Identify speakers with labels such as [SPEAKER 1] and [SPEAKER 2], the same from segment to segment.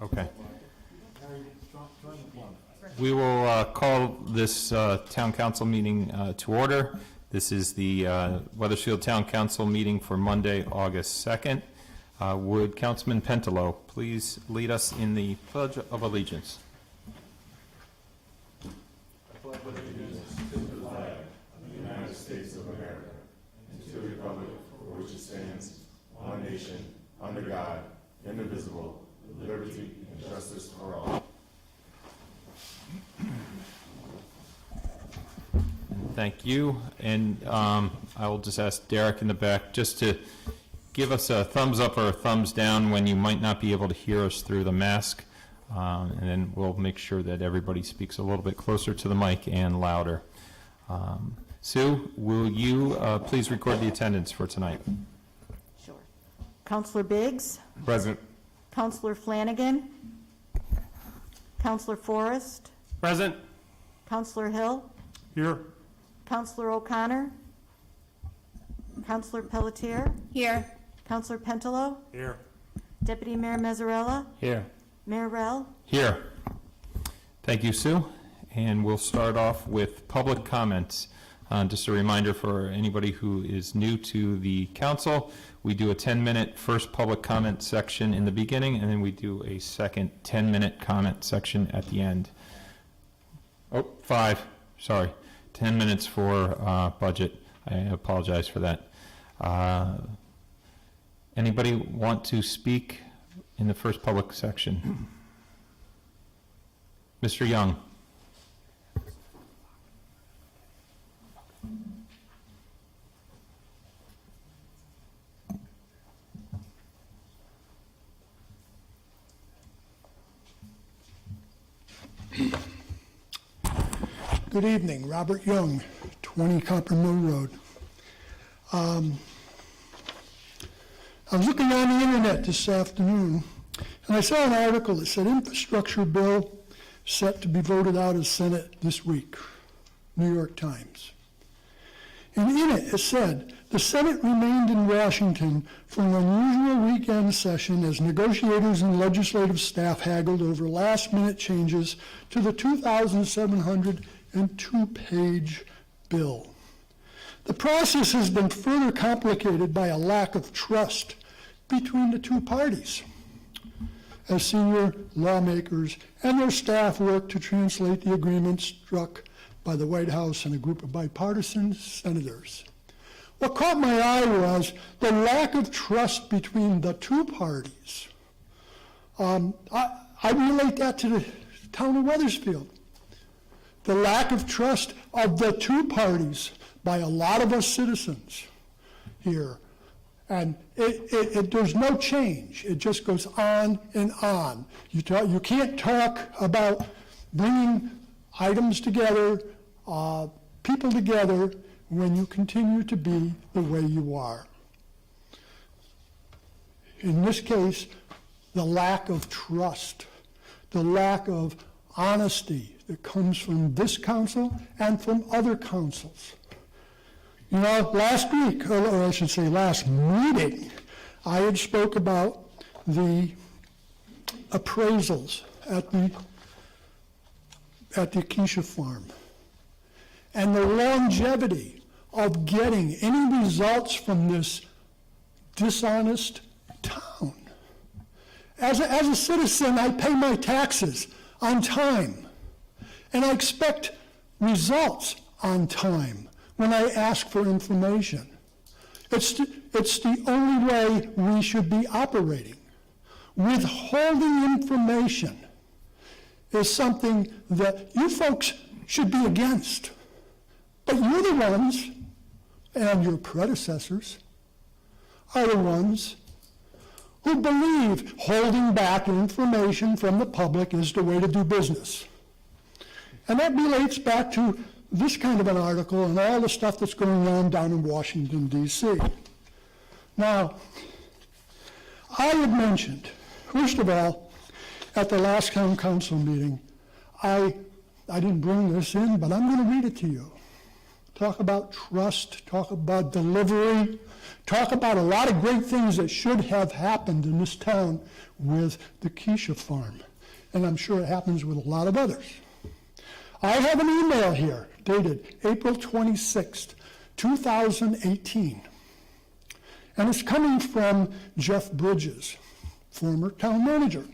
[SPEAKER 1] Okay. We will call this Town Council meeting to order. This is the Weathersfield Town Council meeting for Monday, August 2nd. Would Councilman Pentelo please lead us in the Pledge of Allegiance?
[SPEAKER 2] I pledge allegiance to the flag of the United States of America and to the republic for which it stands, one nation, under God, indivisible, with liberty and justice for all.
[SPEAKER 1] Thank you. And I will just ask Derek in the back just to give us a thumbs up or a thumbs down when you might not be able to hear us through the mask. And then we'll make sure that everybody speaks a little bit closer to the mic and louder. Sue, will you please record the attendance for tonight?
[SPEAKER 3] Sure. Councilor Biggs?
[SPEAKER 1] Present.
[SPEAKER 3] Councilor Flanagan? Councilor Forrest?
[SPEAKER 1] Present.
[SPEAKER 3] Councilor Hill?
[SPEAKER 1] Here.
[SPEAKER 3] Councilor O'Connor? Councilor Pelletier?
[SPEAKER 4] Here.
[SPEAKER 3] Councilor Pentelo?
[SPEAKER 1] Here.
[SPEAKER 3] Deputy Mayor Mazzarella?
[SPEAKER 1] Here.
[SPEAKER 3] Mayor Rell?
[SPEAKER 1] Here. Thank you, Sue. And we'll start off with public comments. Just a reminder for anybody who is new to the council, we do a 10-minute first public comment section in the beginning, and then we do a second 10-minute comment section at the end. Oh, 5, sorry. 10 minutes for budget. I apologize for that. Anybody want to speak in the first public section? Mr. Young.
[SPEAKER 5] Good evening, Robert Young, 20 Copper Mill Road. I was looking on the internet this afternoon, and I saw an article that said infrastructure bill set to be voted out of Senate this week, New York Times. And in it, it said, the Senate remained in Washington for an unusual weekend session as negotiators and legislative staff haggled over last-minute changes to the 2,702-page bill. The process has been further complicated by a lack of trust between the two parties, as senior lawmakers and their staff work to translate the agreement struck by the White House and a group of bipartisan senators. What caught my eye was the lack of trust between the two parties. I relate that to the town of Weathersfield. The lack of trust of the two parties by a lot of us citizens here. And there's no change. It just goes on and on. You can't talk about bringing items together, people together, when you continue to be the way you are. In this case, the lack of trust, the lack of honesty that comes from this council and from other councils. You know, last week, or I should say last meeting, I had spoke about the appraisals at the Acacia Farm and the longevity of getting any results from this dishonest town. As a citizen, I pay my taxes on time, and I expect results on time when I ask for information. It's the only way we should be operating. Withholding information is something that you folks should be against. But you're the ones, and your predecessors are the ones who believe holding back information from the public is the way to do business. And that relates back to this kind of an article and all the stuff that's going on down in Washington, D.C. Now, I had mentioned, first of all, at the last town council meeting, I didn't bring this in, but I'm going to read it to you. talk about trust, talk about delivery, talk about a lot of great things that should have happened in this town with the Keisha farm. And I'm sure it happens with a lot of others. I have an email here dated April 26th, 2018. And it's coming from Jeff Bridges, former town manager.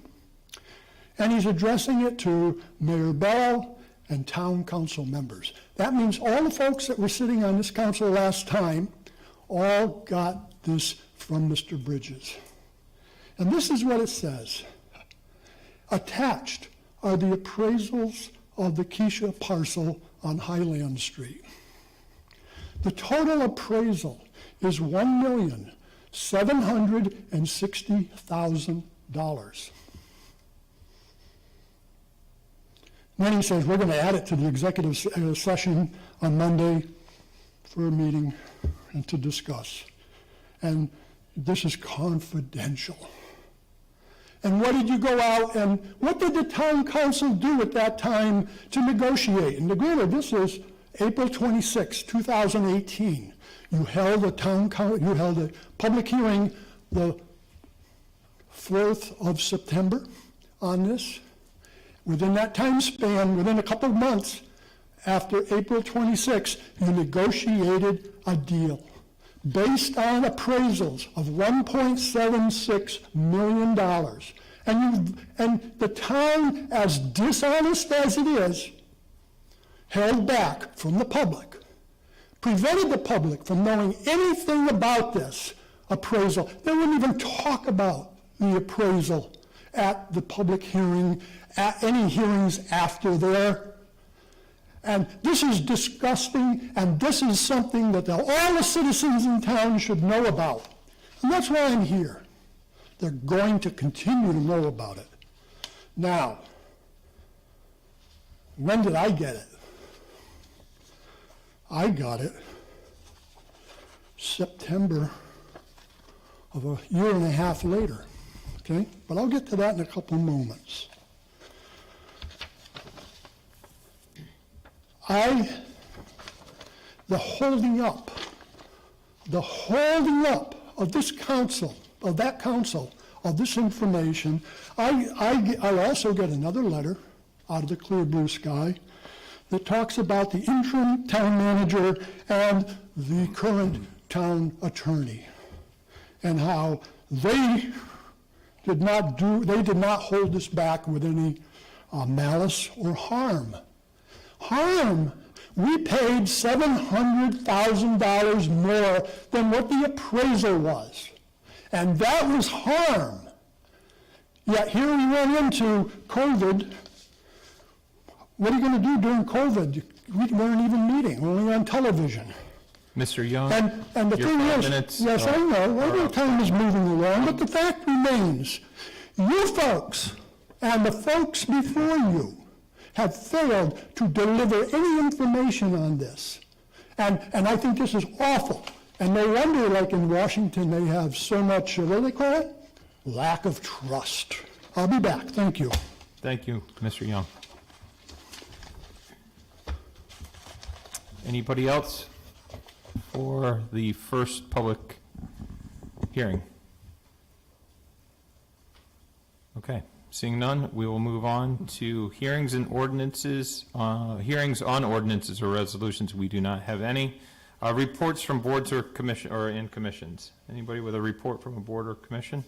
[SPEAKER 5] And he's addressing it to Mayor Bell and town council members. That means all the folks that were sitting on this council last time all got this from Mr. Bridges. And this is what it says. Attached are the appraisals of the Keisha parcel on Highland Street. The total appraisal is $1,760,000. Then he says, we're going to add it to the executive session on Monday for a meeting and to discuss. And this is confidential. And what did you go out and what did the town council do at that time to negotiate? And granted, this is April 26, 2018. You held a public hearing the 4th of September on this. Within that time span, within a couple of months after April 26, you negotiated a deal based on appraisals of $1.76 million. And the town, as dishonest as it is, held back from the public, prevented the public from knowing anything about this appraisal. They wouldn't even talk about the appraisal at the public hearing, at any hearings after there. And this is disgusting, and this is something that all the citizens in town should know about. And that's why I'm here. They're going to continue to know about it. Now, when did I get it? I got it September of a year and a half later, okay? But I'll get to that in a couple of moments. The holding up of this council, of that council, of this information, I also get another letter out of the clear blue sky that talks about the interim town manager and the current town attorney and how they did not hold this back with any malice or harm. Harm. We paid $700,000 more than what the appraisal was. And that was harm. Yet here we went into COVID. What are you going to do during COVID? We weren't even meeting, only on television.
[SPEAKER 1] Mr. Young,
[SPEAKER 5] And the
[SPEAKER 1] your
[SPEAKER 5] thing
[SPEAKER 1] 5
[SPEAKER 5] is,
[SPEAKER 1] minutes
[SPEAKER 5] yes, I know the time is moving along, but the fact remains, you folks and the folks before you have failed to deliver any information on this. And I think this is awful. And no wonder, like in Washington, they have so much, what do they call it? Lack of trust. I'll be back. Thank you.
[SPEAKER 1] thank you, Mr. Young. Anybody else for the first public hearing? Okay, seeing none, we will move on to hearings and ordinances, hearings on ordinances or resolutions. We do not have any. Reports from boards or commission or in commissions. Anybody with a report from a board or commission?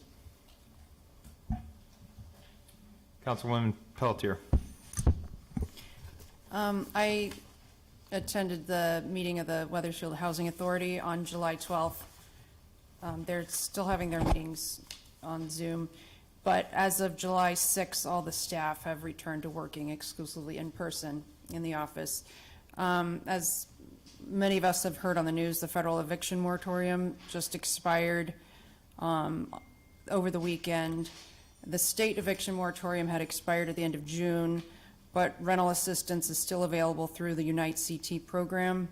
[SPEAKER 1] Councilwoman Pelletier.
[SPEAKER 4] I attended the meeting of the Weathersfield Housing Authority on July 12th. They're still having their meetings on Zoom, but as of July 6th, all the staff have returned to working exclusively in person in the office. As many of us have heard on the news, the federal eviction moratorium just expired over the weekend. The state eviction moratorium had expired at the end of June, but rental assistance is still available through the Unite CT program,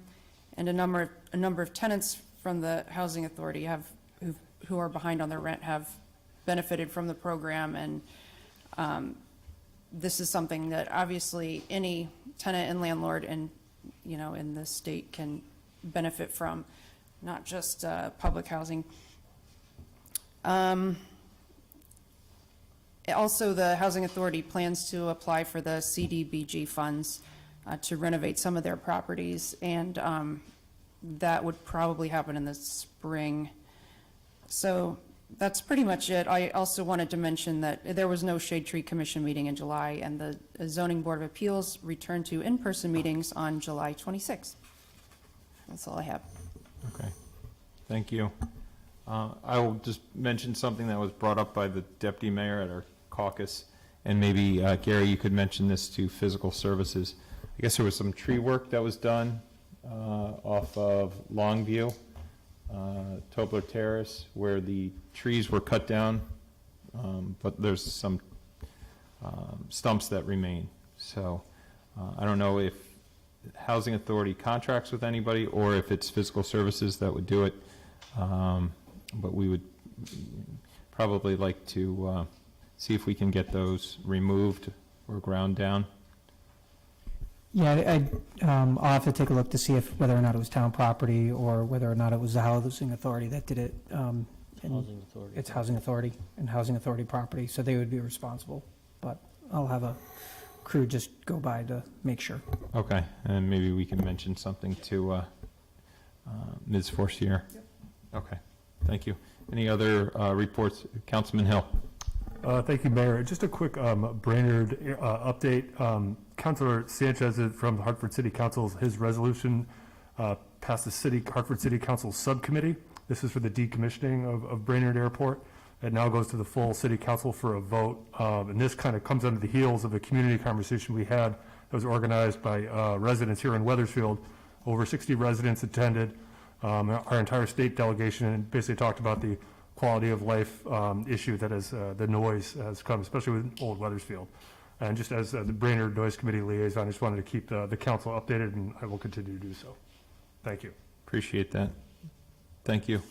[SPEAKER 4] and a number of tenants from the housing authority who are behind on their rent have benefited from the program, and this is something that obviously any tenant and landlord in the state can benefit from, not just public housing. Also, the Housing Authority plans to apply for the CDBG funds to renovate some of their properties, and that would probably happen in the spring. So that's pretty much it. I also wanted to mention that there was no Shade Tree Commission meeting in July, and the Zoning Board of Appeals returned to in-person meetings on July 26th. That's all I have.
[SPEAKER 1] Okay, thank you. I will just mention something that was brought up by the deputy mayor at our caucus, and maybe, Gary, you could mention this to physical services. I guess there was some tree work that was done off of Longview, Tobler Terrace, where the trees were cut down, but there's some stumps that remain. So I don't know if Housing Authority contracts with anybody or if it's physical services that would do it, but we would probably like to see if we can get those removed or ground down.
[SPEAKER 6] Yeah, I'll have to take a look to see if whether or not it was town property or whether or not it was the Housing Authority that did it. And
[SPEAKER 7] Housing Authority.
[SPEAKER 6] It's Housing Authority and Housing Authority property, so they would be responsible. But I'll have a crew just go by to make sure.
[SPEAKER 1] Okay, and maybe we can mention something to Ms. Forcier. Yep. Okay, thank you. Any other reports? Councilman Hill.
[SPEAKER 2] Thank you, Mayor. Just a quick Brainerd update. Councilor Sanchez from the Hartford City Council, his resolution passed the Hartford City Council subcommittee. This is for the decommissioning of Brainerd Airport. It now goes to the full City Council for a vote. And this kind of comes under the heels of a community conversation we had that was organized by residents here in Wethersfield. Over 60 residents attended, our entire state delegation, and basically talked about the quality of life issue that is the noise has come, especially with old Wethersfield. And just as the Brainerd Noise Committee liaison, I just wanted to keep the council updated, and I will continue to do so. Thank you.
[SPEAKER 1] Appreciate that. Thank you.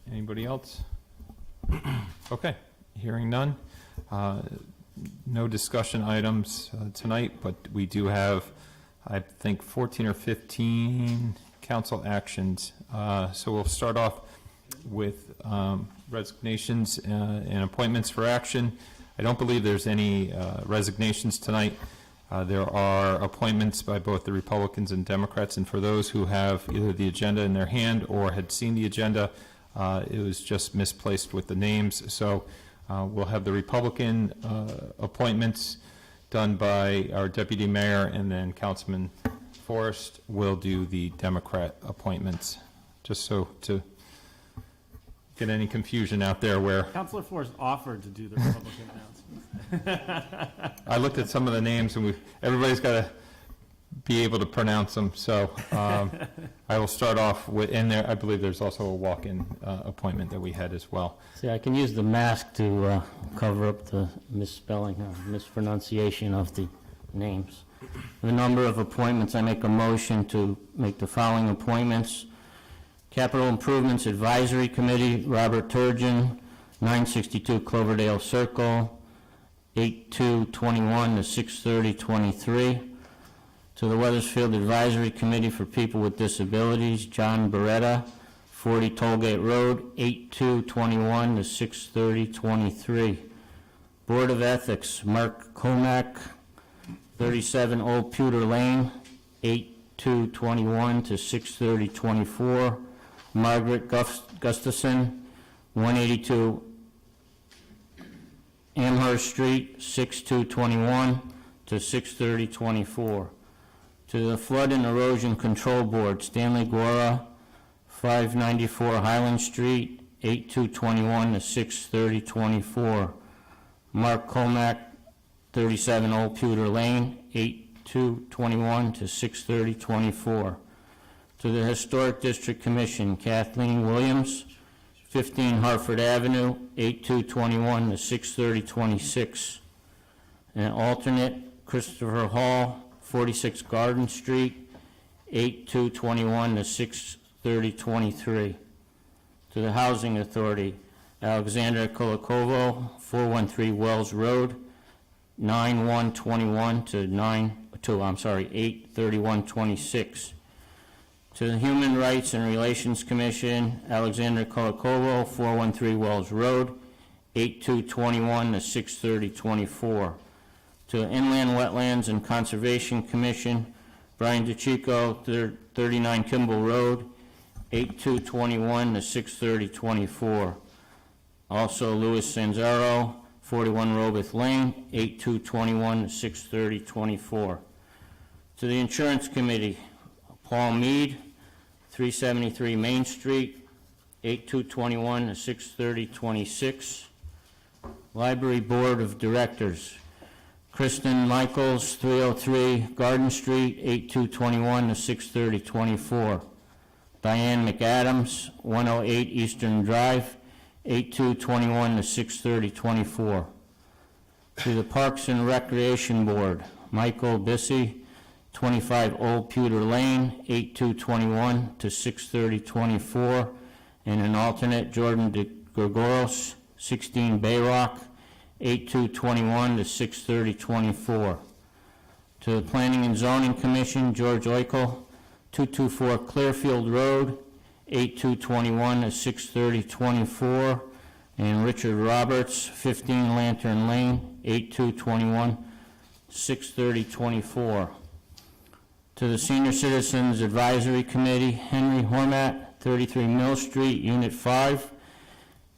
[SPEAKER 1] Anybody else? Okay, hearing none. No discussion items tonight, but we do have, I think, 14 or 15 council actions. So we'll start off with resignations and appointments for action. I don't believe there's any resignations tonight. There are appointments by both the Republicans and Democrats, and for those who have either the agenda in their hand or had seen the agenda, it was just misplaced with the names. So we'll have the Republican appointments done by our deputy mayor, and then Councilman Forrest will do the Democrat appointments, just so to get any confusion out there where
[SPEAKER 7] Councilor Forrest offered to do the Republican announcements.
[SPEAKER 1] I looked at some of the names, and everybody's got to be able to pronounce them. So I will start off with, and there, I believe there's also a walk-in appointment that we had as well.
[SPEAKER 8] See, I can use the mask to cover up the misspelling, mispronunciation of the names. The number of appointments, I make a motion to make the following appointments. Capital Improvements Advisory Committee, Robert Turgeon, 962 Cloverdale Circle, 8/2/21 to 6/30/23. To the Wethersfield Advisory Committee for People with Disabilities, John Beretta, 40 Tollgate Road, 8/2/21 to 6/30/23. Board of Ethics, Mark Comack, 37 Old Pewter Lane, 8/2/21 to 6/30/24. Margaret Gustafson, 182 Amherst Street, 6/2/21 to 6/30/24. To the Flood and Erosion Control Board, Stanley Guerra, 594 Highland Street, 8/2/21 to 6/30/24. Mark Comack, 37 Old Pewter Lane, 8/2/21 to 6/30/24. To the Historic District Commission, Kathleen Williams, 15 Hartford Avenue, 8/2/21 to 6/30/26. An alternate, Christopher Hall, 46 Garden Street, 8/2/21 to 6/30/23. To the Housing Authority, Alexander Kolakovo, 413 Wells Road, 9/1/21 to 8/31/26. To the Human Rights and Relations Commission, Alexander Kolakovo, 413 Wells Road, 8221 to 6/30/24. To the Inland Wetlands and Conservation Commission, Brian DeChico, 39 Kimball Road, 8221 to 6/30/24. Also Louis Sanzaro, 41 Robith Lane, 8221 to 6/30/24. To the Insurance Committee, Paul Mead, 373 Main Street, 8221 to 6/30/26. Library Board of Directors, Kristen Michaels, 303 Garden Street, 8221 to 6/30/24. Diane McAdams, 108 Eastern Drive, 8221 to 6/30/24. To the Parks and Recreation Board, Michael Bissey, 25 Old Pewter Lane, 8221 to 6/30/24, and an alternate, Jordan De Gregoros, 16 Bayrock, 8221 to 6/30/24. To the Planning and Zoning Commission, George Oikel, 224 Clearfield Road, 8221 to 6/30/24, and Richard Roberts, 15 Lantern Lane, 8221, 6/30/24. To the Senior Citizens Advisory Committee, Henry Hormat, 33 Mill Street, Unit 5,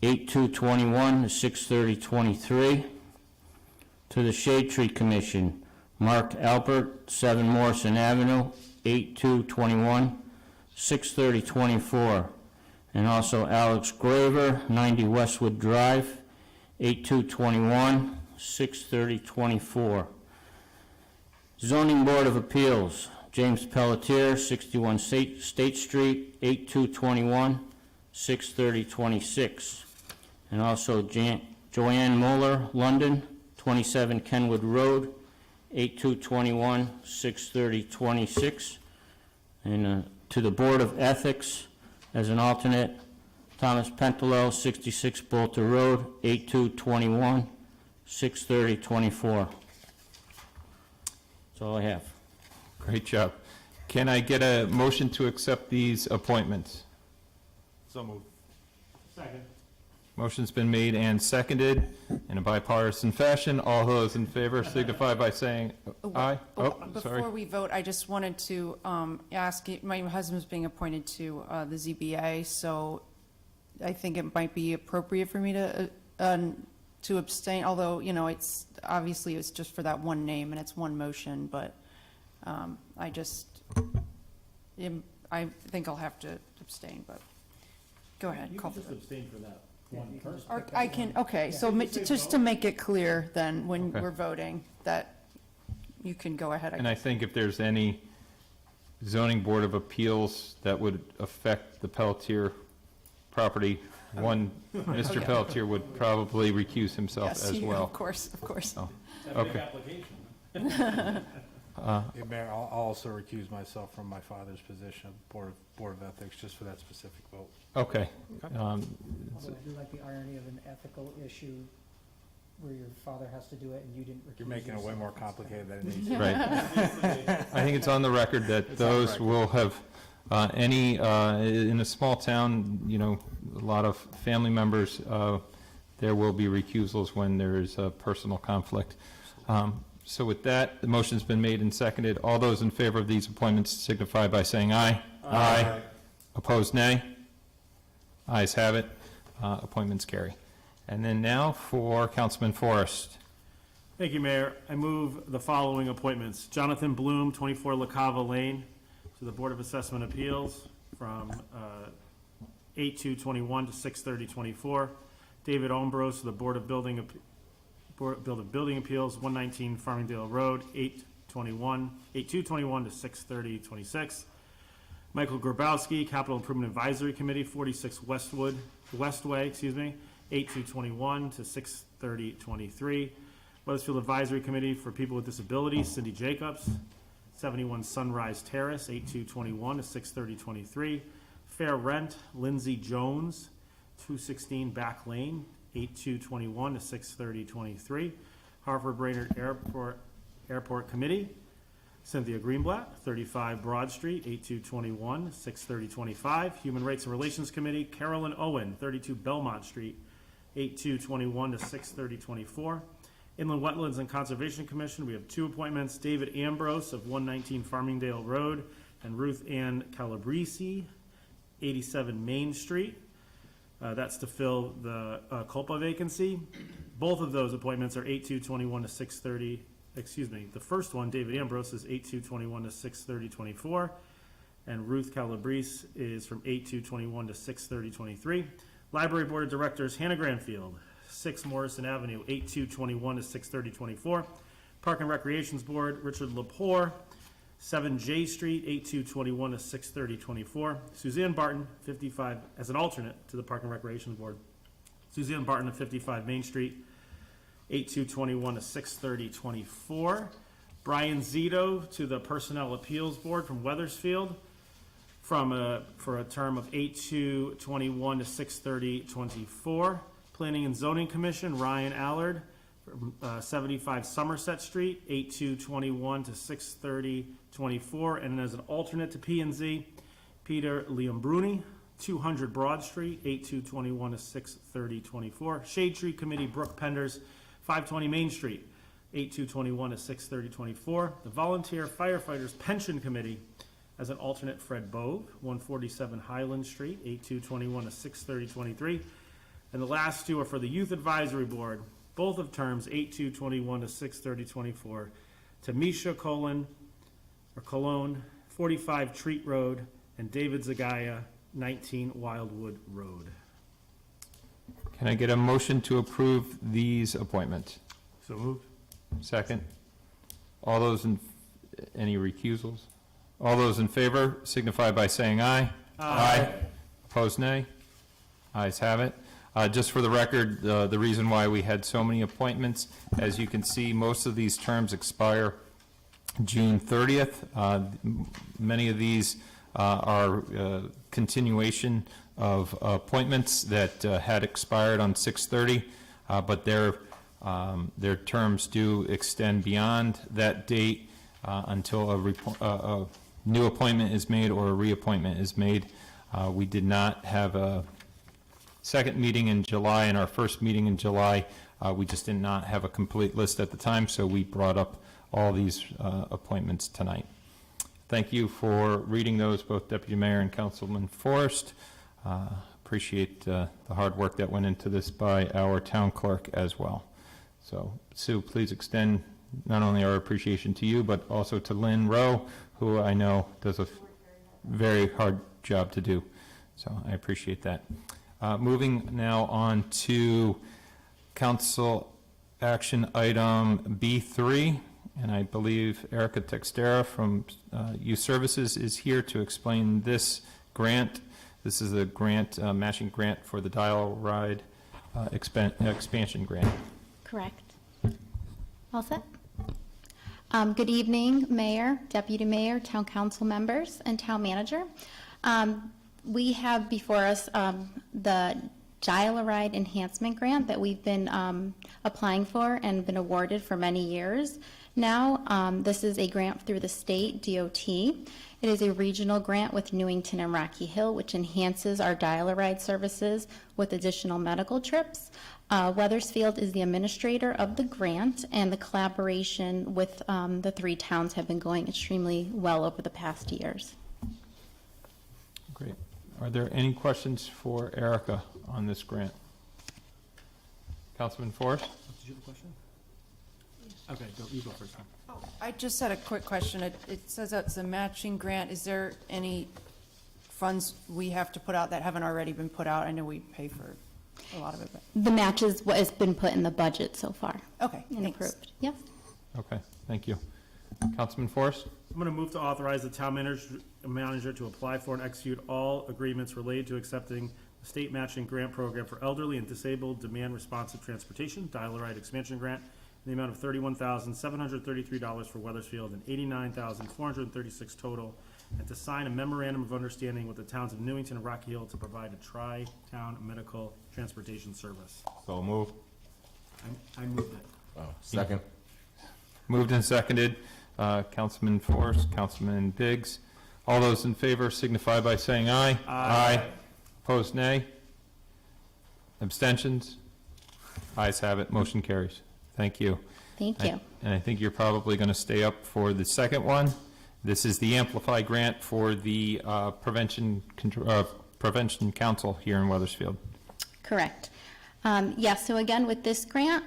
[SPEAKER 8] 8221 to 6/30/23. To the Shade Tree Commission, Mark Alpert, 7 Morrison Avenue, 8221, 6/30/24. And also Alex Graver, 90 Westwood Drive, 8221, 6/30/24. Zoning Board of Appeals, James Pelletier, 61 State Street, 8221, 6/30/26. And also Joanne Mueller, London, 27 Kenwood Road, 8221, 6/30/26. And to the Board of Ethics, as an alternate, Thomas Pentelow, 66 Bolter Road, 8221, 6/30/24. That's all I have.
[SPEAKER 1] Great job. Can I get a motion to accept these appointments?
[SPEAKER 7] So moved. Second.
[SPEAKER 1] Motion's been made and seconded in a bipartisan fashion. All those in favor signify by saying aye. Oh, sorry.
[SPEAKER 4] Before we vote, I just wanted to ask, my husband's being appointed to the ZBA, so I think it might be appropriate for me to abstain, although, you know, it's, obviously it's just for that one name and it's one motion, but I think I'll have to abstain, but go ahead.
[SPEAKER 7] You
[SPEAKER 4] Call
[SPEAKER 7] can
[SPEAKER 4] for
[SPEAKER 7] just
[SPEAKER 4] it.
[SPEAKER 7] abstain for that one person.
[SPEAKER 4] Or I can, okay, so just to make it clear then, when
[SPEAKER 1] Okay.
[SPEAKER 4] we're voting, that you can go ahead.
[SPEAKER 1] And I think if there's any zoning board of appeals that would affect the Pelletier property, Mr.
[SPEAKER 4] yeah.
[SPEAKER 1] Pelletier would probably recuse himself
[SPEAKER 4] Yes,
[SPEAKER 1] as
[SPEAKER 4] you-
[SPEAKER 1] well.
[SPEAKER 4] Of course, of course.
[SPEAKER 1] Oh,
[SPEAKER 7] It's a big
[SPEAKER 1] okay.
[SPEAKER 7] application.
[SPEAKER 9] Yeah, Mayor, I'll also recuse myself from my father's position of Board of Ethics, just for that specific vote.
[SPEAKER 1] Okay.
[SPEAKER 6] Although I do like the irony of an ethical issue where your father has to do it and you didn't recuse
[SPEAKER 9] You're making it way
[SPEAKER 6] yourself.
[SPEAKER 9] more complicated than it needs to be.
[SPEAKER 1] Right. I think it's on the record that those will have, in a small town, you know, a lot of family members, there will be recusals when there is a personal conflict. So with that, the motion's been made and seconded. All those in favor of these appointments signify by saying aye. Aye. Opposed, nay. Ayes have it. Appointments carry. And then now for Councilman Forrest.
[SPEAKER 7] Thank you, Mayor. I move the following appointments. Jonathan Bloom, 24 La Cava Lane, to the Board of Assessment Appeals from 8/2/21 to 6/30/24. David Ombros to the Board of Building Appeals, 119 Farmingdale Road, 8/2/21 to 6/30/26. Michael Grabowski, Capital Improvement Advisory Committee, 46 Westway, 8/2/21 to 6/30/23. Weathersfield Advisory Committee for People with Disabilities, Cindy Jacobs, 71 Sunrise Terrace, 8/2/21 to 6/30/23. Fair Rent, Lindsay Jones, 216 Back Lane, 8/2/21 to 6/30/23. Harvard Brainerd Airport Committee, Cynthia Greenblatt, 35 Broad Street, 8221, 63025. Human Rights and Relations Committee, Carolyn Owen, 32 Belmont Street, 8221 to 63024. Inland Wetlands and Conservation Commission, we have 2 appointments, David Ambrose of 119 Farmingdale Road and Ruth Ann Calabrese, 87 Main Street. That's to fill the Culpa vacancy. Both of those appointments are 8221 to 630. The first one, David Ambrose, is 8221 to 63024, and Ruth Calabrese is from 8221 to 63023. Library Board of Directors, Hannah Granfield, 6 Morrison Avenue, 8221 to 63024. Park and Recreations Board, Richard Lepore, 7 J Street, 8221 to 63024. Suzanne Barton, 55, as an alternate to the Park and Recreation Board. Suzanne Barton of 55 Main Street, 8221 to 63024. Brian Zito to the Personnel Appeals Board from Weathersfield for a term of 8221 to 63024. Planning and Zoning Commission, Ryan Allard, 75 Somerset Street, 8221 to 63024. And as an alternate to P&Z, Peter Liambruni, 200 Broad Street, 8221 to 63024. Shade Tree Committee, Brooke Penders, 520 Main Street, 8221 to 63024. The Volunteer Firefighters Pension Committee, as an alternate, Fred Bove, 147 Highland Street, 8221 to 63023. And the last 2 are for the Youth Advisory Board, both of terms 8221 to 63024. Tamisha Cologne, 45 Treat Road, and David Zagaya, 19 Wildwood Road.
[SPEAKER 1] Can I get a motion to approve these appointments?
[SPEAKER 7] So moved.
[SPEAKER 1] Second. All those any recusals? All those in favor signify by saying aye. Aye. Opposed, nay. Ayes have it. Just for the record, the reason why we had so many appointments, as you can see, most of these terms expire June 30th. Many of these are continuation of appointments that had expired on 6/30, but their terms do extend beyond that date until a new appointment is made or a reappointment is made. We did not have a second meeting in July, and our first meeting in July, we just did not have a complete list at the time, so we brought up all these appointments tonight. Thank you for reading those, both Deputy Mayor and Councilman Forrest. Appreciate the hard work that went into this by our town clerk as well. So, Sue, please extend not only our appreciation to you, but also to Lynn Rowe, who I know does a very hard job to do. So I appreciate that. Moving now on to council action item B3, and I believe Erica Textera from Youth Services is here to explain this grant. This is a grant, matching grant for the Dial Ride expansion grant.
[SPEAKER 10] Correct. All set? Good evening, Mayor, Deputy Mayor, Town Council members, and Town Manager. We have before us the Dial-A-Ride Enhancement Grant that we've been applying for and been awarded for many years. Now, this is a grant through the state DOT. It is a regional grant with Newington and Rocky Hill, which enhances our Dial-A-Ride services with additional medical trips. Weathersfield is the administrator of the grant, and the collaboration with the 3 towns have been going extremely well over the past years.
[SPEAKER 1] Great. Are there any questions for Erica on this grant? Councilman Forrest?
[SPEAKER 7] Did you have a question? Okay, you go first.
[SPEAKER 4] I just had a quick question. It says that it's a matching grant. Is there any funds we have to put out that haven't already been put out? I know we pay for a lot of it, but.
[SPEAKER 10] The match is what has been put in the budget so far.
[SPEAKER 4] Okay,
[SPEAKER 10] And
[SPEAKER 4] thanks.
[SPEAKER 10] approved. Yes.
[SPEAKER 1] Okay, thank you. Councilman Forrest?
[SPEAKER 7] I'm going to move to authorize the town manager to apply for and execute all agreements related to accepting the state matching grant program for elderly and disabled demand responsive transportation, Dial-A-Ride expansion grant, in the amount of $31,733 for Weathersfield and $89,436 total, and to sign a memorandum of understanding with the towns of Newington and Rocky Hill to provide a tri-town medical transportation service.
[SPEAKER 1] So moved.
[SPEAKER 7] I moved it.
[SPEAKER 2] Oh, second.
[SPEAKER 1] Moved and seconded. Councilman Forrest, Councilman Biggs. All those in favor signify by saying aye. Aye. Opposed, nay. Abstentions? Ayes have it, motion carries. Thank you.
[SPEAKER 10] Thank you.
[SPEAKER 1] And I think you're probably going to stay up for the second one. This is the Amplify grant for the Prevention Council here in Weathersfield.
[SPEAKER 10] Correct. Yes, so again, with this grant,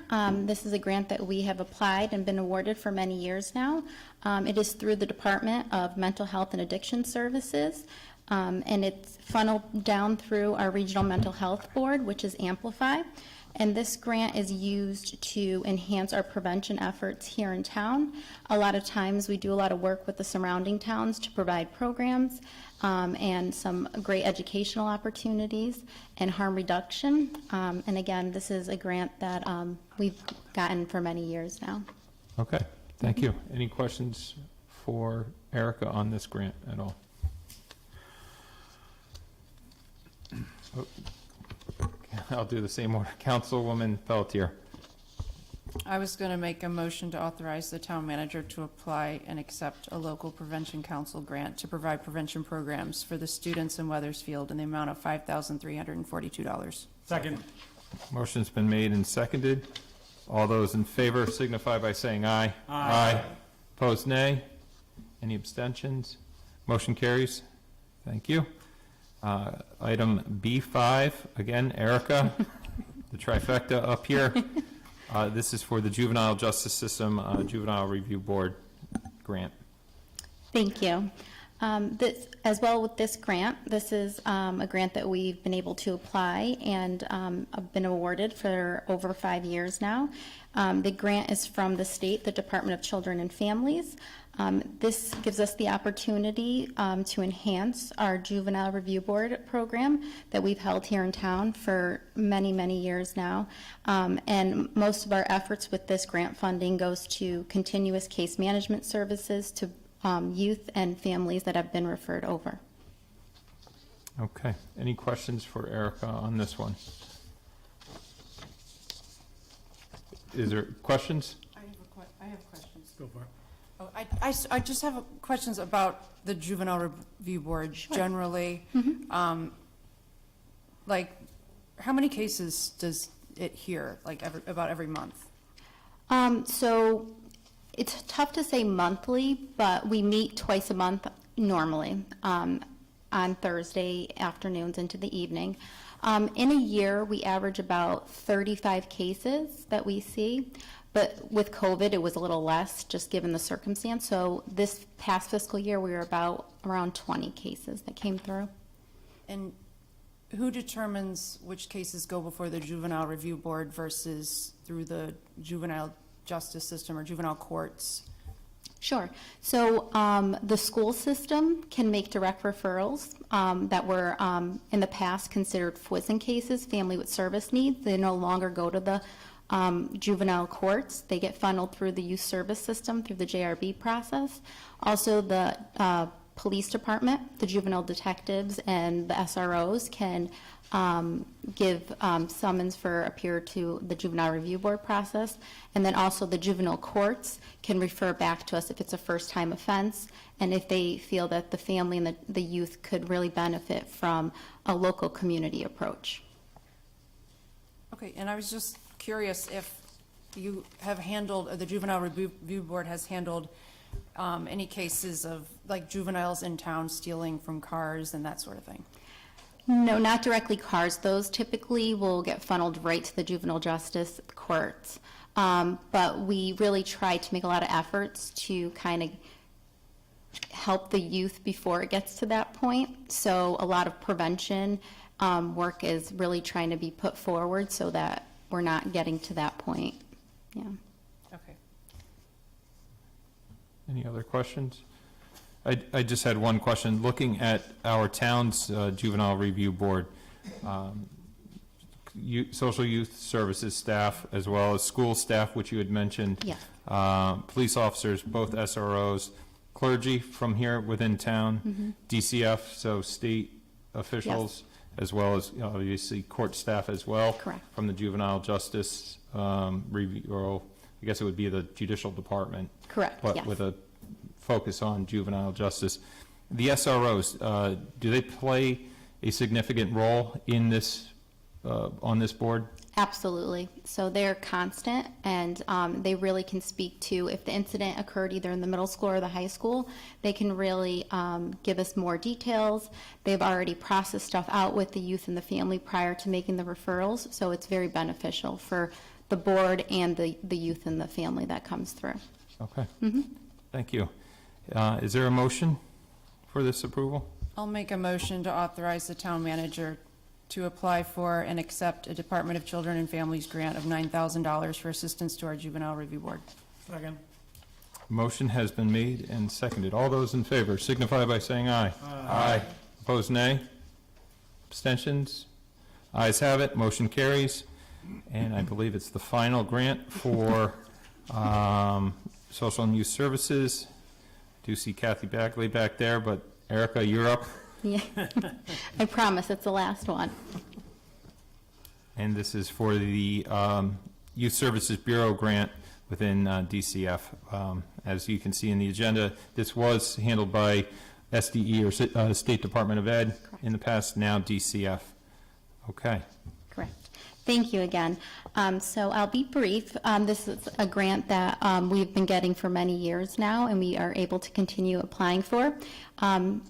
[SPEAKER 10] this is a grant that we have applied and been awarded for many years now. It is through the Department of Mental Health and Addiction Services, and it's funneled down through our Regional Mental Health Board, which is Amplify. And this grant is used to enhance our prevention efforts here in town. A lot of times we do a lot of work with the surrounding towns to provide programs and some great educational opportunities and harm reduction. And again, this is a grant that we've gotten for many years now.
[SPEAKER 1] Okay, thank you. Any questions for Erica on this grant at all? Oh. I'll do the same order. Councilwoman Pelletier.
[SPEAKER 4] I was going to make a motion to authorize the town manager to apply and accept a local prevention council grant to provide prevention programs for the students in Weathersfield in the amount of $5,342.
[SPEAKER 7] Second.
[SPEAKER 1] Motion's been made and seconded. All those in favor signify by saying aye.
[SPEAKER 7] Aye.
[SPEAKER 1] Opposed, nay. Any abstentions? Motion carries. Thank you. Item B5, again, Erica, the trifecta up here. This is for the Juvenile Justice System, Juvenile Review Board grant.
[SPEAKER 10] Thank you. This, as well with this grant, this is a grant that we've been able to apply and have been awarded for over 5 years now. The grant is from the state, the Department of Children and Families. This gives us the opportunity to enhance our Juvenile Review Board program that we've held here in town for many, many years now. And most of our efforts with this grant funding goes to continuous case management services to youth and families that have been referred over.
[SPEAKER 1] Okay. Any questions for Erica on this one? Is there questions?
[SPEAKER 4] I have questions.
[SPEAKER 7] Go for it.
[SPEAKER 4] Oh, I just have questions about the Juvenile Review Board generally. Like, how many cases does it hear, like about every month?
[SPEAKER 10] So it's tough to say monthly, but we meet twice a month normally on Thursday afternoons into the evening. In a year, we average about 35 cases that we see. But with COVID, it was a little less, just given the circumstance. So this past fiscal year, we were about around 20 cases that came through.
[SPEAKER 4] And who determines which cases go before the Juvenile Review Board versus through the Juvenile Justice System or Juvenile Courts?
[SPEAKER 10] Sure. So the school system can make direct referrals that were in the past considered FWISN cases, family with service needs. They no longer go to the juvenile courts. They get funneled through the youth service system through the JRB process. Also, the police department, the juvenile detectives, and the SROs can give summons for appear to the Juvenile Review Board process. And then also the juvenile courts can refer back to us if it's a first-time offense and if they feel that the family and the youth could really benefit from a local community approach.
[SPEAKER 4] Okay, and I was just curious if you have handled, or the Juvenile Review Board has handled any cases of like juveniles in town stealing from cars and that sort of thing?
[SPEAKER 10] No, not directly cars. Those typically will get funneled right to the juvenile justice courts. But we really try to make a lot of efforts to kind of help the youth before it gets to that point. So a lot of prevention work is really trying to be put forward so that we're not getting to that point. Yeah.
[SPEAKER 4] Okay.
[SPEAKER 1] Any other questions? I just had one question. Looking at our town's Juvenile Review Board, social youth services staff, as well as school staff, which you had mentioned,
[SPEAKER 10] Yeah.
[SPEAKER 1] Police officers, both SROs, clergy from here within town, DCF, so state officials, as well as obviously court staff as well.
[SPEAKER 10] Correct.
[SPEAKER 1] From the Juvenile Justice Review, or I guess it would be the Judicial Department.
[SPEAKER 10] Correct,
[SPEAKER 1] But
[SPEAKER 10] yes.
[SPEAKER 1] with a focus on juvenile justice. The SROs, do they play a significant role in this, on this board?
[SPEAKER 10] Absolutely. So they're constant, and they really can speak to, if the incident occurred either in the middle school or the high school, they can really give us more details. They've already processed stuff out with the youth and the family prior to making the referrals, so it's very beneficial for the board and the youth and the family that comes through.
[SPEAKER 1] Okay. Thank you. Is there a motion for this approval?
[SPEAKER 4] I'll make a motion to authorize the town manager to apply for and accept a Department of Children and Families grant of $9,000 for assistance to our Juvenile Review Board.
[SPEAKER 7] Second.
[SPEAKER 1] Motion has been made and seconded. All those in favor signify by saying aye. Aye. Opposed, nay. Abstentions? Ayes have it. Motion carries. And I believe it's the final grant for Social and Youth Services. Do see Kathy Bagley back there, but Erica, you're up.
[SPEAKER 10] Yeah, I promise it's the last one.
[SPEAKER 1] And this is for the Youth Services Bureau grant within DCF. As you can see in the agenda, this was handled by SDE, or State Department of Ed, in the past, now DCF. Okay.
[SPEAKER 10] Correct. Thank you again. So I'll be brief. This is a grant that we've been getting for many years now, and we are able to continue applying for.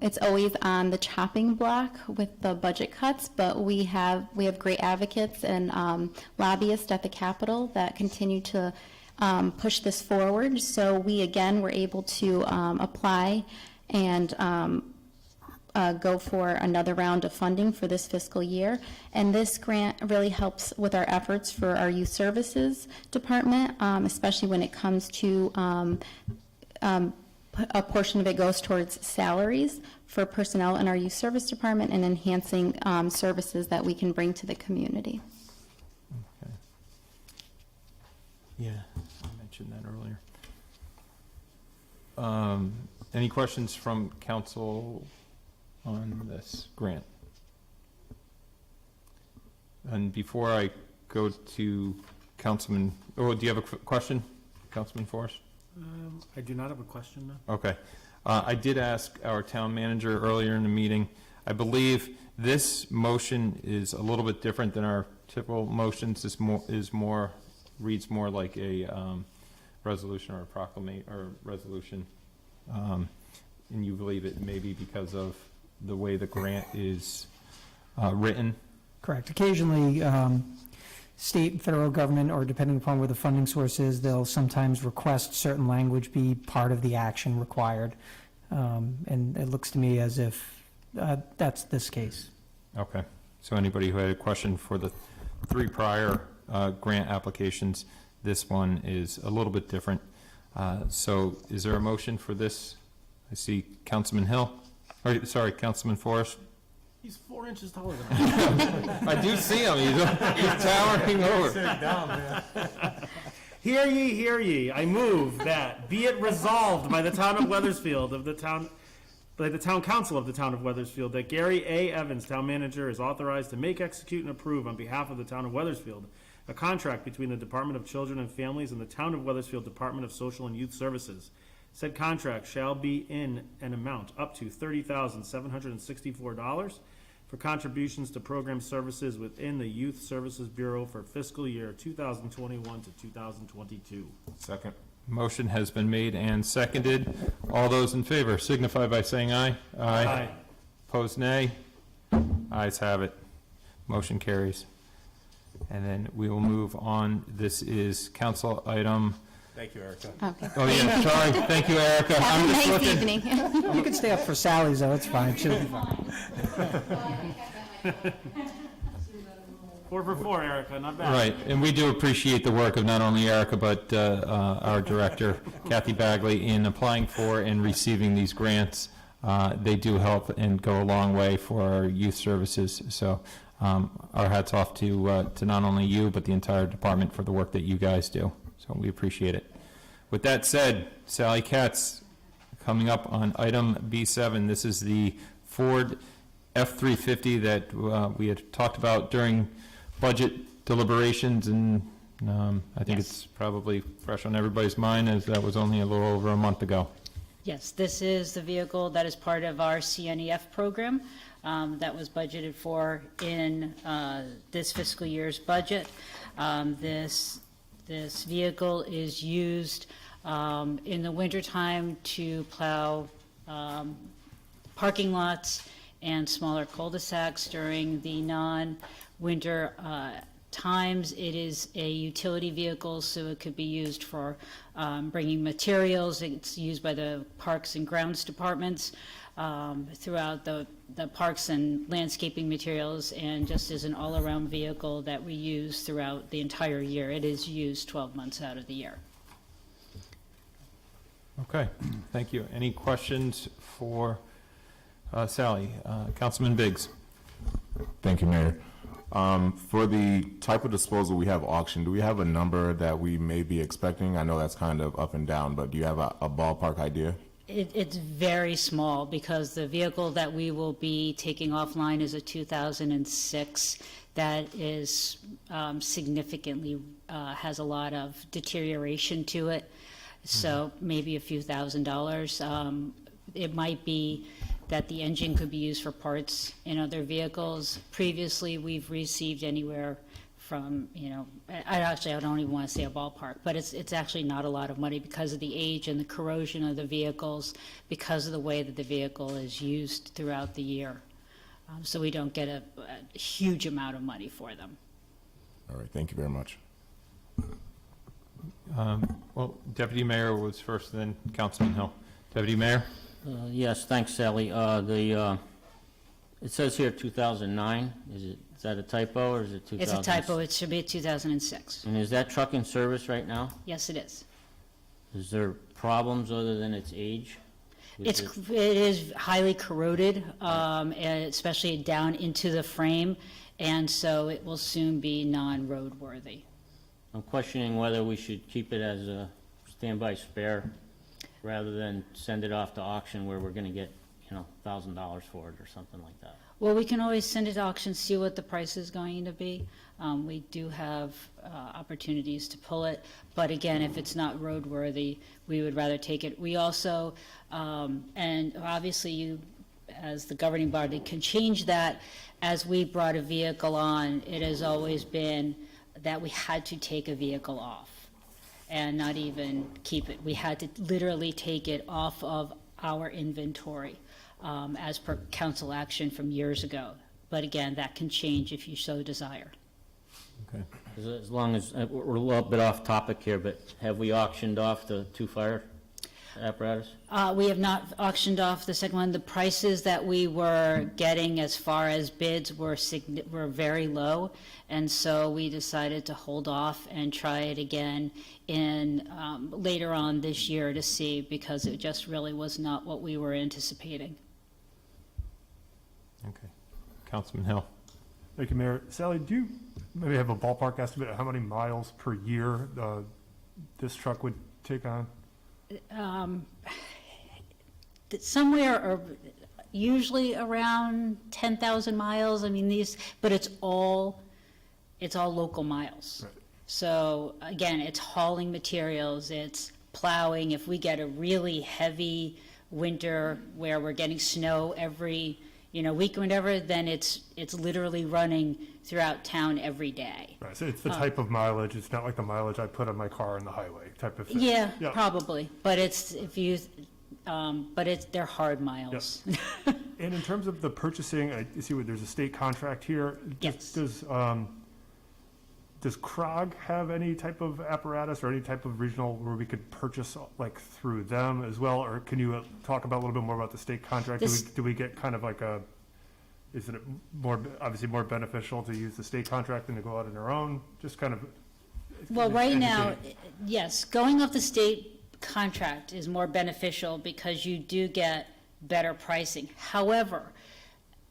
[SPEAKER 10] It's always on the chopping block with the budget cuts, but we have great advocates and lobbyists at the Capitol that continue to push this forward. So we, again, were able to apply and go for another round of funding for this fiscal year. And this grant really helps with our efforts for our youth services department, especially when it comes to a portion of it goes towards salaries for personnel in our youth service department and enhancing services that we can bring to the community.
[SPEAKER 1] Okay. Yeah, I mentioned that earlier. Any questions from council on this grant? And before I go to Councilman, do you have a question, Councilman Forrest?
[SPEAKER 7] I do not have a question, no.
[SPEAKER 1] Okay. I did ask our town manager earlier in the meeting. I believe this motion is a little bit different than our typical motions. This reads more like a resolution or a proclamation or resolution. And you believe it may be because of the way the grant is written?
[SPEAKER 6] Correct. Occasionally, state and federal government, or depending upon where the funding source is, they'll sometimes request certain language be part of the action required. And it looks to me as if that's this case.
[SPEAKER 1] Okay. So anybody who had a question for the 3 prior grant applications, this one is a little bit different. So is there a motion for this? I see Councilman Hill. Or, sorry, Councilman Forrest.
[SPEAKER 7] He's 4 inches taller than I am.
[SPEAKER 1] I do see him. He's towering over.
[SPEAKER 9] Sit down, man.
[SPEAKER 7] Hear ye, hear ye. I move that be it resolved by the town of Weathersfield by the town council of the town of Weathersfield that Gary A. Evans, town manager, is authorized to make, execute, and approve on behalf of the town of Weathersfield a contract between the Department of Children and Families and the town of Weathersfield Department of Social and Youth Services. Said contract shall be in an amount up to $30,764 for contributions to program services within the Youth Services Bureau for fiscal year 2021 to 2022.
[SPEAKER 2] Second.
[SPEAKER 1] Motion has been made and seconded. All those in favor signify by saying aye.
[SPEAKER 7] Aye.
[SPEAKER 1] Opposed, nay. Ayes have it. Motion carries. And then we will move on. This is council item.
[SPEAKER 9] Thank you, Erica.
[SPEAKER 10] Okay.
[SPEAKER 1] Oh, yeah, sorry. Thank you, Erica.
[SPEAKER 10] Have
[SPEAKER 1] I'm
[SPEAKER 10] a
[SPEAKER 1] just
[SPEAKER 10] nice
[SPEAKER 1] looking.
[SPEAKER 10] evening.
[SPEAKER 6] You can stay up for Sally's, though, it's fine, she'll be fine.
[SPEAKER 7] 4 for 4, Erica, not bad.
[SPEAKER 1] Right, and we do appreciate the work of not only Erica, but our director, Kathy Bagley, in applying for and receiving these grants. They do help and go a long way for our youth services. So our hats off to not only you, but the entire department for the work that you guys do. So we appreciate it. With that said, Sally Katz, coming up on item B7. This is the Ford F-350 that we had talked about during budget deliberations, and I think it's probably fresh on everybody's mind, as that was only a little over a month ago.
[SPEAKER 11] Yes, this is the vehicle that is part of our CNEF program that was budgeted for in this fiscal year's budget. This vehicle is used in the wintertime to plow parking lots and smaller cul-de-sacs during the non-winter times. It is a utility vehicle, so it could be used for bringing materials. It's used by the Parks and Grounds departments throughout the parks and landscaping materials, and just as an all-around vehicle that we use throughout the entire year. It is used 12 months out of the year.
[SPEAKER 1] Okay, thank you. Any questions for Sally? Councilman Biggs.
[SPEAKER 2] Thank you, Mayor. For the type of disposal we have auctioned, do we have a number that we may be expecting? I know that's kind of up and down, but do you have a ballpark idea?
[SPEAKER 11] It's very small, because the vehicle that we will be taking offline is a 2006 that is significantly, has a lot of deterioration to it. So maybe a few $1,000s. It might be that the engine could be used for parts in other vehicles. Previously, we've received anywhere from, I don't even want to say a ballpark, but it's actually not a lot of money because of the age and the corrosion of the vehicles, because of the way that the vehicle is used throughout the year. So we don't get a huge amount of money for them.
[SPEAKER 2] All right, thank you very much.
[SPEAKER 1] Well, Deputy Mayor was first, then Councilman Hill. Deputy Mayor?
[SPEAKER 8] Yes, thanks, Sally. It says here 2009. Is that a typo, or is it 2000?
[SPEAKER 11] It's a typo. It should be 2006.
[SPEAKER 8] And is that truck in service right now?
[SPEAKER 11] Yes, it is.
[SPEAKER 8] Is there problems other than its age?
[SPEAKER 11] It is highly corroded, and especially down into the frame, and so it will soon be non-roadworthy.
[SPEAKER 8] I'm questioning whether we should keep it as a standby spare rather than send it off to auction where we're going to get, $1,000 for it or something like that.
[SPEAKER 11] Well, we can always send it to auction, see what the price is going to be. We do have opportunities to pull it, but again, if it's not roadworthy, we would rather take it. We also, and obviously you, as the governing body, can change that. As we brought a vehicle on, it has always been that we had to take a vehicle off and not even keep it. We had to literally take it off of our inventory as per council action from years ago. But again, that can change if you so desire.
[SPEAKER 1] Okay.
[SPEAKER 8] As long as, we're a little bit off topic here, but have we auctioned off the 2 fire apparatus?
[SPEAKER 11] We have not auctioned off the second one. The prices that we were getting as far as bids were very low, and so we decided to hold off and try it again in later on this year to see, because it just really was not what we were anticipating.
[SPEAKER 1] Okay. Councilman Hill.
[SPEAKER 12] Thank you, Mayor. Sally, do you maybe have a ballpark estimate of how many miles per year this truck would take on?
[SPEAKER 11] Somewhere, or usually around 10,000 miles. I mean, but it's all local miles.
[SPEAKER 12] Right.
[SPEAKER 11] So again, it's hauling materials, it's plowing. If we get a really heavy winter where we're getting snow every week or whatever, then it's literally running throughout town every day.
[SPEAKER 12] Right, so it's the type of mileage. It's not like the mileage I put on my car on the highway type of thing.
[SPEAKER 11] Yeah, probably. But they're hard miles.
[SPEAKER 12] Yep. And in terms of the purchasing, I see there's a state contract here.
[SPEAKER 11] Yes.
[SPEAKER 12] Does CROG have any type of apparatus or any type of regional where we could purchase like through them as well? Or can you talk about a little bit more about the state contract? Do we get kind of like isn't it obviously more beneficial to use the state contract than to go out on our own? Just kind of.
[SPEAKER 11] Well, right now, yes, going off the state contract is more beneficial because you do get better pricing. However,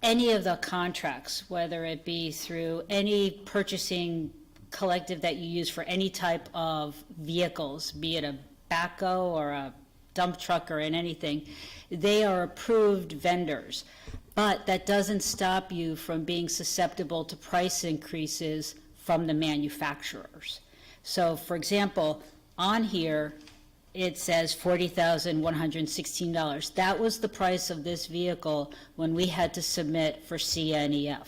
[SPEAKER 11] any of the contracts, whether it be through any purchasing collective that you use for any type of vehicles, be it a backhoe or a dump truck or in anything, they are approved vendors. But that doesn't stop you from being susceptible to price increases from the manufacturers. So, for example, on here, it says $40,116. That was the price of this vehicle when we had to submit for CNEF.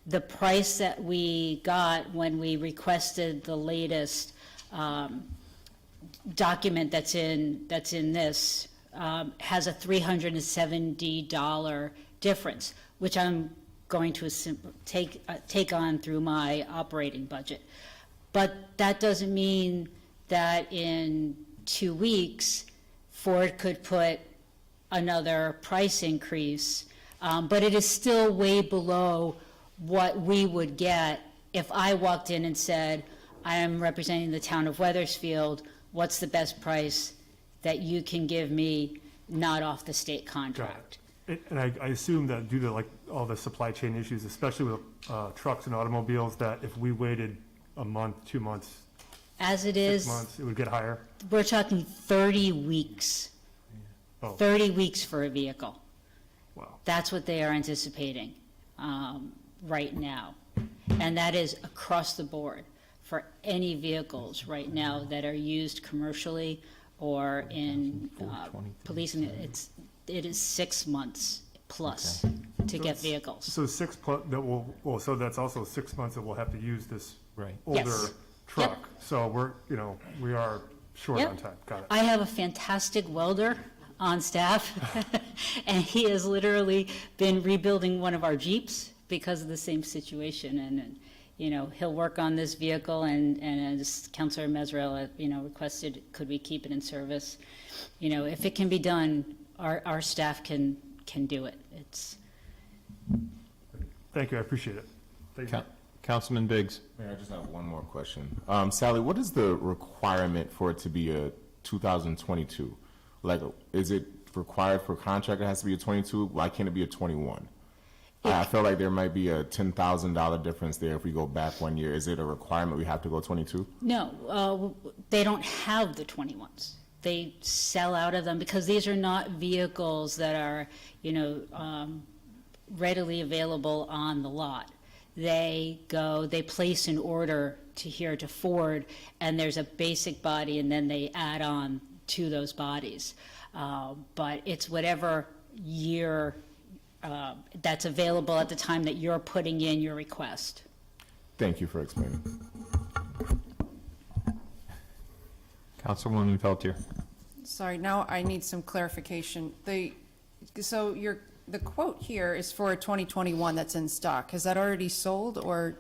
[SPEAKER 11] The price that we got when we requested the latest document that's in this has a $370 difference, which I'm going to take on through my operating budget. But that doesn't mean that in 2 weeks, Ford could put another price increase, but it is still way below what we would get if I walked in and said, I am representing the town of Weathersfield, what's the best price that you can give me, not off the state contract?
[SPEAKER 12] And I assume that due to like all the supply chain issues, especially with trucks and automobiles, that if we waited a month, 2 months,
[SPEAKER 11] As it
[SPEAKER 12] 6
[SPEAKER 11] is,
[SPEAKER 12] months, it would get higher?
[SPEAKER 11] we're talking 30 weeks.
[SPEAKER 12] Oh.
[SPEAKER 11] 30 weeks for a vehicle.
[SPEAKER 12] Wow.
[SPEAKER 11] That's what they are anticipating right now. And that is across the board for any vehicles right now that are used commercially or in policing. It is 6 months plus to get vehicles.
[SPEAKER 12] So so that's also 6 months that we'll have to use this
[SPEAKER 1] Right.
[SPEAKER 12] older
[SPEAKER 11] Yes.
[SPEAKER 12] truck. So we are short
[SPEAKER 11] Yep.
[SPEAKER 12] on time. Got it.
[SPEAKER 11] I have a fantastic welder on staff, and he has literally been rebuilding one of our Jeeps because of the same situation. And he'll work on this vehicle, and as Councilor Mazzarella, requested, could we keep it in service? If it can be done, our staff can do it.
[SPEAKER 12] Thank you, I appreciate it. Thank you.
[SPEAKER 1] Councilman Biggs.
[SPEAKER 2] Mayor, I just have one more question. Sally, what is the requirement for it to be a 2022? Like, is it required for a contract it has to be a 22? Why can't it be a 21? I feel like there might be a $10,000 difference there if we go back 1 year. Is it a requirement we have to go 22?
[SPEAKER 11] No, they don't have the 21s. They sell out of them because these are not vehicles that are, readily available on the lot. They place an order to Ford, and there's a basic body, and then they add on to those bodies. But it's whatever year that's available at the time that you're putting in your request.
[SPEAKER 2] Thank you for explaining.
[SPEAKER 1] Councilwoman Peltier.
[SPEAKER 4] Sorry, now I need some clarification. The quote here is for a 2021 that's in stock. Has that already sold, or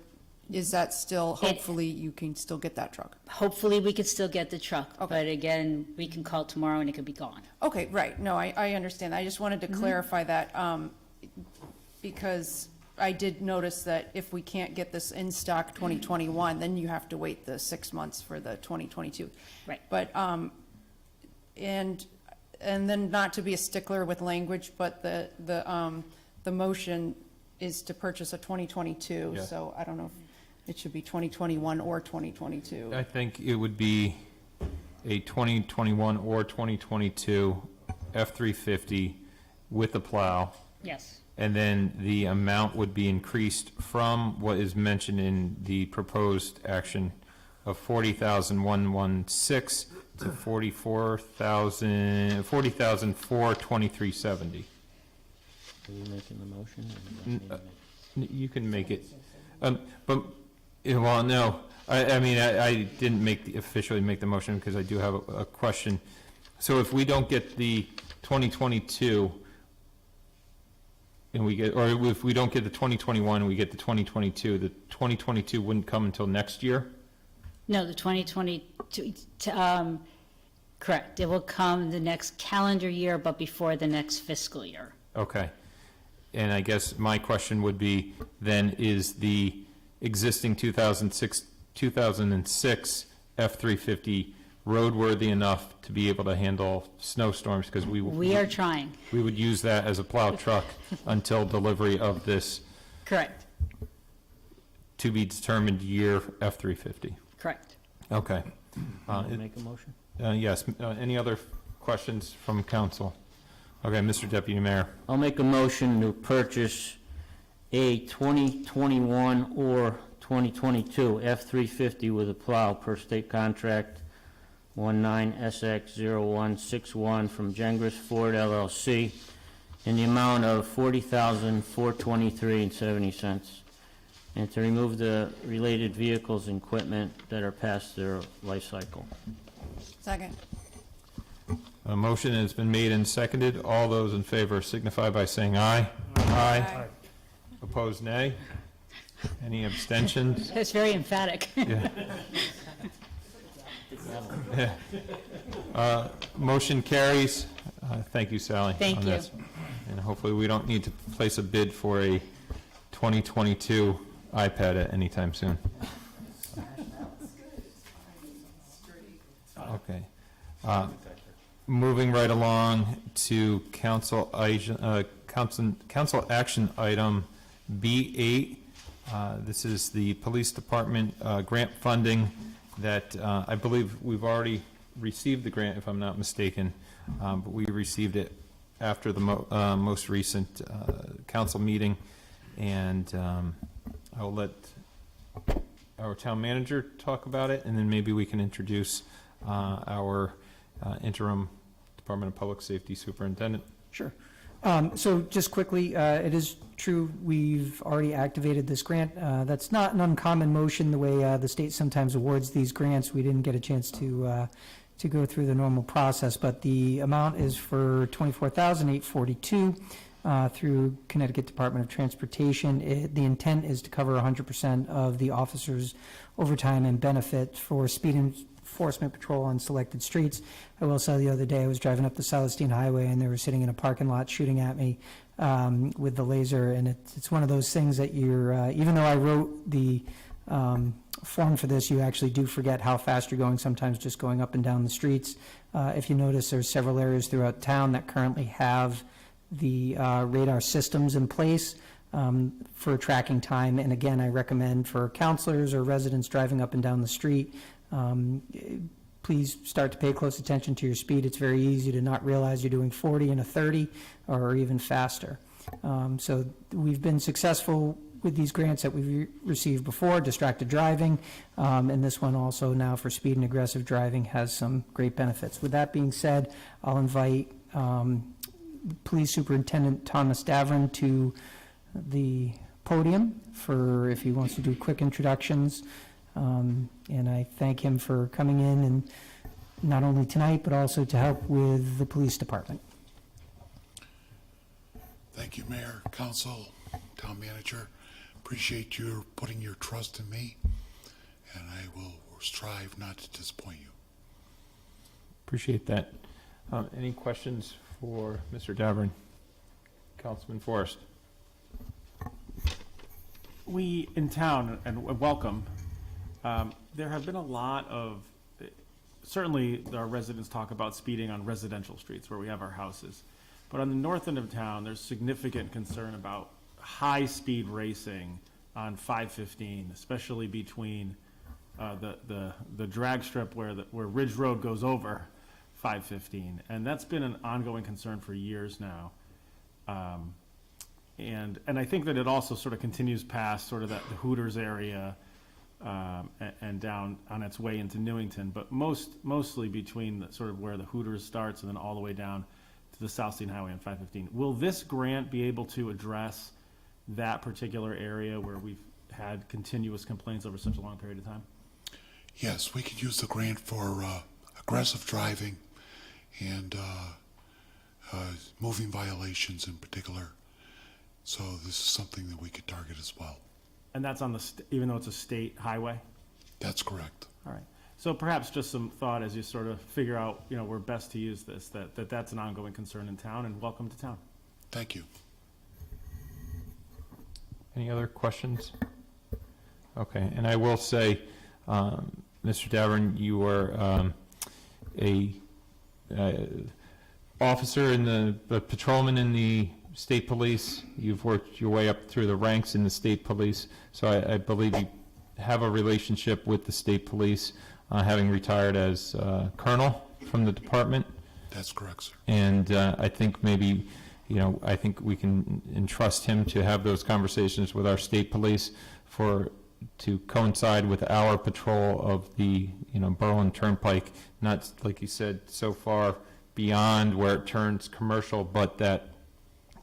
[SPEAKER 4] is that still, hopefully you can still get that truck?
[SPEAKER 11] Hopefully, we could still get the truck,
[SPEAKER 4] Okay.
[SPEAKER 11] but again, we can call tomorrow and it could be gone.
[SPEAKER 4] Okay, right. No, I understand. I just wanted to clarify that, because I did notice that if we can't get this in stock 2021, then you have to wait the 6 months for the 2022.
[SPEAKER 11] Right.
[SPEAKER 4] But, and then not to be a stickler with language, but the motion is to purchase a 2022.
[SPEAKER 1] Yeah.
[SPEAKER 4] So I don't know if it should be 2021 or 2022.
[SPEAKER 1] I think it would be a 2021 or 2022 F-350 with a plow.
[SPEAKER 11] Yes.
[SPEAKER 1] And then the amount would be increased from what is mentioned in the proposed action of $40,116 to $40,423.70.
[SPEAKER 8] Are you making the motion?
[SPEAKER 1] You can make it, but, well, no, I mean, I didn't officially make the motion because I do have a question. So if we don't get the 2022, and if we don't get the 2021 and we get the 2022, the 2022 wouldn't come until next year?
[SPEAKER 11] No, the 2022, correct. It will come the next calendar year, but before the next fiscal year.
[SPEAKER 1] Okay. And I guess my question would be, then, is the existing 2006 F-350 roadworthy enough to be able to handle snowstorms? Because
[SPEAKER 11] We are trying.
[SPEAKER 1] we would use that as a plow truck until delivery of this
[SPEAKER 11] Correct,
[SPEAKER 1] to be determined year F-350.
[SPEAKER 11] correct.
[SPEAKER 1] Okay.
[SPEAKER 8] Make a motion?
[SPEAKER 1] Yes, any other questions from council? Okay, Mr. Deputy Mayor.
[SPEAKER 8] I'll make a motion to purchase a 2021 or 2022 F-350 with a plow per state contract 19SX0161 from Gengris Ford LLC in the amount of $40,423.70, and to remove the related vehicles and equipment that are past their life cycle.
[SPEAKER 4] Second.
[SPEAKER 1] A motion has been made and seconded. All those in favor signify by saying aye. Aye. Opposed, nay. Any abstentions?
[SPEAKER 11] It's very emphatic.
[SPEAKER 1] Yeah. Motion carries. Thank you, Sally.
[SPEAKER 11] Thank
[SPEAKER 1] on
[SPEAKER 11] you.
[SPEAKER 1] this. And hopefully we don't need to place a bid for a 2022 iPad at any time soon. Okay. Moving right along to council action item B8. This is the police department grant funding that I believe we've already received the grant, if I'm not mistaken, but we received it after the most recent council meeting, and I'll let our town manager talk about it, and then maybe we can introduce our interim Department of Public Safety Superintendent.
[SPEAKER 6] Sure. So just quickly, it is true, we've already activated this grant. That's not an uncommon motion, the way the state sometimes awards these grants. We didn't get a chance to go through the normal process, but the amount is for $24,842 through Connecticut Department of Transportation. The intent is to cover 100% of the officers' overtime and benefit for speed enforcement patrol on selected streets. I will say the other day I was driving up the Celestine Highway and they were sitting in a parking lot shooting at me with the laser, and it's one of those things that you're, even though I wrote the form for this, you actually do forget how fast you're going sometimes just going up and down the streets. If you notice, there's several areas throughout town that currently have the radar systems in place for tracking time. And again, I recommend for counselors or residents driving up and down the street, please start to pay close attention to your speed. It's very easy to not realize you're doing 40 and a 30 or even faster. So we've been successful with these grants that we've received before, distracted driving, and this one also now for speed and aggressive driving has some great benefits. With that being said, I'll invite Police Superintendent Thomas Davern to the podium for if he wants to do quick introductions. And I thank him for coming in, and not only tonight, but also to help with the police department.
[SPEAKER 13] Thank you, Mayor, Council, Town Manager. Appreciate you putting your trust in me, and I will strive not to disappoint you.
[SPEAKER 1] Appreciate that. Any questions for Mr. Davern? Councilman Forrest.
[SPEAKER 7] We, in town, and welcome, there have been a lot of, certainly our residents talk about speeding on residential streets where we have our houses. But on the north end of town, there's significant concern about high-speed racing on 515, especially between the drag strip where Ridge Road goes over 515. And that's been an ongoing concern for years now. And I think that it also sort of continues past sort of the Hooters area and down on its way into Newington, but mostly between sort of where the Hooters starts and then all the way down to the South State Highway on 515. Will this grant be able to address that particular area where we've had continuous complaints over such a long period of time?
[SPEAKER 13] Yes, we could use the grant for aggressive driving and moving violations in particular. So this is something that we could target as well.
[SPEAKER 7] And that's on even though it's a state highway?
[SPEAKER 13] That's correct.
[SPEAKER 7] All right. So perhaps just some thought as you sort of figure out, where best to use this, that's an ongoing concern in town, and welcome to town.
[SPEAKER 13] Thank you.
[SPEAKER 1] Any other questions? Okay, and I will say, Mr. Davern, you are a officer in the patrolman in the state police. You've worked your way up through the ranks in the state police, so I believe you have a relationship with the state police, having retired as colonel from the department.
[SPEAKER 13] That's correct, sir.
[SPEAKER 1] And I think maybe, I think we can entrust him to have those conversations with our state police for to coincide with our patrol of the, Berlin Turnpike, not, like you said, so far beyond where it turns commercial, but that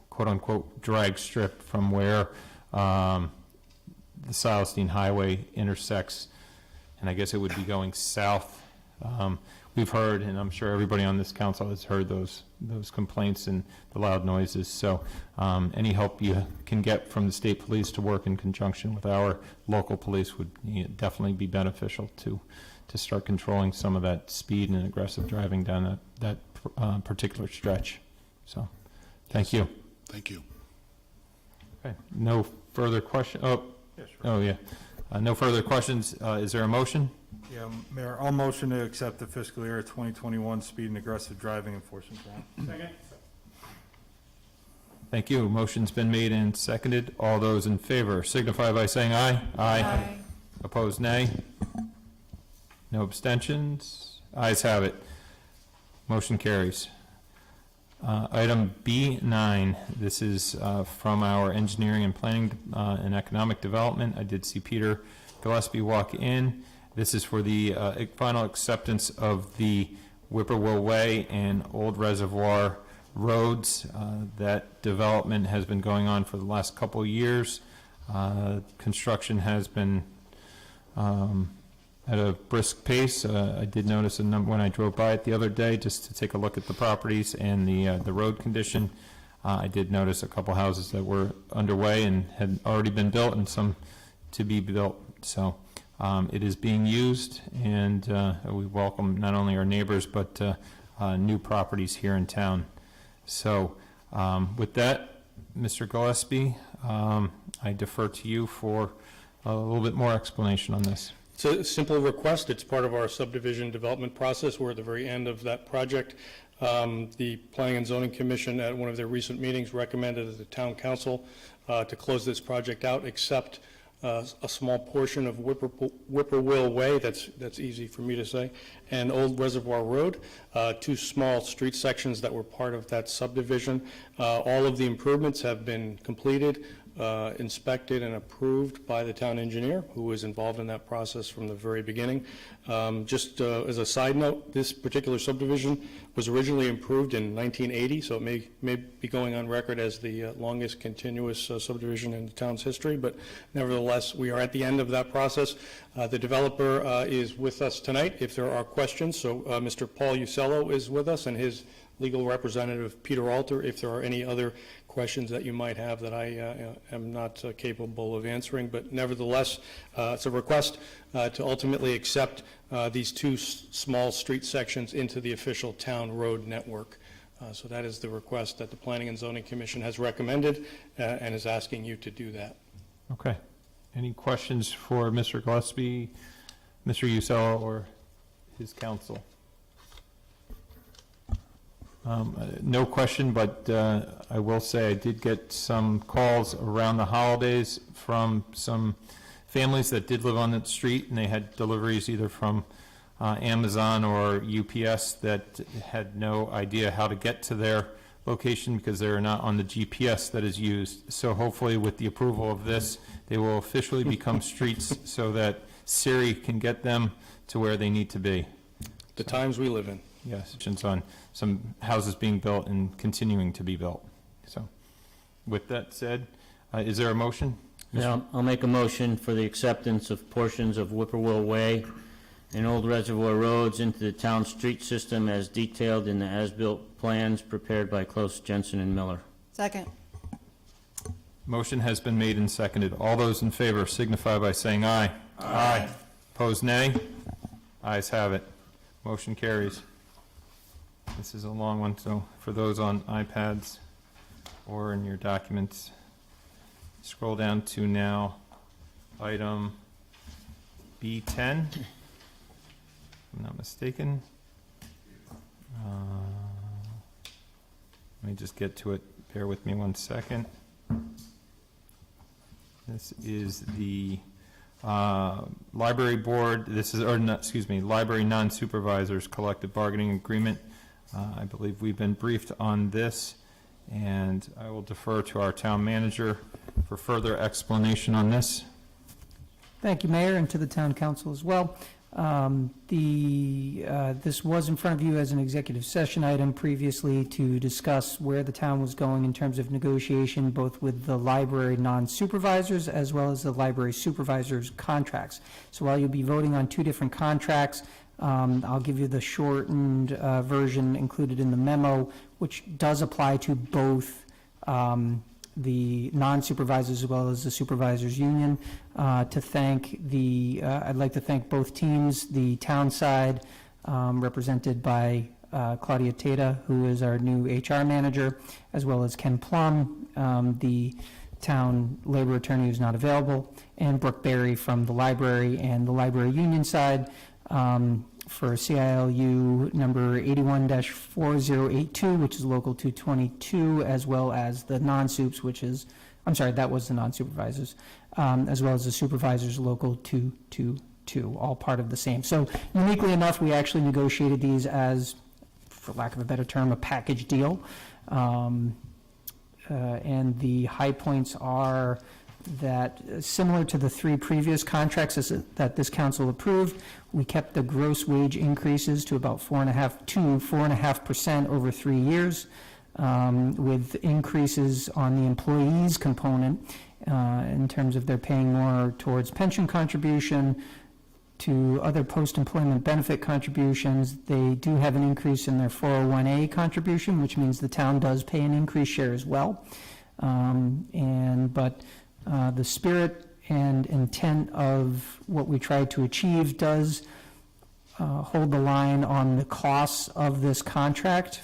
[SPEAKER 1] quote-unquote drag strip from where the Silestein Highway intersects, and I guess it would be going south. We've heard, and I'm sure everybody on this council has heard those complaints and the loud noises. So any help you can get from the state police to work in conjunction with our local police would definitely be beneficial to start controlling some of that speed and aggressive driving down that particular stretch. So, thank you.
[SPEAKER 13] Thank you.
[SPEAKER 1] Okay. No further question. Oh,
[SPEAKER 12] Yeah, sure.
[SPEAKER 1] oh yeah. No further questions. Is there a motion?
[SPEAKER 9] Yeah, Mayor, I'll motion to accept the fiscal year 2021 speed and aggressive driving enforcement plan.
[SPEAKER 7] Second.
[SPEAKER 1] Thank you. Motion's been made and seconded. All those in favor signify by saying aye.
[SPEAKER 4] Aye.
[SPEAKER 1] Opposed, nay. No abstentions. Ayes have it. Motion carries. Item B9, this is from our Engineering and Planning and Economic Development. I did see Peter Gillespie walk in. This is for the final acceptance of the Whippoorwill Way and Old Reservoir roads. That development has been going on for the last couple of years. Construction has been at a brisk pace. I did notice a number when I drove by it the other day just to take a look at the properties and the road condition. I did notice a couple houses that were underway and had already been built and some to be built. So it is being used, and we welcome not only our neighbors but new properties here in town. So with that, Mr. Gillespie, I defer to you for a little bit more explanation on this.
[SPEAKER 14] It's a simple request. It's part of our subdivision development process. We're at the very end of that project. The Planning and Zoning Commission at one of their recent meetings recommended to the Town Council to close this project out, except a small portion of Whippoorwill Way, that's easy for me to say, and Old Reservoir Road, two small street sections that were part of that subdivision. All of the improvements have been completed, inspected and approved by the town engineer, who was involved in that process from the very beginning. Just as a side note, this particular subdivision was originally approved in 1980, so it may be going on record as the longest continuous subdivision in the town's history, but nevertheless, we are at the end of that process. The developer is with us tonight if there are questions, so Mr. Paul Usello is with us, and his legal representative, Peter Alter, if there are any other questions that you might have that I am not capable of answering. But nevertheless, it's a request to ultimately accept these two small street sections into the official town road network. So that is the request that the Planning and Zoning Commission has recommended and is asking you to do that.
[SPEAKER 1] Okay. Any questions for Mr. Gillespie, Mr. Usello, or his counsel? No question, but I will say I did get some calls around the holidays from some families that did live on that street, and they had deliveries either from Amazon or UPS that had no idea how to get to their location because they are not on the GPS that is used. So hopefully with the approval of this, they will officially become streets so that Siri can get them to where they need to be.
[SPEAKER 14] The times we live in.
[SPEAKER 1] Yes, it's on some houses being built and continuing to be built. So with that said, is there a motion?
[SPEAKER 8] Yeah, I'll make a motion for the acceptance of portions of Whippoorwill Way and Old Reservoir Roads into the town street system as detailed in the as-built plans prepared by Close, Jensen, and Miller.
[SPEAKER 4] Second.
[SPEAKER 1] Motion has been made and seconded. All those in favor signify by saying aye. Aye. Opposed, nay. Ayes have it. Motion carries. This is a long one, so for those on iPads or in your documents, scroll down to now item B10, if I'm not mistaken. Let me just get to it. Bear with me 1 second. This is the library board. This is, or not, excuse me, library non-supervisors collective bargaining agreement. I believe we've been briefed on this, and I will defer to our town manager for further explanation on this.
[SPEAKER 6] Thank you, Mayor, and to the town council as well. This was in front of you as an executive session item previously to discuss where the town was going in terms of negotiation, both with the library non-supervisors as well as the library supervisors' contracts. So while you'll be voting on two different contracts, I'll give you the shortened version included in the memo, which does apply to both the non-supervisors as well as the supervisors union. I'd like to thank both teams, the town side, represented by Claudia Tata, who is our new HR manager, as well as Ken Plum, the town labor attorney who's not available, and Brooke Berry from the library, and the library union side, for CILU number 81-4082, which is local 222, as well as the non-sups, which is, I'm sorry, that was the non-supervisors, as well as the supervisors local 222, all part of the same. So uniquely enough, we actually negotiated these as, for lack of a better term, a package deal. And the high points are that, similar to the three previous contracts that this council approved, we kept the gross wage increases to about 4.5% over 3 years, with increases on the employees component in terms of they're paying more towards pension contribution, to other post-employment benefit contributions. They do have an increase in their 401A contribution, which means the town does pay an increased share as well. The spirit and intent of what we tried to achieve does hold the line on the costs of this contract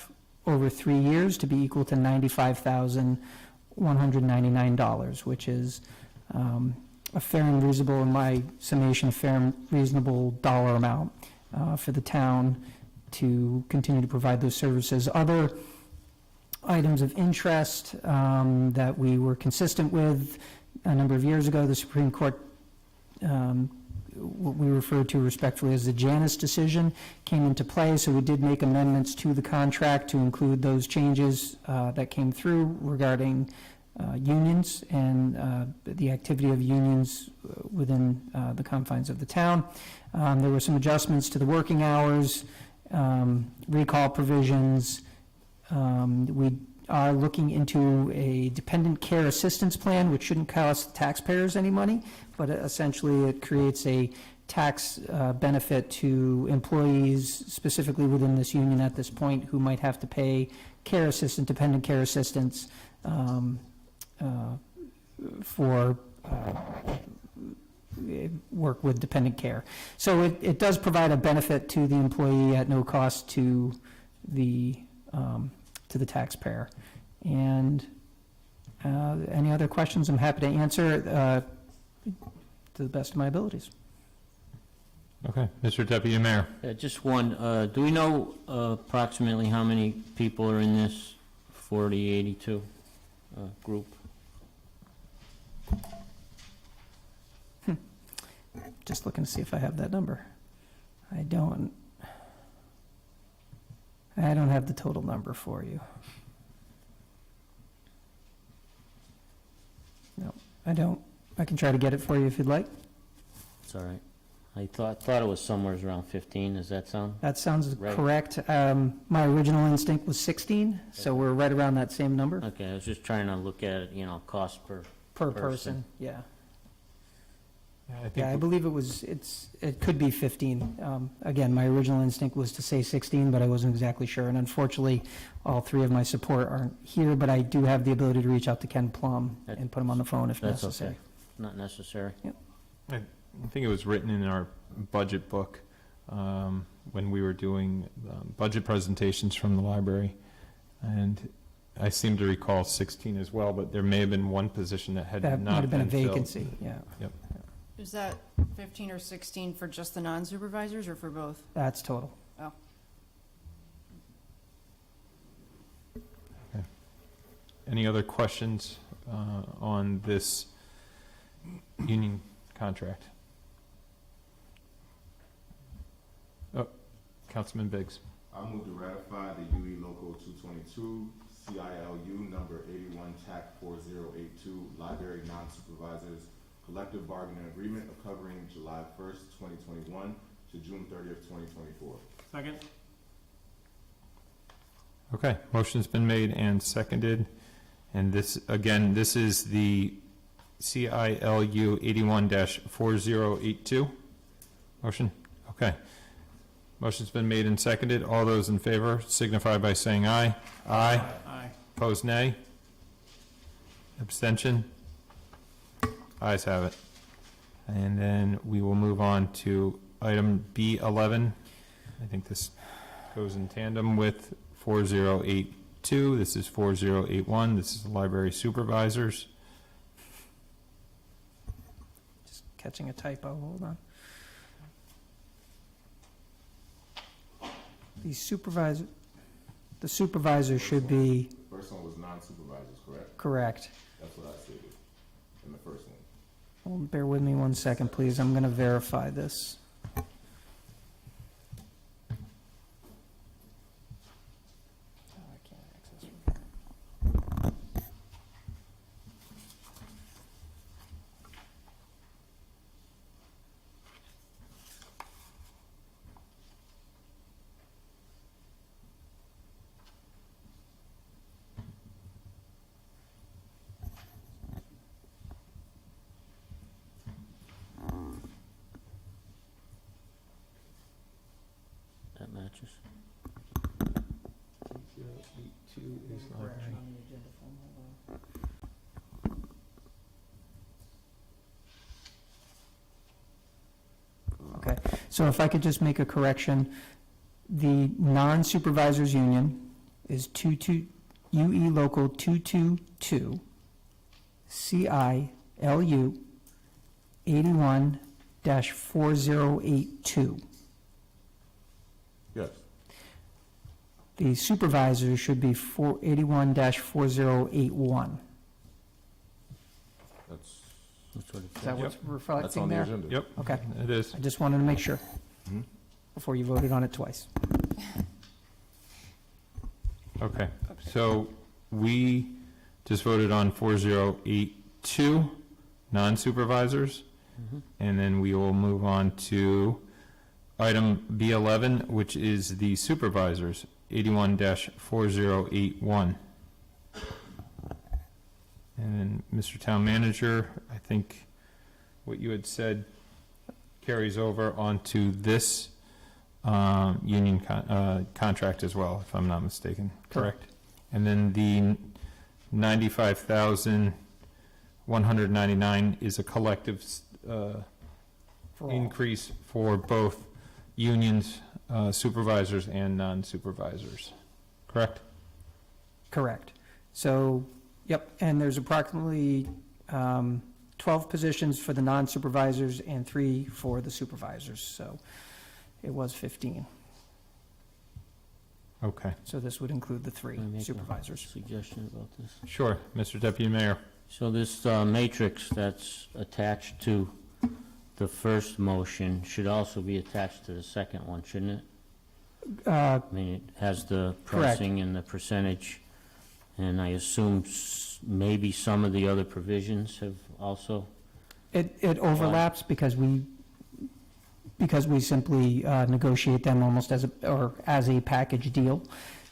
[SPEAKER 6] over 3 years to be equal to $95,199, which is a fair and reasonable, in my summation, a fair and reasonable dollar amount for the town to continue to provide those services. Other items of interest that we were consistent with a number of years ago, the Supreme Court, what we refer to respectfully as the Janus decision, came into play, so we did make amendments to the contract to include those changes that came through regarding unions and the activity of unions within the confines of the town. There were some adjustments to the working hours, recall provisions. We are looking into a dependent care assistance plan, which shouldn't cost taxpayers any money, but essentially it creates a tax benefit to employees specifically within this union at this point who might have to pay dependent care assistance for work with dependent care. So it does provide a benefit to the employee at no cost to the taxpayer. And any other questions, I'm happy to answer to the best of my abilities.
[SPEAKER 1] Okay, Mr. Deputy Mayor.
[SPEAKER 8] Just one, do we know approximately how many people are in this 4082 group?
[SPEAKER 6] Just looking to see if I have that number. I don't have the total number for you. No, I don't. I can try to get it for you if you'd like.
[SPEAKER 8] It's all right. I thought it was somewhere around 15. Does that sound?
[SPEAKER 6] That sounds
[SPEAKER 8] right?
[SPEAKER 6] correct. My original instinct was 16, so we're right around that same number.
[SPEAKER 8] Okay, I was just trying to look at it, cost per
[SPEAKER 6] person. Yeah.
[SPEAKER 1] I think
[SPEAKER 6] Yeah, I believe it could be 15. Again, my original instinct was to say 16, but I wasn't exactly sure. And unfortunately, all three of my support aren't here, but I do have the ability to reach out to Ken Plum and put him on the phone if
[SPEAKER 8] That's
[SPEAKER 6] necessary.
[SPEAKER 8] okay. Not necessary.
[SPEAKER 6] Yep.
[SPEAKER 1] I think it was written in our budget book when we were doing budget presentations from the library. And I seem to recall 16 as well, but there may have been one position that had
[SPEAKER 6] That might
[SPEAKER 1] not
[SPEAKER 6] have been a
[SPEAKER 1] been filled.
[SPEAKER 6] vacancy, yeah.
[SPEAKER 1] Yep.
[SPEAKER 4] Is that 15 or 16 for just the non-supervisors or for both?
[SPEAKER 6] That's total.
[SPEAKER 4] Oh.
[SPEAKER 1] Okay. Any other questions on this union contract? Oh, Councilman Biggs.
[SPEAKER 2] I move to ratify the UE Local 222 CILU number 81 TAC 4082 library non-supervisors collective bargaining agreement of covering July 1st, 2021 to June 30th, 2024.
[SPEAKER 7] Second?
[SPEAKER 1] Okay, motion's been made and seconded. And this, again, this is the CILU 81-4082. Motion? Okay. Motion's been made and seconded. All those in favor signify by saying aye. Aye.
[SPEAKER 7] Aye.
[SPEAKER 1] Opposed, nay. Abstention? Ayes have it. And then we will move on to item B11. I think this goes in tandem with 4082. This is 4081. This is the library supervisors.
[SPEAKER 6] Just catching a typo, hold on. The supervisor should be
[SPEAKER 2] The first one was non-supervisors, correct?
[SPEAKER 6] correct.
[SPEAKER 2] That's what I stated in the first one.
[SPEAKER 6] Well, bear with me one second, please. I'm going to verify this.
[SPEAKER 8] That matches.
[SPEAKER 6] Okay, so if I could just make a correction, the non-supervisors union is UE Local 222, CILU 81-4082.
[SPEAKER 2] Yes.
[SPEAKER 6] The supervisors should be 81-4081.
[SPEAKER 2] That's
[SPEAKER 6] Is that what's
[SPEAKER 2] that's
[SPEAKER 6] reflecting
[SPEAKER 2] on the
[SPEAKER 6] there?
[SPEAKER 2] agenda.
[SPEAKER 1] Yep.
[SPEAKER 6] Okay,
[SPEAKER 1] It is.
[SPEAKER 6] I just wanted to make sure
[SPEAKER 2] Mhm.
[SPEAKER 6] before you voted on it twice.
[SPEAKER 1] Okay, so we just voted on 4082, non-supervisors, and then we will move on to item B11, which is the supervisors, 81-4081. And then, Mr. Town Manager, I think what you had said carries over onto this union contract as well, if I'm not mistaken, correct? And then the 95,199 is a collective
[SPEAKER 6] For all.
[SPEAKER 1] increase for both unions, supervisors and non-supervisors, correct?
[SPEAKER 6] Correct. So, yep, and there's approximately 12 positions for the non-supervisors and 3 for the supervisors, so it was 15.
[SPEAKER 1] Okay,
[SPEAKER 6] So this would include the 3
[SPEAKER 8] Can I make a
[SPEAKER 6] supervisors.
[SPEAKER 8] Suggestion about this?
[SPEAKER 1] sure, Mr. Deputy Mayor.
[SPEAKER 8] So this matrix that's attached to the first motion should also be attached to the second one, shouldn't it? I mean, it has the
[SPEAKER 6] Correct.
[SPEAKER 8] pricing and the percentage, and I assume maybe some of the other provisions have also,
[SPEAKER 6] It overlaps because we simply negotiate them almost as a package deal.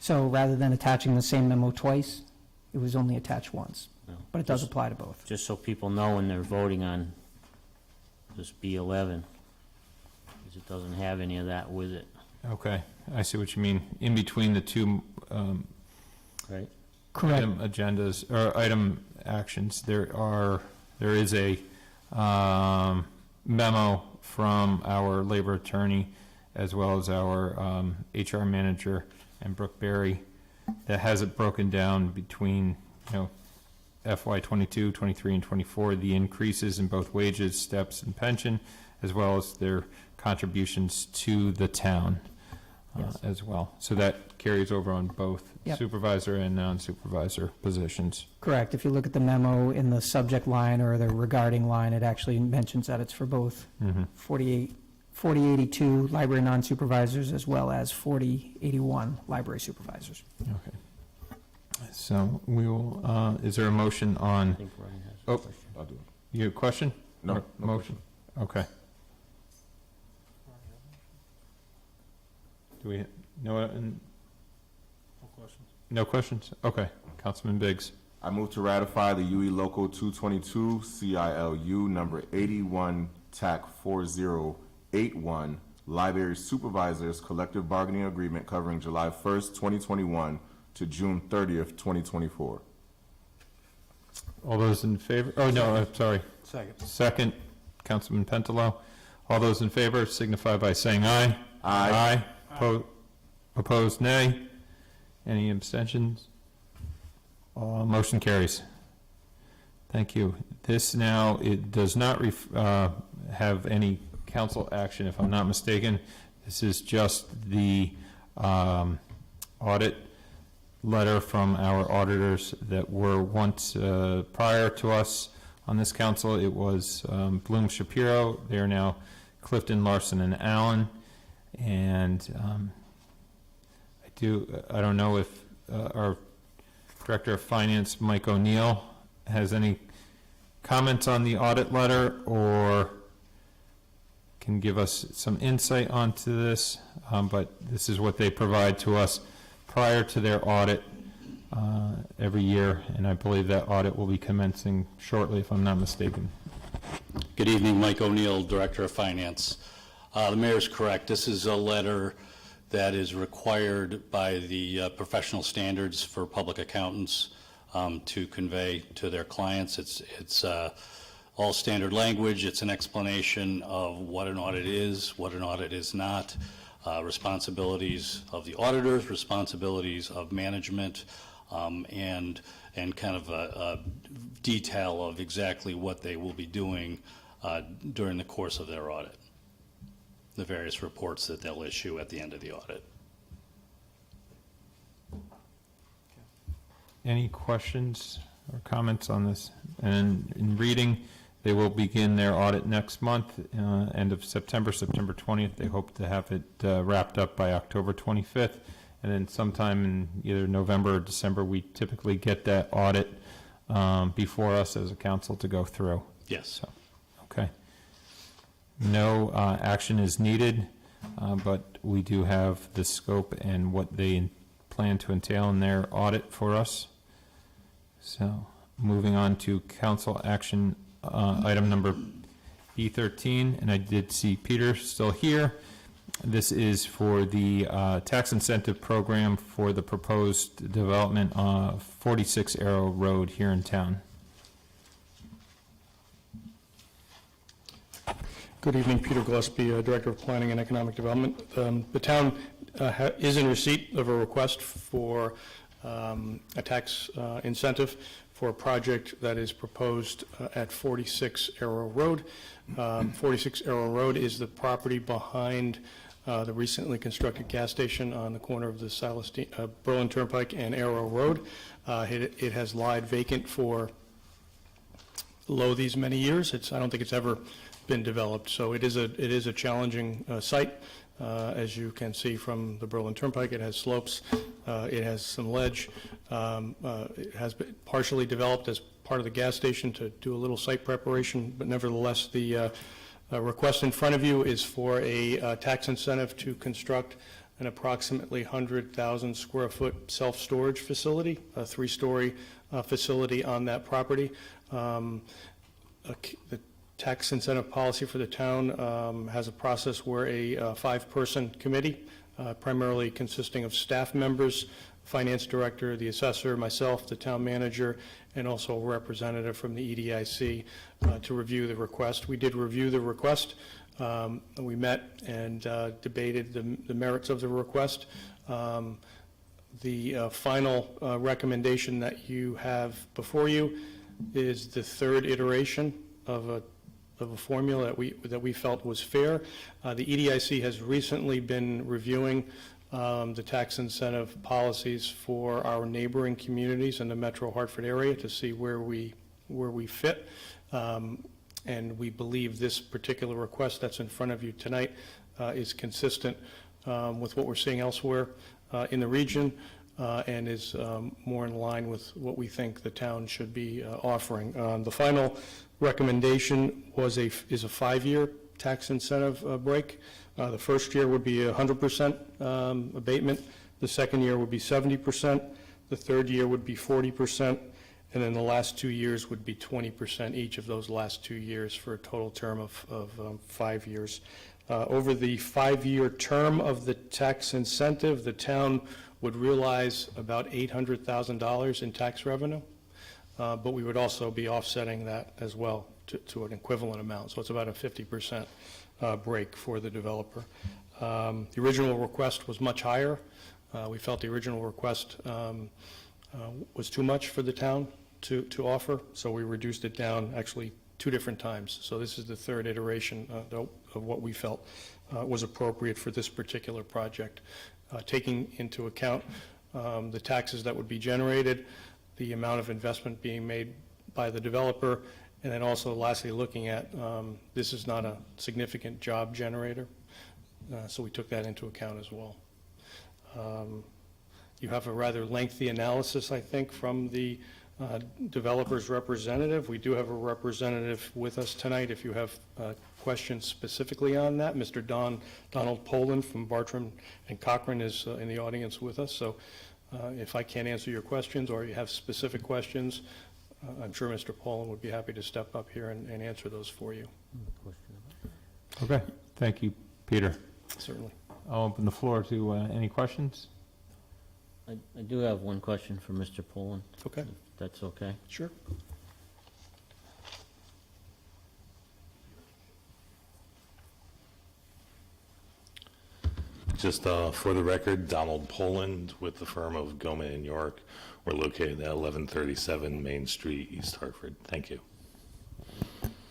[SPEAKER 6] So rather than attaching the same memo twice, it was only attached once.
[SPEAKER 8] you know,
[SPEAKER 6] But it does apply to both.
[SPEAKER 8] just so people know when they're voting on this B11, because it doesn't have any of that with it,
[SPEAKER 1] Okay, I see what you mean. In between the two
[SPEAKER 8] right?
[SPEAKER 6] Correct.
[SPEAKER 1] item agendas, or item actions, there is a memo from our labor attorney as well as our HR manager and Brooke Berry that has it broken down between, FY '22, '23, and '24, the increases in both wages, steps, and pension, as well as their contributions to the town
[SPEAKER 6] Yes.
[SPEAKER 1] as well. So that carries over on both
[SPEAKER 6] Yep.
[SPEAKER 1] supervisor and non-supervisor positions.
[SPEAKER 6] Correct. If you look at the memo in the subject line or the regarding line, it actually mentions that it's for both 4082 library non-supervisors as well as 4081 library supervisors.
[SPEAKER 1] Okay. So we will, is there a motion
[SPEAKER 8] I
[SPEAKER 1] on,
[SPEAKER 8] think Ryan has
[SPEAKER 1] Oh.
[SPEAKER 8] a question.
[SPEAKER 2] I'll do it.
[SPEAKER 1] you have a question?
[SPEAKER 2] No,
[SPEAKER 1] Or
[SPEAKER 2] no
[SPEAKER 1] motion? Okay. Do we, no, no questions? Okay. Councilman Biggs.
[SPEAKER 2] I move to ratify the UE Local 222 CILU number 81 TAC 4081 Library Supervisors Collective Bargaining Agreement covering July 1st, 2021 to June 30th, 2024.
[SPEAKER 1] All those in favor? Oh, no, I'm sorry.
[SPEAKER 9] Second.
[SPEAKER 1] Second, Councilman Pentelo. All those in favor signify by saying aye.
[SPEAKER 2] Aye.
[SPEAKER 1] Opposed, nay. Any abstentions? Motion carries. Thank you. This now, it does not have any council action, if I'm not mistaken. This is just the audit letter from our auditors that were once prior to us on this council. It was Bloom Shapiro. They are now Clifton, Larson, and Allen. And I don't know if our Director of Finance, Mike O'Neill, has any comments on the audit letter or can give us some insight onto this, but this is what they provide to us prior to their audit every year, and I believe that audit will be commencing shortly, if I'm not mistaken.
[SPEAKER 15] Good evening, Mike O'Neill, Director of Finance. The mayor is correct. This is a letter that is required by the professional standards for public accountants to convey to their clients. It's all standard language. It's an explanation of what an audit is, what an audit is not, responsibilities of the auditors, responsibilities of management, and kind of a detail of exactly what they will be doing during the course of their audit, the various reports that they'll issue at the end of the audit.
[SPEAKER 1] Any questions or comments on this? And in reading, they will begin their audit next month, end of September, September 20th. They hope to have it wrapped up by October 25th. And then sometime in either November or December, we typically get that audit before us as a council to go through.
[SPEAKER 15] Yes.
[SPEAKER 1] So, okay. No action is needed, but we do have the scope and what they plan to entail in their audit for us. So, moving on to council action item number B13, and I did see Peter still here. This is for the tax incentive program for the proposed development of 46 Arrow Road here in town.
[SPEAKER 14] Good evening, Peter Gillespie, Director of Planning and Economic Development. The town is in receipt of a request for a tax incentive for a project that is proposed at 46 Arrow Road. 46 Arrow Road is the property behind the recently constructed gas station on the corner of the Berlin Turnpike and Arrow Road. It has lied vacant for these many years. I don't think it's ever been developed, so it is a challenging site. As you can see from the Berlin Turnpike, it has slopes, it has some ledge. It has been partially developed as part of the gas station to do a little site preparation, but nevertheless, the request in front of you is for a tax incentive to construct an approximately 100,000 square foot self-storage facility, a 3-story facility on that property. The tax incentive policy for the town has a process where a 5-person committee, primarily consisting of staff members, finance director, the assessor, myself, the town manager, and also a representative from the EDIC to review the request. We did review the request. We met and debated the merits of the request. The final recommendation that you have before you is the 3rd iteration of a formula that we felt was fair. The EDIC has recently been reviewing the tax incentive policies for our neighboring communities in the Metro Hartford area to see where we fit. And we believe this particular request that's in front of you tonight is consistent with what we're seeing elsewhere in the region. and is more in line with what we think the town should be offering. The final recommendation is a 5-year tax incentive break. The first year would be 100% abatement, the second year would be 70%, the third year would be 40%, and then the last 2 years would be 20% each of those last 2 years for a total term of 5 years. Over the 5-year term of the tax incentive, the town would realize about $800,000 in tax revenue, but we would also be offsetting that as well to an equivalent amount. So it's about a 50% break for the developer. The original request was much higher. We felt the original request was too much for the town to offer, so we reduced it down actually 2 different times. So this is the third iteration of what we felt was appropriate for this particular project, taking into account the taxes that would be generated, the amount of investment being made by the developer, and then also lastly looking at this is not a significant job generator, so we took that into account as well. You have a rather lengthy analysis, I think, from the developer's representative. We do have a representative with us tonight if you have questions specifically on that. Mr. Donald Poland from Bartram and Cochran is in the audience with us, so if I can't answer your questions or you have specific questions, I'm sure Mr. Poland would be happy to step up here and answer those for you.
[SPEAKER 1] Okay, thank you, Peter.
[SPEAKER 14] Certainly.
[SPEAKER 1] I'll open the floor to any questions.
[SPEAKER 8] I do have one question for Mr. Poland.
[SPEAKER 14] Okay.
[SPEAKER 8] If that's okay.
[SPEAKER 14] Sure.
[SPEAKER 2] Just for the record, Donald Poland with the firm of Goma in York. We're located at 1137 Main Street, East Hartford. Thank you.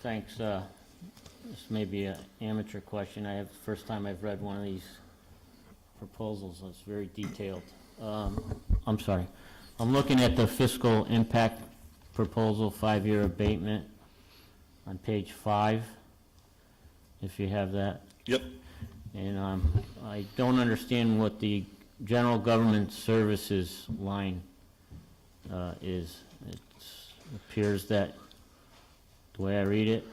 [SPEAKER 8] Thanks. This may be an amateur question. First time I've read one of these proposals. It's very detailed. I'm sorry. I'm looking at the fiscal impact proposal, 5-year abatement on page 5, if you have that.
[SPEAKER 2] Yep.
[SPEAKER 8] And I don't understand what the general government services line is. It appears that, the way I read it,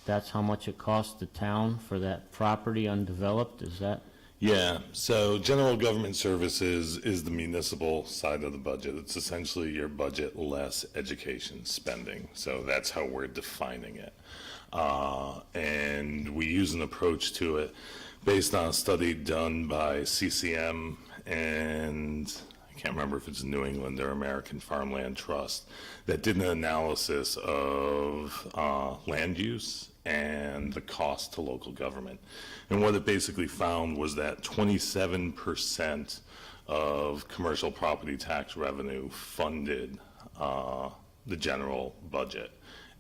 [SPEAKER 8] that's how much it costs the town for that property undeveloped. Is that?
[SPEAKER 2] Yeah, so general government services is the municipal side of the budget. It's essentially your budget less education spending. So that's how we're defining it. And we use an approach to it based on a study done by CCM and I can't remember if it's New England or American Farmland Trust that did an analysis of land use and the cost to local government. And what it basically found was that 27% of commercial property tax revenue funded the general budget,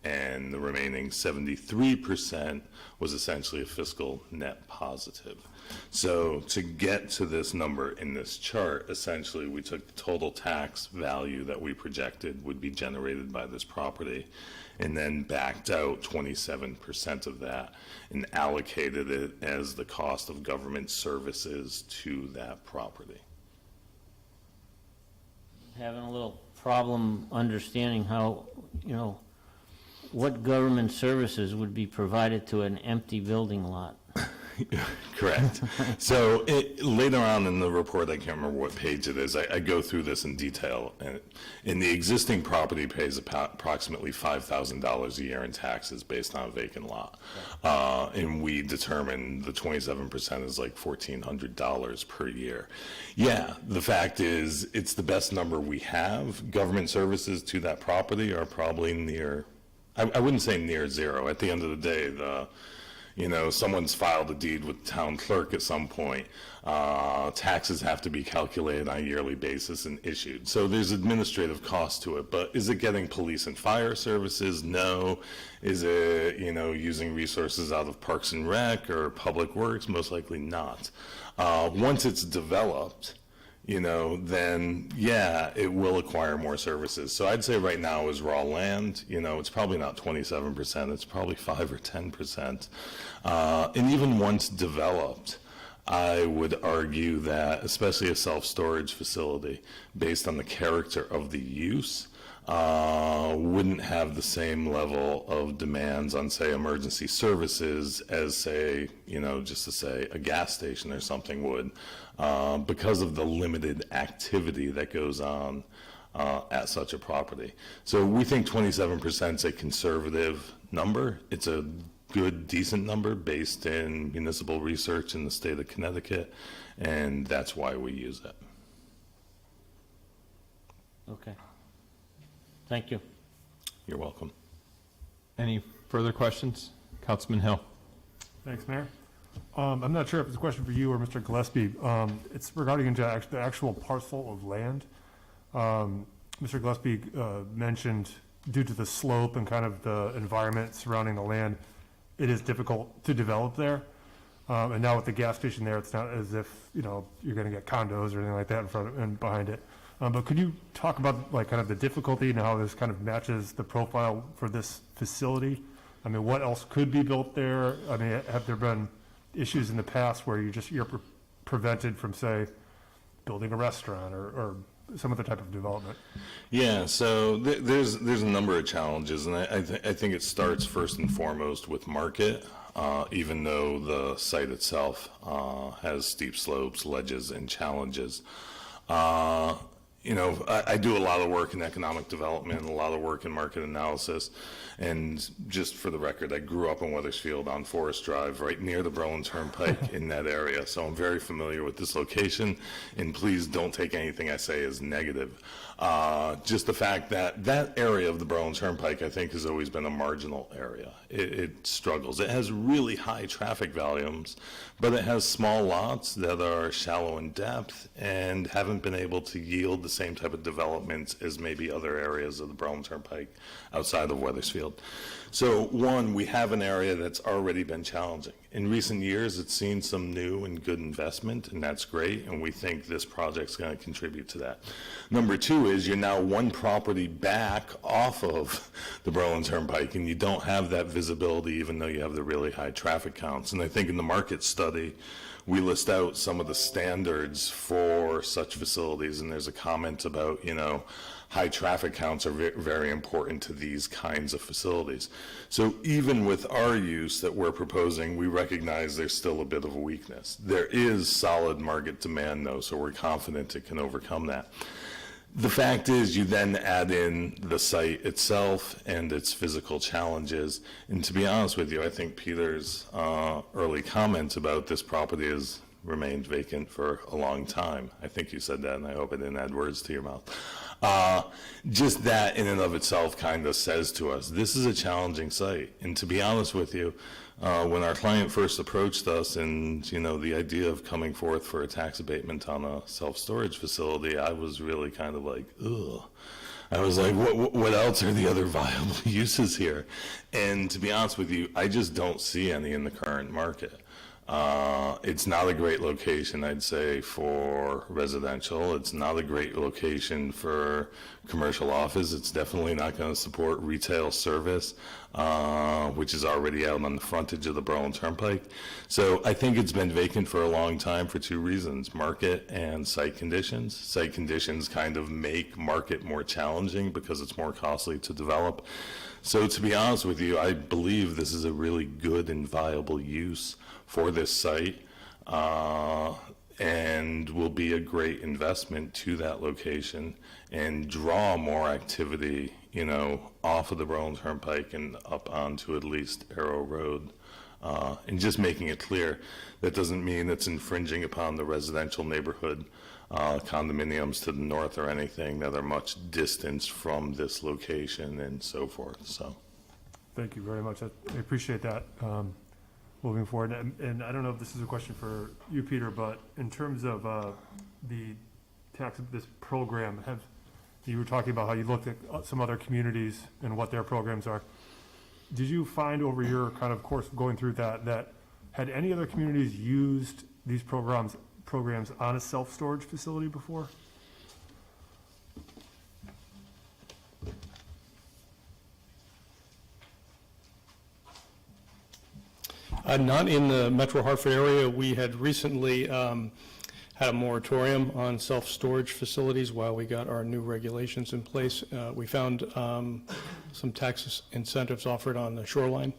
[SPEAKER 2] and the remaining 73% was essentially a fiscal net positive. So to get to this number in this chart, essentially we took the total tax value that we projected would be generated by this property and then backed out 27% of that and allocated it as the cost of government services to that property.
[SPEAKER 8] Having a little problem understanding how, what government services would be provided to an empty building lot.
[SPEAKER 2] Correct. So later on in the report, I can't remember what page it is, I go through this in detail. And the existing property pays approximately $5,000 a year in taxes based on a vacant lot. And we determined the 27% is like $1,400 per year. Yeah, the fact is, it's the best number we have. Government services to that property are probably near, I wouldn't say near zero. At the end of the day, someone's filed a deed with the town clerk at some point. Taxes have to be calculated on a yearly basis and issued. So there's administrative cost to it, but is it getting police and fire services? No. Is it, using resources out of Parks and Rec or Public Works? Most likely not. Once it's developed, then yeah, it will acquire more services. So I'd say right now is raw land, it's probably not 27%, it's probably 5 or 10%. And even once developed, I would argue that, especially a self-storage facility, based on the character of the use, wouldn't have the same level of demands on, say, emergency services as, say, just to say a gas station or something would, because of the limited activity that goes on at such a property. So we think 27% is a conservative number. It's a good, decent number based in municipal research in the state of Connecticut, and that's why we use it.
[SPEAKER 8] Okay. Thank you.
[SPEAKER 2] You're welcome.
[SPEAKER 1] Any further questions? Councilman Hill.
[SPEAKER 12] Thanks, Mayor. I'm not sure if it's a question for you or Mr. Gillespie. It's regarding the actual parcel of land. Mr. Gillespie mentioned due to the slope and kind of the environment surrounding the land, it is difficult to develop there. And now with the gas station there, it's not as if, you're going to get condos or anything like that in front of and behind it. But could you talk about kind of the difficulty and how this kind of matches the profile for this facility? I mean, what else could be built there? I mean, have there been issues in the past where you're prevented from, say, building a restaurant or some other type of development?
[SPEAKER 2] Yeah, so there's a number of challenges, and I think it starts first and foremost with market, even though the site itself has steep slopes, ledges, and challenges. I do a lot of work in economic development, a lot of work in market analysis, and just for the record, I grew up in Weathersfield on Forest Drive, right near the Berlin Turnpike in that area, so I'm very familiar with this location, and please don't take anything I say as negative. Just the fact that that area of the Berlin Turnpike, I think, has always been a marginal area. It struggles. It has really high traffic volumes, but it has small lots that are shallow in depth and haven't been able to yield the same type of development as maybe other areas of the Berlin Turnpike outside of Weathersfield. So one, we have an area that's already been challenging. In recent years, it's seen some new and good investment, and that's great, and we think this project's going to contribute to that. Number two is you're now one property back off of the Berlin Turnpike, and you don't have that visibility even though you have the really high traffic counts. And I think in the market study, we list out some of the standards for such facilities, and there's a comment about, high traffic counts are very important to these kinds of facilities. So even with our use that we're proposing, we recognize there's still a bit of a weakness. There is solid market demand, though, so we're confident it can overcome that. The fact is, you then add in the site itself and its physical challenges. And to be honest with you, I think Peter's early comments about this property has remained vacant for a long time. I think you said that, and I hope I didn't add words to your mouth. Just that in and of itself kind of says to us, this is a challenging site. And to be honest with you, when our client first approached us and, the idea of coming forth for a tax abatement on a self-storage facility, I was really kind of like, ugh. I was like, what else are the other viable uses here? And to be honest with you, I just don't see any in the current market. It's not a great location, I'd say, for residential. It's not a great location for commercial office. It's definitely not going to support retail service, which is already out on the frontage of the Berlin Turnpike. So I think it's been vacant for a long time for two reasons: market and site conditions. Site conditions kind of make market more challenging because it's more costly to develop. So to be honest with you, I believe this is a really good and viable use for this site, and will be a great investment to that location and draw more activity, off of the Berlin Turnpike and up onto at least Arrow Road. And just making it clear, that doesn't mean it's infringing upon the residential neighborhood condominiums to the north or anything that are much distanced from this location and so forth. So,
[SPEAKER 12] thank you very much. I appreciate that. Moving forward, and I don't know if this is a question for you, Peter, but in terms of this program, you were talking about how you looked at some other communities and what their programs are. Did you find over your kind of course going through that had any other communities used these programs on a self-storage facility before?
[SPEAKER 14] Not in the Metro Hartford area. We had recently had a moratorium on self-storage facilities while we got our new regulations in place. We found some tax incentives offered on the shoreline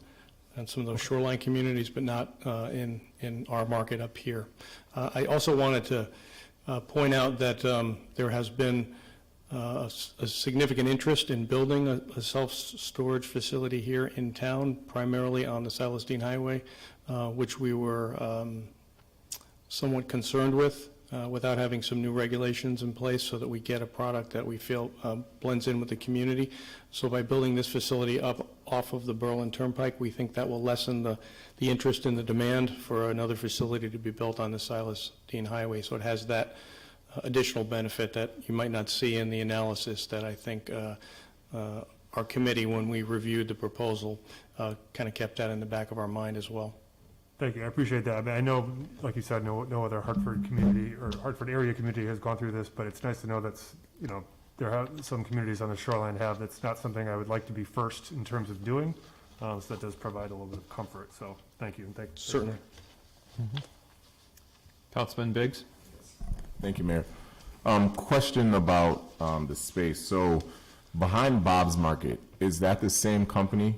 [SPEAKER 14] and some of those shoreline communities, but not in our market up here. I also wanted to point out that there has been a significant interest in building a self-storage facility here in town, primarily on the Silas Deane Highway, which we were somewhat concerned with without having some new regulations in place so that we get a product that we feel blends in with the community. So by building this facility up off of the Berlin Turnpike, we think that will lessen the interest and the demand for another facility to be built on the Silas Deane Highway. So it has that additional benefit that you might not see in the analysis that I think our committee, when we reviewed the proposal, kind of kept that in the back of our mind as well.
[SPEAKER 12] Thank you, I appreciate that. I mean, I know, like you said, no other Hartford community or Hartford area community has gone through this, but it's nice to know that's, you know, there are some communities on the shoreline have. That's not something I would like to be first in terms of doing, so that does provide a little bit of comfort. So thank you.
[SPEAKER 14] Certainly.
[SPEAKER 1] Councilman Biggs?
[SPEAKER 2] Thank you, Mayor. Question about the space. So behind Bob's Market, is that the same company?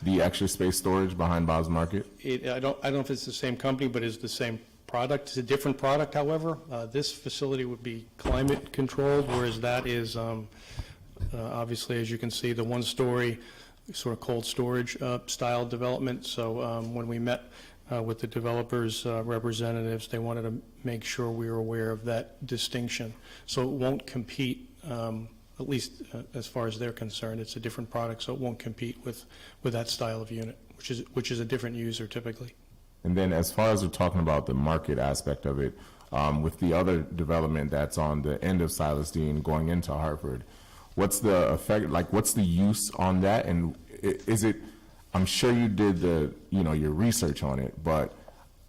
[SPEAKER 2] The extra space storage behind Bob's Market?
[SPEAKER 14] I don't know if it's the same company, but it's the same product. It's a different product, however. This facility would be climate controlled, whereas that is obviously, as you can see, the one-story sort of cold storage style development. So when we met with the developers' representatives, they wanted to make sure we were aware of that distinction. So it won't compete, at least as far as they're concerned. It's a different product, so it won't compete with that style of unit, which is a different user typically.
[SPEAKER 2] And then as far as we're talking about the market aspect of it, with the other development that's on the end of Silas Deane going into Hartford, what's the effect, like what's the use on that? And is it, I'm sure you did your research on it, but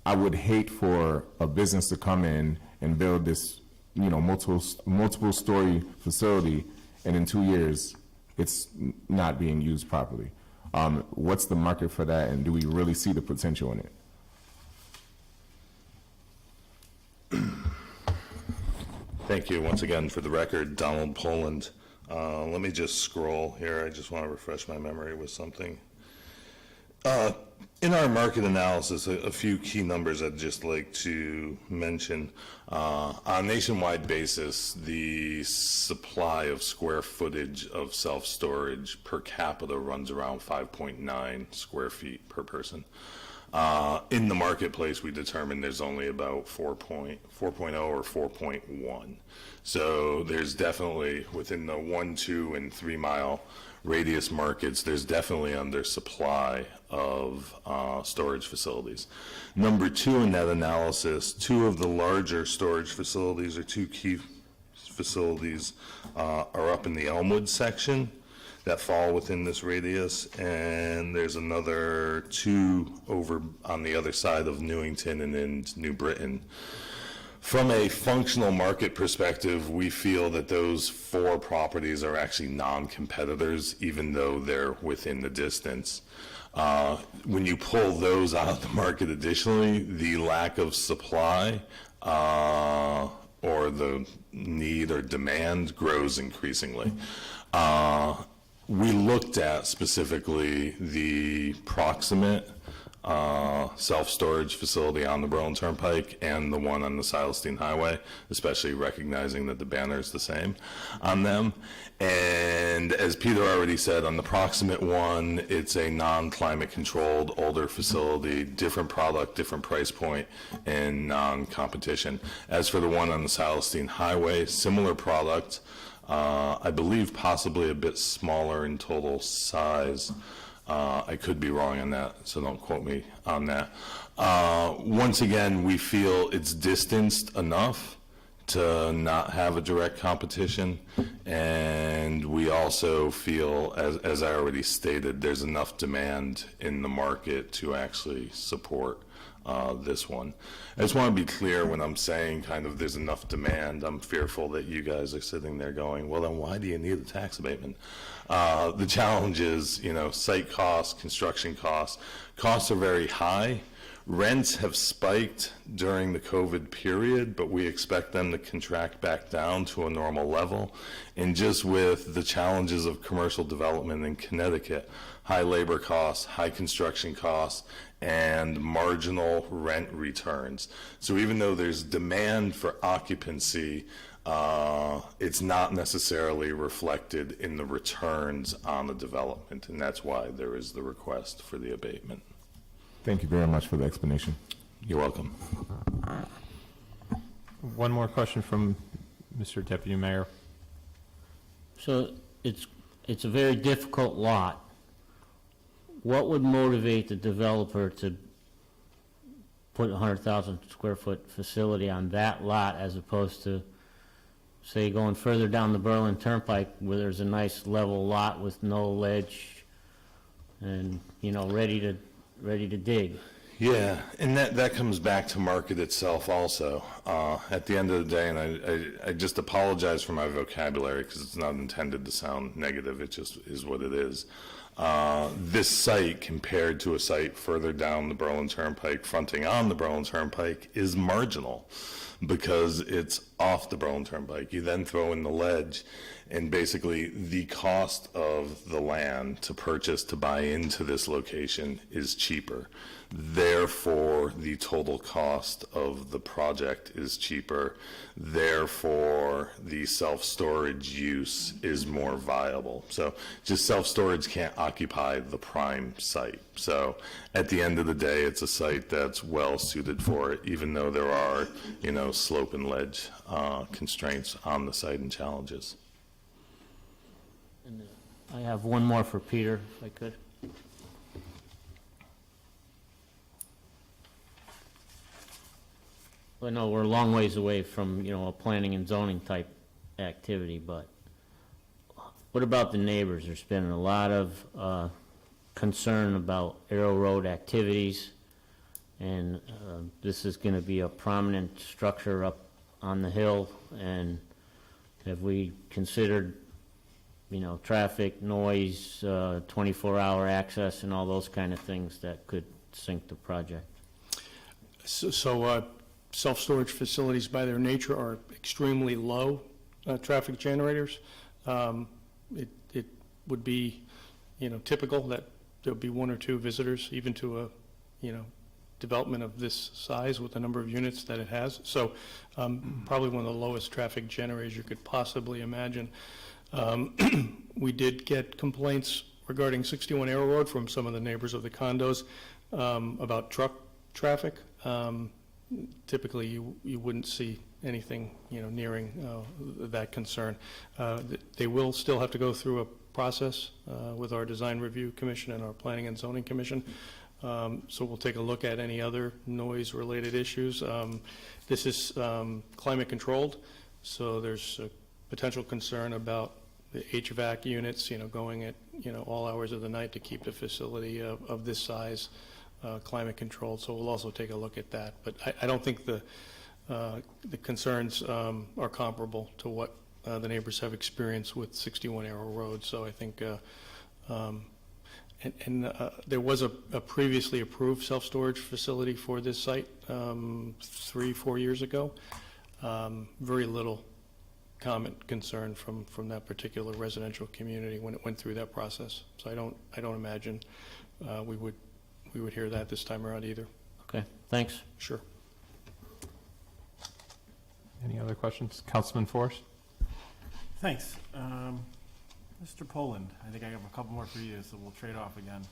[SPEAKER 2] I would hate for a business to come in and build this, multiple story facility, and in 2 years, it's not being used properly. What's the market for that, and do we really see the potential in it?
[SPEAKER 16] Thank you. Once again, for the record, Donald Poland. Let me just scroll here. I just want to refresh my memory with something. In our market analysis, a few key numbers I'd just like to mention. On a nationwide basis, the supply of square footage of self-storage per capita runs around 5.9 square feet per person. In the marketplace, we determined there's only about 4.0 or 4.1. So there's definitely, within the 1, 2, and 3 mile radius markets, there's definitely under supply of storage facilities. Number 2 in that analysis, 2 of the larger storage facilities, or 2 key facilities, are up in the Elmwood section that fall within this radius, and there's another 2 over on the other side of Newington and in New Britain. From a functional market perspective, we feel that those 4 properties are actually non-competitors, even though they're within the distance. When you pull those out of the market additionally, the lack of supply or the need or demand grows increasingly. We looked at specifically the proximate self-storage facility on the Berlin Turnpike and the one on the Silas Deane Highway, especially recognizing that the banner is the same on them. And as Peter already said, on the proximate one, it's a non-climate controlled older facility, different product, different price point, and non-competition. As for the one on the Silas Deane Highway, similar product, I believe possibly a bit smaller in total size. I could be wrong on that, so don't quote me on that. Once again, we feel it's distanced enough to not have a direct competition, and we also feel, as I already stated, there's enough demand in the market to actually support this one. I just want to be clear when I'm saying kind of there's enough demand. I'm fearful that you guys are sitting there going, well, then why do you need a tax abatement? The challenge is, site costs, construction costs. Costs are very high. Rents have spiked during the COVID period, but we expect them to contract back down to a normal level. And just with the challenges of commercial development in Connecticut, high labor costs, high construction costs, and marginal rent returns. So even though there's demand for occupancy, it's not necessarily reflected in the returns on the development, and that's why there is the request for the abatement.
[SPEAKER 2] Thank you very much for the explanation.
[SPEAKER 16] You're welcome.
[SPEAKER 1] One more question from Mr. Deputy Mayor.
[SPEAKER 8] So it's a very difficult lot. What would motivate the developer to put a 100,000 square foot facility on that lot as opposed to, say, going further down the Berlin Turnpike where there's a nice level lot with no ledge and, ready to dig?
[SPEAKER 16] Yeah, and that comes back to market itself also. At the end of the day, and I just apologize for my vocabulary because it's not intended to sound negative, it just is what it is. This site compared to a site further down the Berlin Turnpike, fronting on the Berlin Turnpike, is marginal because it's off the Berlin Turnpike. You then throw in the ledge, and basically the cost of the land to purchase to buy into this location is cheaper. Therefore, the total cost of the project is cheaper. Therefore, the self-storage use is more viable. So just self-storage can't occupy the prime site. So at the end of the day, it's a site that's well suited for it, even though there are, slope and ledge constraints on the site and challenges.
[SPEAKER 8] And I have one more for Peter, if I could. I know we're a long ways away from, a planning and zoning type activity, but what about the neighbors? There's been a lot of concern about Arrow Road activities, and this is going to be a prominent structure up on the hill, and have we considered, traffic, noise, 24-hour access, and all those kind of things that could sink the project?
[SPEAKER 14] So self-storage facilities by their nature are extremely low traffic generators. It would be, typical that there'll be one or two visitors even to a, development of this size with the number of units that it has. So probably one of the lowest traffic generators you could possibly imagine. We did get complaints regarding 61 Arrow Road from some of the neighbors of the condos about truck traffic. Typically, you wouldn't see anything, nearing that concern. They will still have to go through a process with our Design Review Commission and our Planning and Zoning Commission. So we'll take a look at any other noise-related issues. This is climate controlled, so there's a potential concern about the HVAC units, going at, all hours of the night to keep the facility of this size climate controlled. So we'll also take a look at that. But I don't think the concerns are comparable to what the neighbors have experienced with 61 Arrow Road. So I think, there was a previously approved self-storage facility for this site 3-4 years ago. Very little comment concern from that particular residential community when it went through that process. So I don't imagine we would hear that this time around either.
[SPEAKER 8] Okay, thanks.
[SPEAKER 14] Sure.
[SPEAKER 1] Any other questions? Councilman Forrest?
[SPEAKER 7] Thanks. Mr. Poland, I think I have a couple more for you, so we'll trade off again.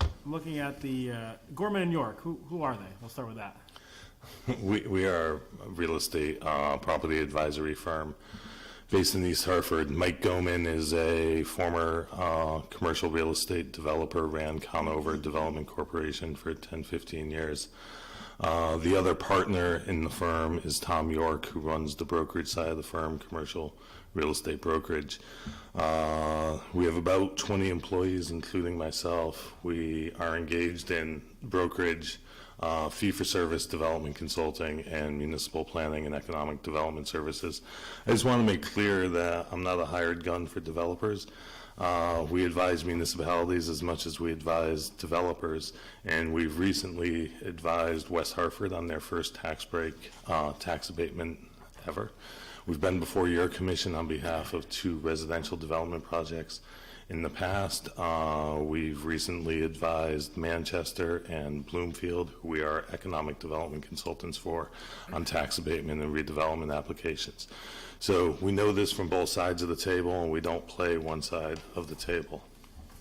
[SPEAKER 7] I'm looking at the Gorman and York. Who are they? We'll start with that.
[SPEAKER 16] We are a real estate property advisory firm based in East Hartford. Mike Goman is a former commercial real estate developer, ran Conover Development Corporation for 10-15 years. The other partner in the firm is Tom York, who runs the brokerage side of the firm, commercial real estate brokerage. We have about 20 employees, including myself. We are engaged in brokerage, fee-for-service development consulting, and municipal planning and economic development services. I just want to make clear that I'm not a hired gun for developers. We advise municipalities as much as we advise developers, and we've recently advised West Hartford on their first tax break, tax abatement ever. We've been before your commission on behalf of 2 residential development projects. In the past, we've recently advised Manchester and Bloomfield, who we are economic development consultants for, on tax abatement and redevelopment applications. So we know this from both sides of the table, and we don't play one side of the table.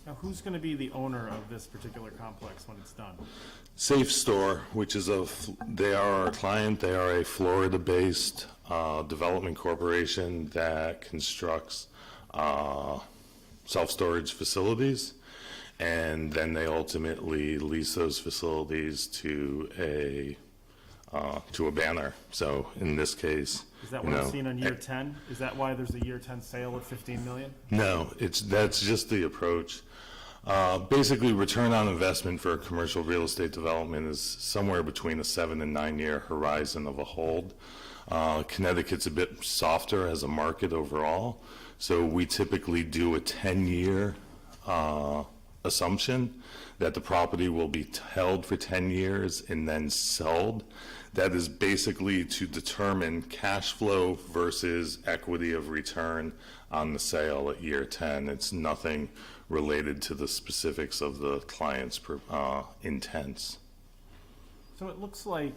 [SPEAKER 7] Now, who's going to be the owner of this particular complex when it's done?
[SPEAKER 16] Safe Store, which is they are our client. They are a Florida-based development corporation that constructs self-storage facilities, and then they ultimately lease those facilities to a banner. So in this case,
[SPEAKER 7] Is that what I've seen on year 10? Is that why there's a year 10 sale at 15 million?
[SPEAKER 16] No, that's just the approach. Basically, return on investment for a commercial real estate development is somewhere between a 7 and 9 year horizon of a hold. Connecticut's a bit softer as a market overall, so we typically do a 10-year assumption that the property will be held for 10 years and then sold. That is basically to determine cash flow versus equity of return on the sale at year 10. It's nothing related to the specifics of the client's intents.
[SPEAKER 7] So it looks like,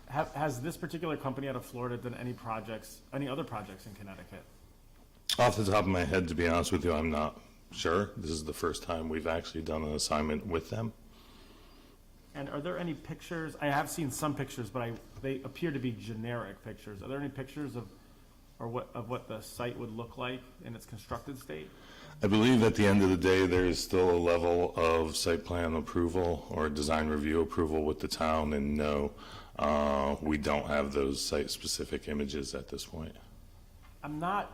[SPEAKER 7] has this particular company out of Florida done any other projects in Connecticut?
[SPEAKER 16] Off the top of my head, to be honest with you, I'm not sure. This is the first time we've actually done an assignment with them.
[SPEAKER 7] And are there any pictures? I have seen some pictures, but they appear to be generic pictures. Are there any pictures of what the site would look like in its constructed state?
[SPEAKER 16] I believe at the end of the day, there is still a level of site plan approval or design review approval with the town, and no, we don't have those site-specific images at this point.
[SPEAKER 7] I'm not.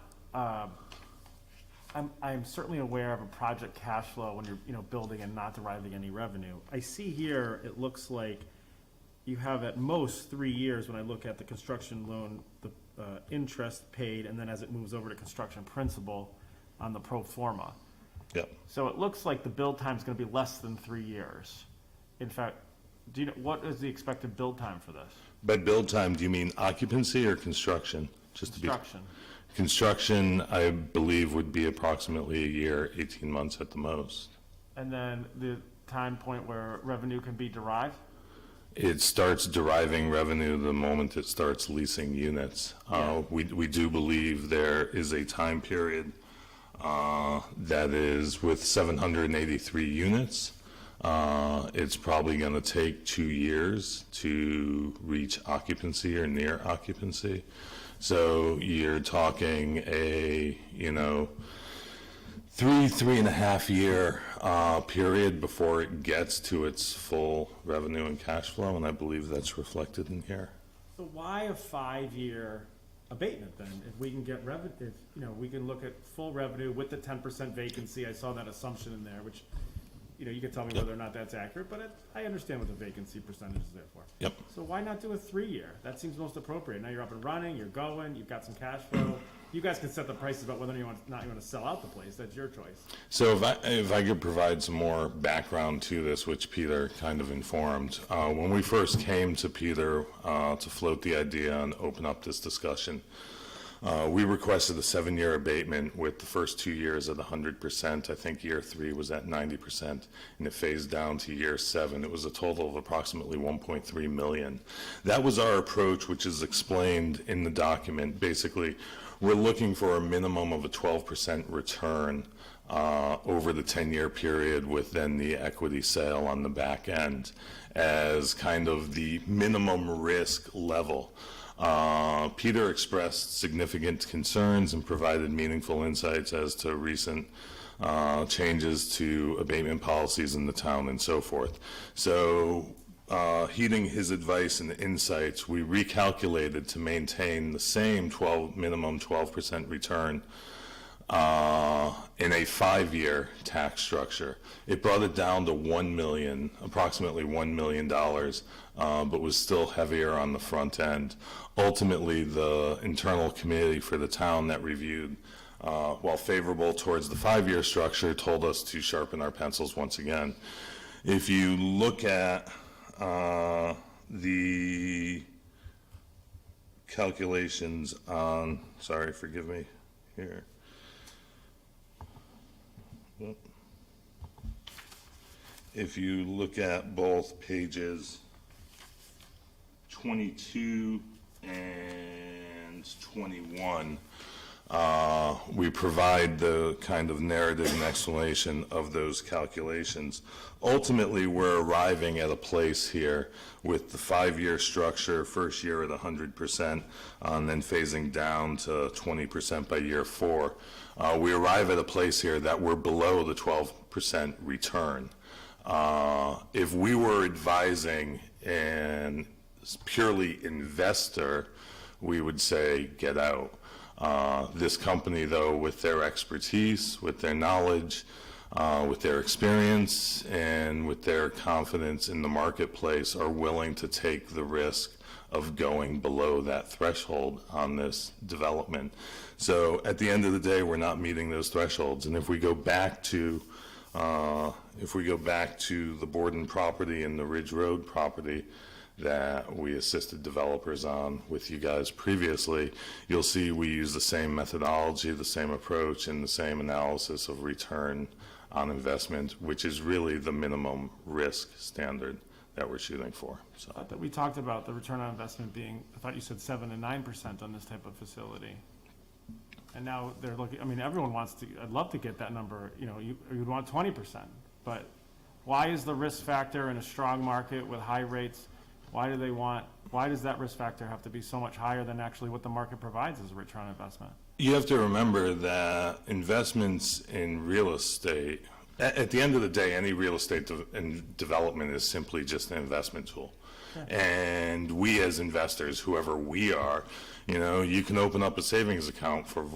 [SPEAKER 7] I'm certainly aware of a project cash flow when you're building and not deriving any revenue. I see here it looks like you have at most 3 years when I look at the construction loan, the interest paid, and then as it moves over to construction principal on the pro forma.
[SPEAKER 16] Yep.
[SPEAKER 7] So it looks like the build time is going to be less than 3 years. In fact, do you know what is the expected build time for this?
[SPEAKER 16] By build time, do you mean occupancy or construction?
[SPEAKER 7] Construction.
[SPEAKER 16] Construction, I believe, would be approximately a year, 18 months at the most.
[SPEAKER 7] And then the time point where revenue can be derived?
[SPEAKER 16] It starts deriving revenue the moment it starts leasing units. We do believe there is a time period that is with 783 units. It's probably going to take 2 years to reach occupancy or near occupancy. So you're talking a, 3.5 year period before it gets to its full revenue and cash flow, and I believe that's reflected in here.
[SPEAKER 7] So why a 5-year abatement then? If we can get revenue, we can look at full revenue with the 10% vacancy. I saw that assumption in there, which, you can tell me whether or not that's accurate, but I understand what the vacancy percentage is there for.
[SPEAKER 16] Yep.
[SPEAKER 7] So why not do a 3-year? That seems most appropriate. Now you're up and running, you're going, you've got some cash flow. You guys can set the prices about whether you want to sell out the place. That's your choice.
[SPEAKER 16] So if I could provide some more background to this, which Peter kind of informed. When we first came to Peter to float the idea and open up this discussion, we requested a 7-year abatement with the first 2 years at 100%. I think year 3 was at 90%, and it phased down to year 7. It was a total of approximately $1.3 million. That was our approach, which is explained in the document. Basically, we're looking for a minimum of a 12% return over the 10-year period, with then the equity sale on the back end as kind of the minimum risk level. Peter expressed significant concerns and provided meaningful insights as to recent changes to abatement policies in the town and so forth. So heeding his advice and insights, we recalculated to maintain the same minimum 12% return in a 5-year tax structure. It brought it down to approximately $1 million, but was still heavier on the front end. Ultimately, the internal committee for the town that reviewed, while favorable towards the 5-year structure, told us to sharpen our pencils once again. If you look at the calculations on, sorry, forgive me here. If you look at both pages 22 and 21, we provide the kind of narrative and explanation of those calculations. Ultimately, we're arriving at a place here with the 5-year structure, first year at 100%, and then phasing down to 20% by year 4. We arrive at a place here that we're below the 12% return. If we were advising an purely investor, we would say get out. This company, though, with their expertise, with their knowledge, with their experience, and with their confidence in the marketplace, are willing to take the risk of going below that threshold on this development. So at the end of the day, we're not meeting those thresholds. And if we go back to the Borden property and the Ridge Road property that we assisted developers on with you guys previously, you'll see we use the same methodology, the same approach, and the same analysis of return on investment, which is really the minimum risk standard that we're shooting for. So
[SPEAKER 7] I thought that we talked about the return on investment being, I thought you said 7 to 9% on this type of facility. And now they're looking, I mean, everyone wants to, I'd love to get that number, you know, you'd want 20%, but why is the risk factor in a strong market with high rates, why does that risk factor have to be so much higher than actually what the market provides as a return on investment?
[SPEAKER 16] you have to remember that investments in real estate, at the end of the day, any real estate development is simply just an investment tool. And we as investors, whoever we are, you know, you can open up a savings account for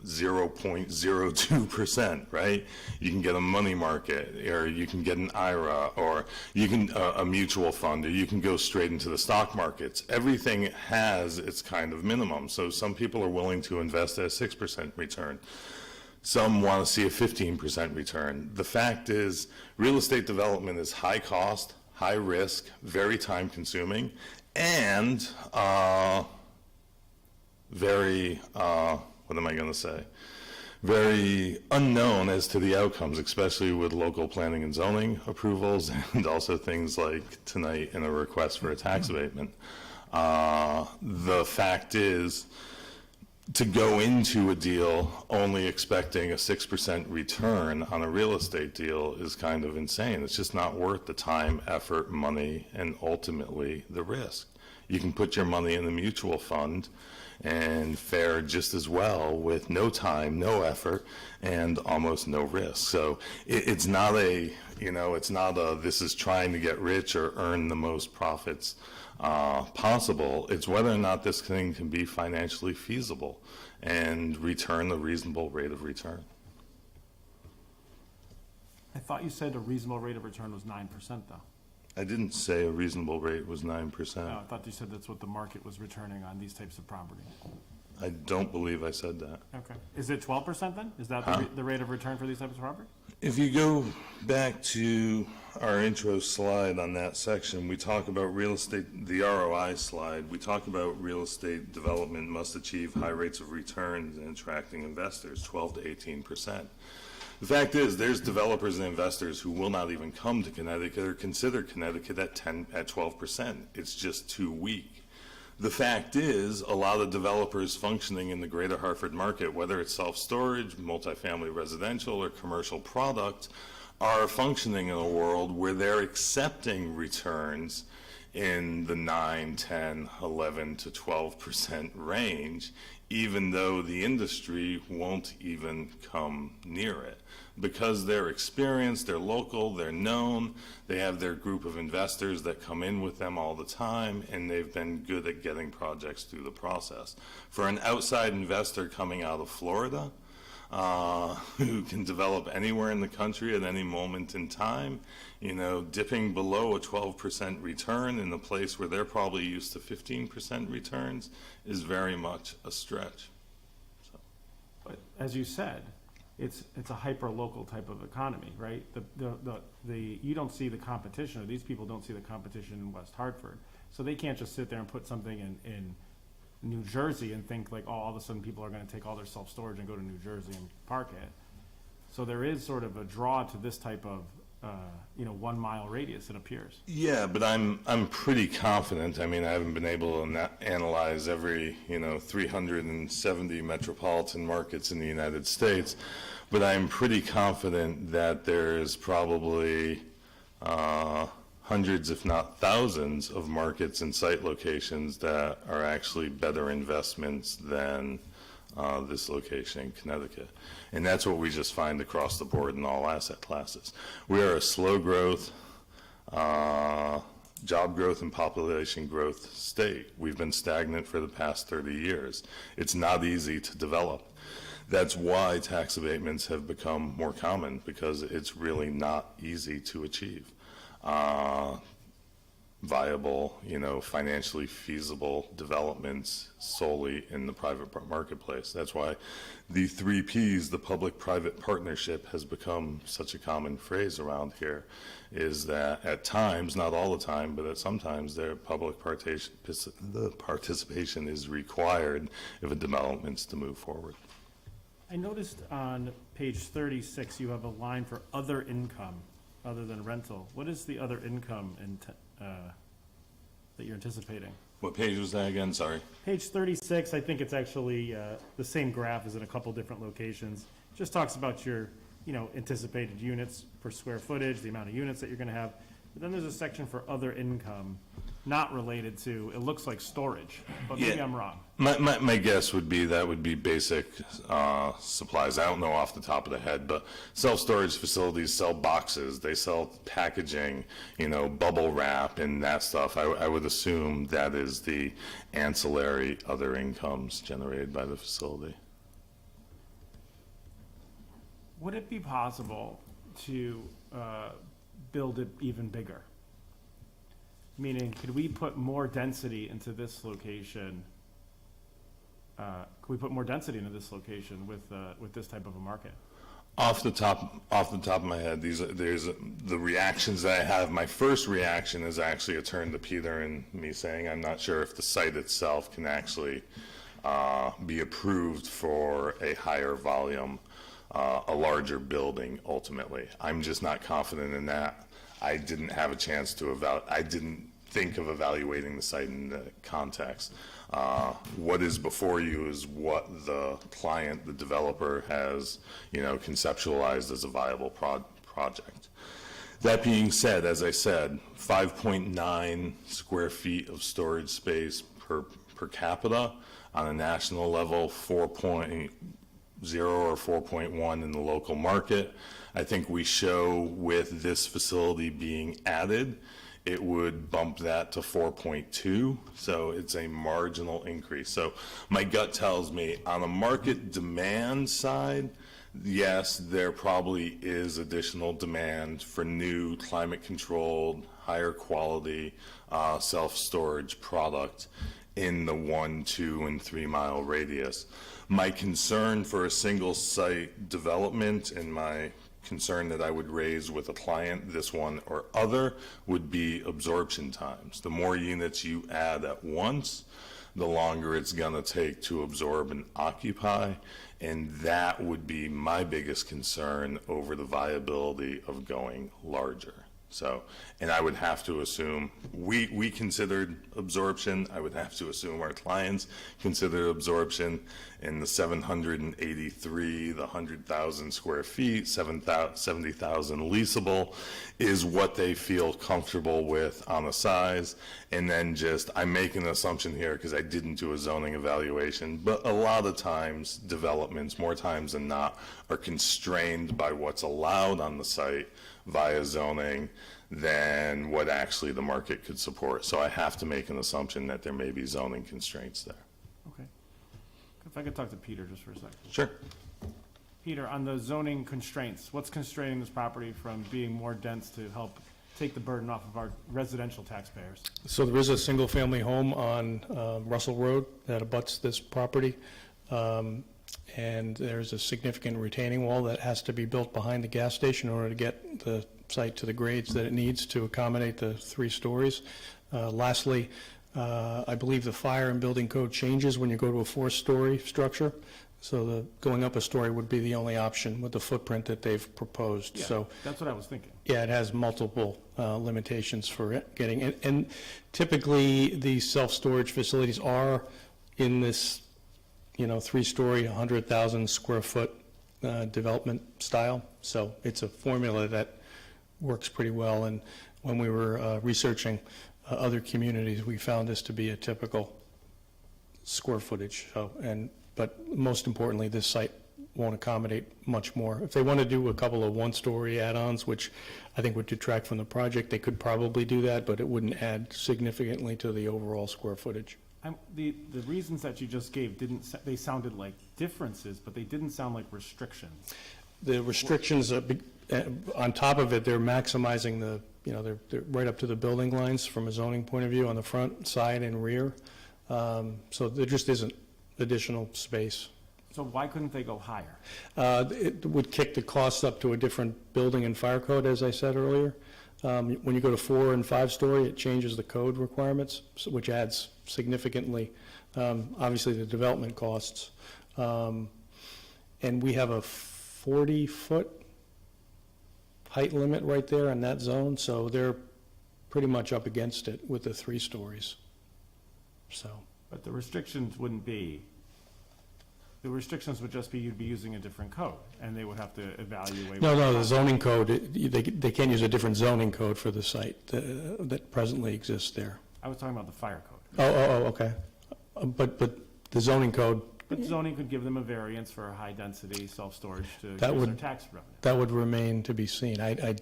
[SPEAKER 16] 0.02%, right? You can get a money market, or you can get an IRA, or you can a mutual fund, or you can go straight into the stock markets. Everything has its kind of minimum. So some people are willing to invest at a 6% return. Some want to see a 15% return. The fact is, real estate development is high cost, high risk, very time consuming, and very, what am I going to say? Very unknown as to the outcomes, especially with local planning and zoning approvals, and also things like tonight in a request for a tax abatement. The fact is, to go into a deal only expecting a 6% return on a real estate deal is kind of insane. It's just not worth the time, effort, money, and ultimately the risk. You can put your money in a mutual fund and fare just as well with no time, no effort, and almost no risk. So it's not a, you know, it's not a, this is trying to get rich or earn the most profits possible. It's whether or not this thing can be financially feasible and return a reasonable rate of return.
[SPEAKER 7] I thought you said a reasonable rate of return was 9%, though.
[SPEAKER 16] I didn't say a reasonable rate was 9%.
[SPEAKER 7] No, I thought you said that's what the market was returning on these types of properties.
[SPEAKER 16] I don't believe I said that.
[SPEAKER 7] Okay. Is it 12% then? Is that the rate of return for these types of property?
[SPEAKER 16] If you go back to our intro slide on that section, we talk about real estate, the ROI slide, we talk about real estate development must achieve high rates of returns and attracting investors, 12 to 18%. The fact is, there's developers and investors who will not even come to Connecticut or consider Connecticut at 12%. It's just too weak. The fact is, a lot of developers functioning in the greater Hartford market, whether it's self-storage, multifamily residential, or commercial product, are functioning in a world where they're accepting returns in the 9, 10, 11 to 12% range, even though the industry won't even come near it. Because they're experienced, they're local, they're known, they have their group of investors that come in with them all the time, and they've been good at getting projects through the process. For an outside investor coming out of Florida, who can develop anywhere in the country at any moment in time, you know, dipping below a 12% return in a place where they're probably used to 15% returns is very much a stretch. So.
[SPEAKER 7] But as you said, it's a hyper-local type of economy, right? You don't see the competition, or these people don't see the competition in West Hartford. So they can't just sit there and put something in New Jersey and think like, oh, all of a sudden people are going to take all their self-storage and go to New Jersey and park it. So there is sort of a draw to this type of, 1 mile radius, it appears.
[SPEAKER 16] Yeah, but I'm pretty confident. I mean, I haven't been able to analyze every, 370 metropolitan markets in the United States, but I'm pretty confident that there's probably hundreds, if not thousands, of markets and site locations that are actually better investments than this location in Connecticut. And that's what we just find across the board in all asset classes. We are a slow growth, job growth and population growth state. We've been stagnant for the past 30 years. It's not easy to develop. That's why tax abatements have become more common, because it's really not easy to achieve viable, financially feasible developments solely in the private marketplace. That's why the 3 Ps, the public-private partnership, has become such a common phrase around here, is that at times, not all the time, but at sometimes, their public participation is required if a development's to move forward.
[SPEAKER 7] I noticed on page 36, you have a line for other income other than rental. What is the other income that you're anticipating?
[SPEAKER 16] What page was that again? Sorry.
[SPEAKER 7] Page 36, I think it's actually the same graph as in a couple different locations. Just talks about your, anticipated units per square footage, the amount of units that you're going to have. But then there's a section for other income, not related to, it looks like storage, but maybe I'm wrong.
[SPEAKER 16] My guess would be that would be basic supplies. I don't know off the top of the head, but self-storage facilities sell boxes, they sell packaging, bubble wrap and that stuff. I would assume that is the ancillary other incomes generated by the facility.
[SPEAKER 7] Would it be possible to build it even bigger? Meaning, could we put more density into this location? Could we put more density into this location with this type of a market?
[SPEAKER 16] Off the top of my head, there's the reactions that I have. My first reaction is actually a turn to Peter and me saying I'm not sure if the site itself can actually be approved for a higher volume, a larger building ultimately. I'm just not confident in that. I didn't have a chance to I didn't think of evaluating the site in the context. What is before you is what the client, the developer, has, conceptualized as a viable project. That being said, as I said, 5.9 square feet of storage space per capita on a national level, 4.0 or 4.1 in the local market. I think we show with this facility being added, it would bump that to 4.2, so it's a marginal increase. So my gut tells me on a market demand side, yes, there probably is additional demand for new climate-controlled, higher quality self-storage product in the 1, 2, and 3 mile radius. My concern for a single site development and my concern that I would raise with a client, this one or other, would be absorption times. The more units you add at once, the longer it's going to take to absorb and occupy, and that would be my biggest concern over the viability of going larger. So, and I would have to assume, we considered absorption, I would have to assume our clients considered absorption in the 783, the 100,000 square feet, 70,000 leasable is what they feel comfortable with on the size. And then just, I'm making an assumption here because I didn't do a zoning evaluation, but a lot of times developments, more times than not, are constrained by what's allowed on the site via zoning than what actually the market could support. So I have to make an assumption that there may be zoning constraints there.
[SPEAKER 7] Okay. If I could talk to Peter just for a second.
[SPEAKER 16] Sure.
[SPEAKER 7] Peter, on the zoning constraints, what's constraining this property from being more dense to help take the burden off of our residential taxpayers?
[SPEAKER 14] So there is a single-family home on Russell Road that abuts this property, and there's a significant retaining wall that has to be built behind the gas station in order to get the site to the grades that it needs to accommodate the 3 stories. Lastly, I believe the fire and building code changes when you go to a 4-story structure. So going up a story would be the only option with the footprint that they've proposed.
[SPEAKER 7] Yeah,
[SPEAKER 14] So
[SPEAKER 7] that's what I was thinking.
[SPEAKER 14] yeah, it has multiple limitations for it getting, and typically these self-storage facilities are in this, 3-story, 100,000 square foot development style. So it's a formula that works pretty well. And when we were researching other communities, we found this to be a typical square footage. But most importantly, this site won't accommodate much more. If they want to do a couple of 1-story add-ons, which I think would detract from the project, they could probably do that, but it wouldn't add significantly to the overall square footage.
[SPEAKER 7] The reasons that you just gave they sounded like differences, but they didn't sound like restrictions.
[SPEAKER 14] The restrictions, on top of it, they're maximizing they're right up to the building lines from a zoning point of view on the front, side, and rear. So there just isn't additional space.
[SPEAKER 7] So why couldn't they go higher?
[SPEAKER 14] It would kick the costs up to a different building and fire code, as I said earlier. When you go to 4- and 5-story, it changes the code requirements, which adds significantly, obviously, the development costs. And we have a 40-foot height limit right there in that zone, so they're pretty much up against it with the 3 stories. So.
[SPEAKER 7] But the restrictions wouldn't be, the restrictions would just be you'd be using a different code, and they would have to evaluate.
[SPEAKER 14] No, the zoning code, they can't use a different zoning code for the site that presently exists there.
[SPEAKER 7] I was talking about the fire code.
[SPEAKER 14] Oh, okay. But the zoning code.
[SPEAKER 7] But zoning could give them a variance for a high-density self-storage to use
[SPEAKER 14] That
[SPEAKER 7] their
[SPEAKER 14] would-
[SPEAKER 7] tax revenue.
[SPEAKER 14] That would remain to be seen. I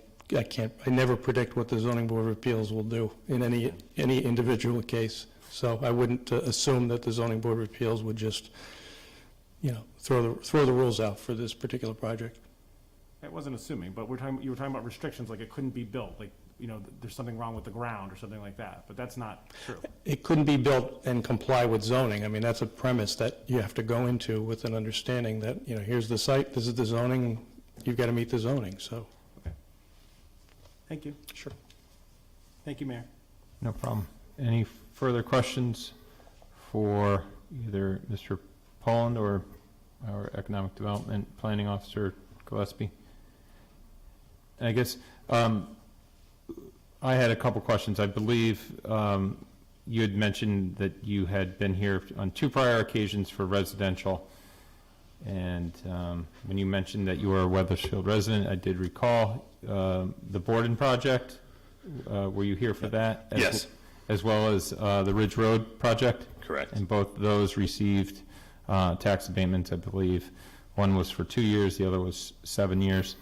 [SPEAKER 14] never predict what the zoning board of appeals will do in any individual case. So I wouldn't assume that the zoning board of appeals would just, throw the rules out for this particular project.
[SPEAKER 7] I wasn't assuming, but you were talking about restrictions, like it couldn't be built, like, there's something wrong with the ground or something like that, but that's not true.
[SPEAKER 14] It couldn't be built and comply with zoning. I mean, that's a premise that you have to go into with an understanding that, here's the site, this is the zoning, you've got to meet the zoning, so.
[SPEAKER 7] Okay. Thank you.
[SPEAKER 14] Sure.
[SPEAKER 7] Thank you, Mayor.
[SPEAKER 1] No problem. Any further questions for either Mr. Poland or our Economic Development Planning Officer, Gillespie? I guess I had a couple questions. I believe you had mentioned that you had been here on 2 prior occasions for residential. And when you mentioned that you were a Weathersfield resident, I did recall the Borden project. Were you here for that?
[SPEAKER 16] Yes.
[SPEAKER 1] As well as the Ridge Road project?
[SPEAKER 16] Correct.
[SPEAKER 1] And both of those received tax abatements, I believe. One was for 2 years, the other was 7 years.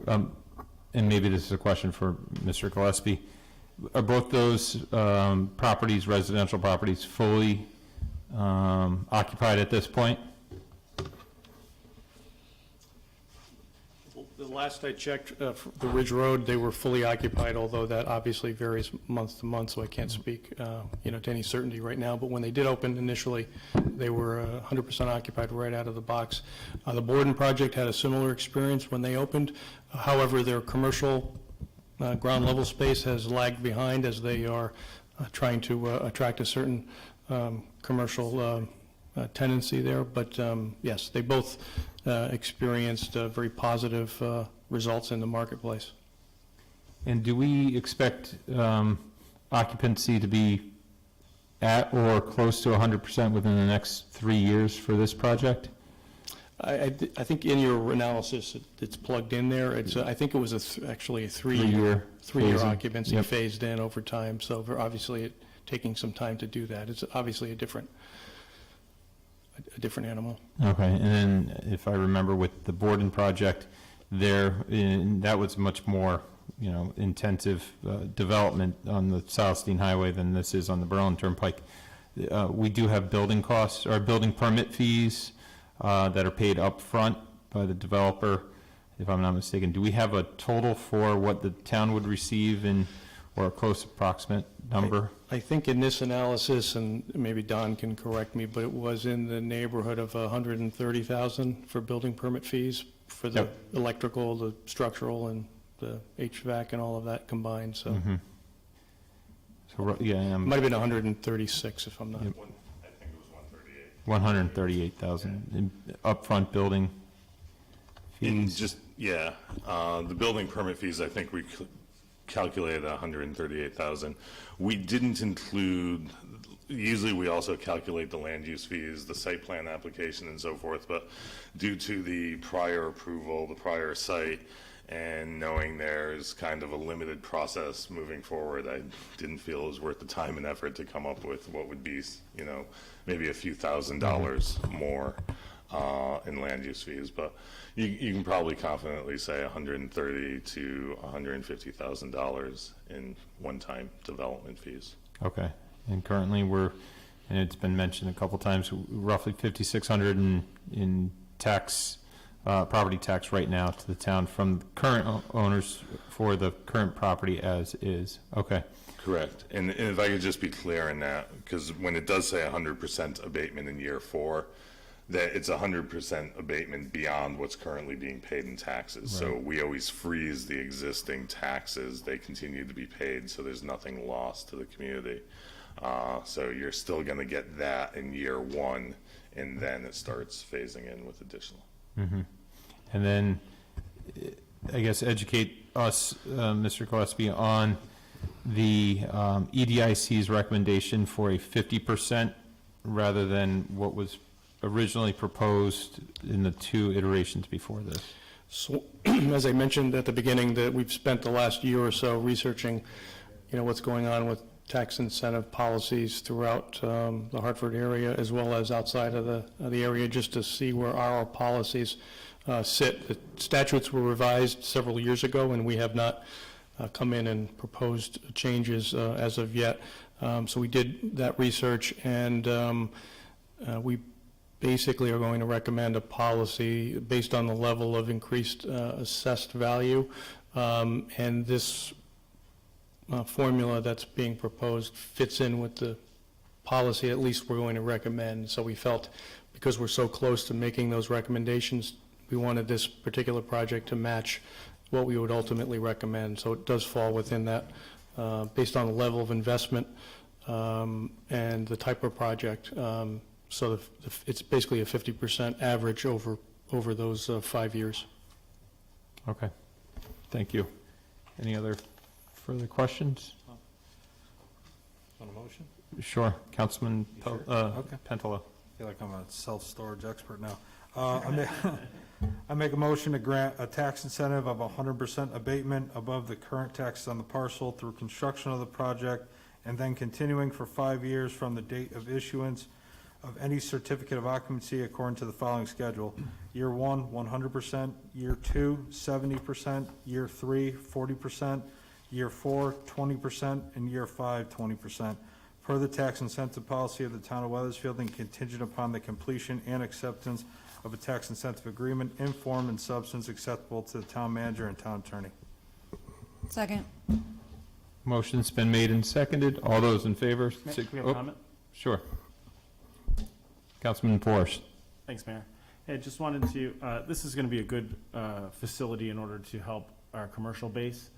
[SPEAKER 1] And maybe this is a question for Mr. Gillespie. Are both those properties, residential properties, fully occupied at this point?
[SPEAKER 14] The last I checked, for the Ridge Road, they were fully occupied, although that obviously varies month to month, so I can't speak, to any certainty right now. But when they did open initially, they were 100% occupied right out of the box. The Borden project had a similar experience when they opened. However, their commercial ground level space has lagged behind as they are trying to attract a certain commercial tendency there. But yes, they both experienced very positive results in the marketplace.
[SPEAKER 1] And do we expect occupancy to be at or close to 100% within the next 3 years for this project?
[SPEAKER 14] I think in your analysis, it's plugged in there. It's, I think it was actually a
[SPEAKER 1] Three-year
[SPEAKER 14] three-year
[SPEAKER 1] phasing.
[SPEAKER 14] occupancy
[SPEAKER 1] Yep.
[SPEAKER 14] phased in over time, so we're obviously taking some time to do that. It's obviously a different animal.
[SPEAKER 1] Okay, and then if I remember with the Borden project, that was much more, intensive development on the Southstein Highway than this is on the Berlin Turnpike. We do have building costs, or building permit fees that are paid up front by the developer, if I'm not mistaken. Do we have a total for what the town would receive or a close approximate number?
[SPEAKER 14] I think in this analysis, and maybe Don can correct me, but it was in the neighborhood of 130,000 for building permit fees for the electrical, the structural, and the HVAC and all of that combined, so.
[SPEAKER 1] Mhm. So, yeah,
[SPEAKER 14] It might have been 136 if I'm not.
[SPEAKER 16] I think it was 138.
[SPEAKER 1] 138,000 in upfront building
[SPEAKER 16] In
[SPEAKER 1] fees.
[SPEAKER 16] the building permit fees, I think we calculated 138,000. We didn't include, usually we also calculate the land use fees, the site plan application and so forth, but due to the prior approval, the prior site, and knowing there's kind of a limited process moving forward, I didn't feel it was worth the time and effort to come up with what would be, maybe a few $1,000s more in land use fees, but you can probably confidently say $130,000 to $150,000 in one-time development fees.
[SPEAKER 1] Okay, and currently and it's been mentioned a couple times, roughly $5,600 in tax, property tax right now to the town from current owners for the current property as is. Okay.
[SPEAKER 16] Correct. And if I could just be clear in that, because when it does say 100% abatement in year 4, that it's 100% abatement beyond what's currently being paid in taxes. So we always freeze the existing taxes. They continue to be paid, so there's nothing lost to the community. So you're still going to get that in year 1, and then it starts phasing in with additional.
[SPEAKER 1] Mm-hmm. And then, I guess, educate us, Mr. Gillespie, on the EDIC's recommendation for a 50% rather than what was originally proposed in the 2 iterations before this.
[SPEAKER 14] So, as I mentioned at the beginning, that we've spent the last year or so researching, what's going on with tax incentive policies throughout the Hartford area, as well as outside of the area, just to see where our policies sit. The statutes were revised several years ago, and we have not come in and proposed changes as of yet. So we did that research, and we basically are going to recommend a policy based on the level of increased assessed value, and this formula that's being proposed fits in with the policy at least we're going to recommend. So we felt, because we're so close to making those recommendations, we wanted this particular project to match what we would ultimately recommend. So it does fall within that, based on the level of investment and the type of project. So it's basically a 50% average over those 5 years.
[SPEAKER 1] Okay, thank you. Any other further questions?
[SPEAKER 9] On a motion?
[SPEAKER 1] Sure, Councilman
[SPEAKER 9] Okay.
[SPEAKER 1] Pentelow.
[SPEAKER 9] I feel like I'm a self-storage expert now. I make a motion to grant a tax incentive of 100% abatement above the current taxes on the parcel through construction of the project, and then continuing for 5 years from the date of issuance of any certificate of occupancy according to the following schedule. Year 1, 100%, year 2, 70%, year 3, 40%, year 4, 20%, and year 5, 20%. Per the tax incentive policy of the town of Weathersfield, and contingent upon the completion and acceptance of a tax incentive agreement in form and substance acceptable to the town manager and town attorney.
[SPEAKER 4] Second.
[SPEAKER 1] Motion's been made and seconded. All those in favor?
[SPEAKER 7] Can we have a comment?
[SPEAKER 1] Sure. Councilman Porsche.
[SPEAKER 7] Thanks, Mayor. Hey, just wanted to, this is going to be a good facility in order to help our commercial base.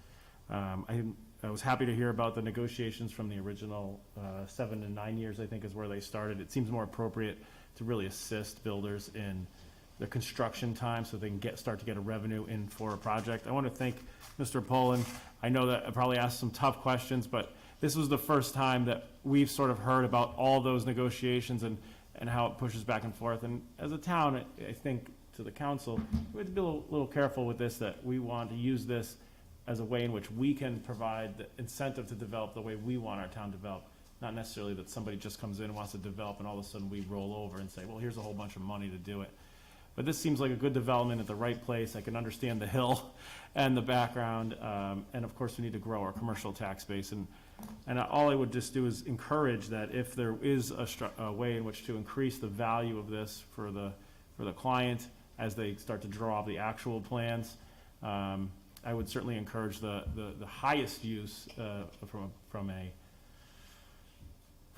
[SPEAKER 7] I was happy to hear about the negotiations from the original 7 to 9 years, I think is where they started. It seems more appropriate to really assist builders in their construction time so they can start to get a revenue in for a project. I want to thank Mr. Poland. I know that I probably asked some tough questions, but this was the first time that we've sort of heard about all those negotiations and how it pushes back and forth. And as a town, I think to the council, we have to be a little careful with this, that we want to use this as a way in which we can provide the incentive to develop the way we want our town developed. Not necessarily that somebody just comes in and wants to develop and all of a sudden we roll over and say, well, here's a whole bunch of money to do it. But this seems like a good development at the right place. I can understand the hill and the background. And of course, we need to grow our commercial tax base. And all I would just do is encourage that if there is a way in which to increase the value of this for the client as they start to draw up the actual plans, I would certainly encourage the highest use from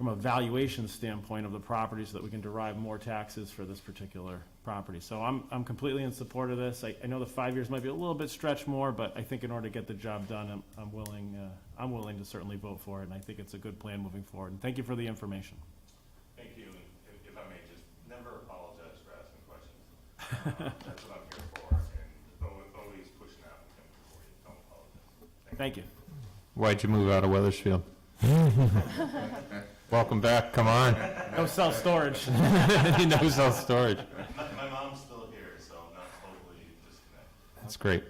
[SPEAKER 7] a valuation standpoint of the property so that we can derive more taxes for this particular property. So I'm completely in support of this. I know the 5 years might be a little bit stretched more, but I think in order to get the job done, I'm willing to certainly vote for it, and I think it's a good plan moving forward. And thank you for the information.
[SPEAKER 16] Thank you, and if I may, just never apologize for asking questions. That's what I'm here for, and always pushing out and coming before you. Don't apologize.
[SPEAKER 7] Thank you.
[SPEAKER 1] Why'd you move out of Weathersfield? Welcome back, come on.
[SPEAKER 7] No self-storage.
[SPEAKER 1] No self-storage.
[SPEAKER 16] My mom's still here, so I'm not totally disconnected.
[SPEAKER 1] That's great.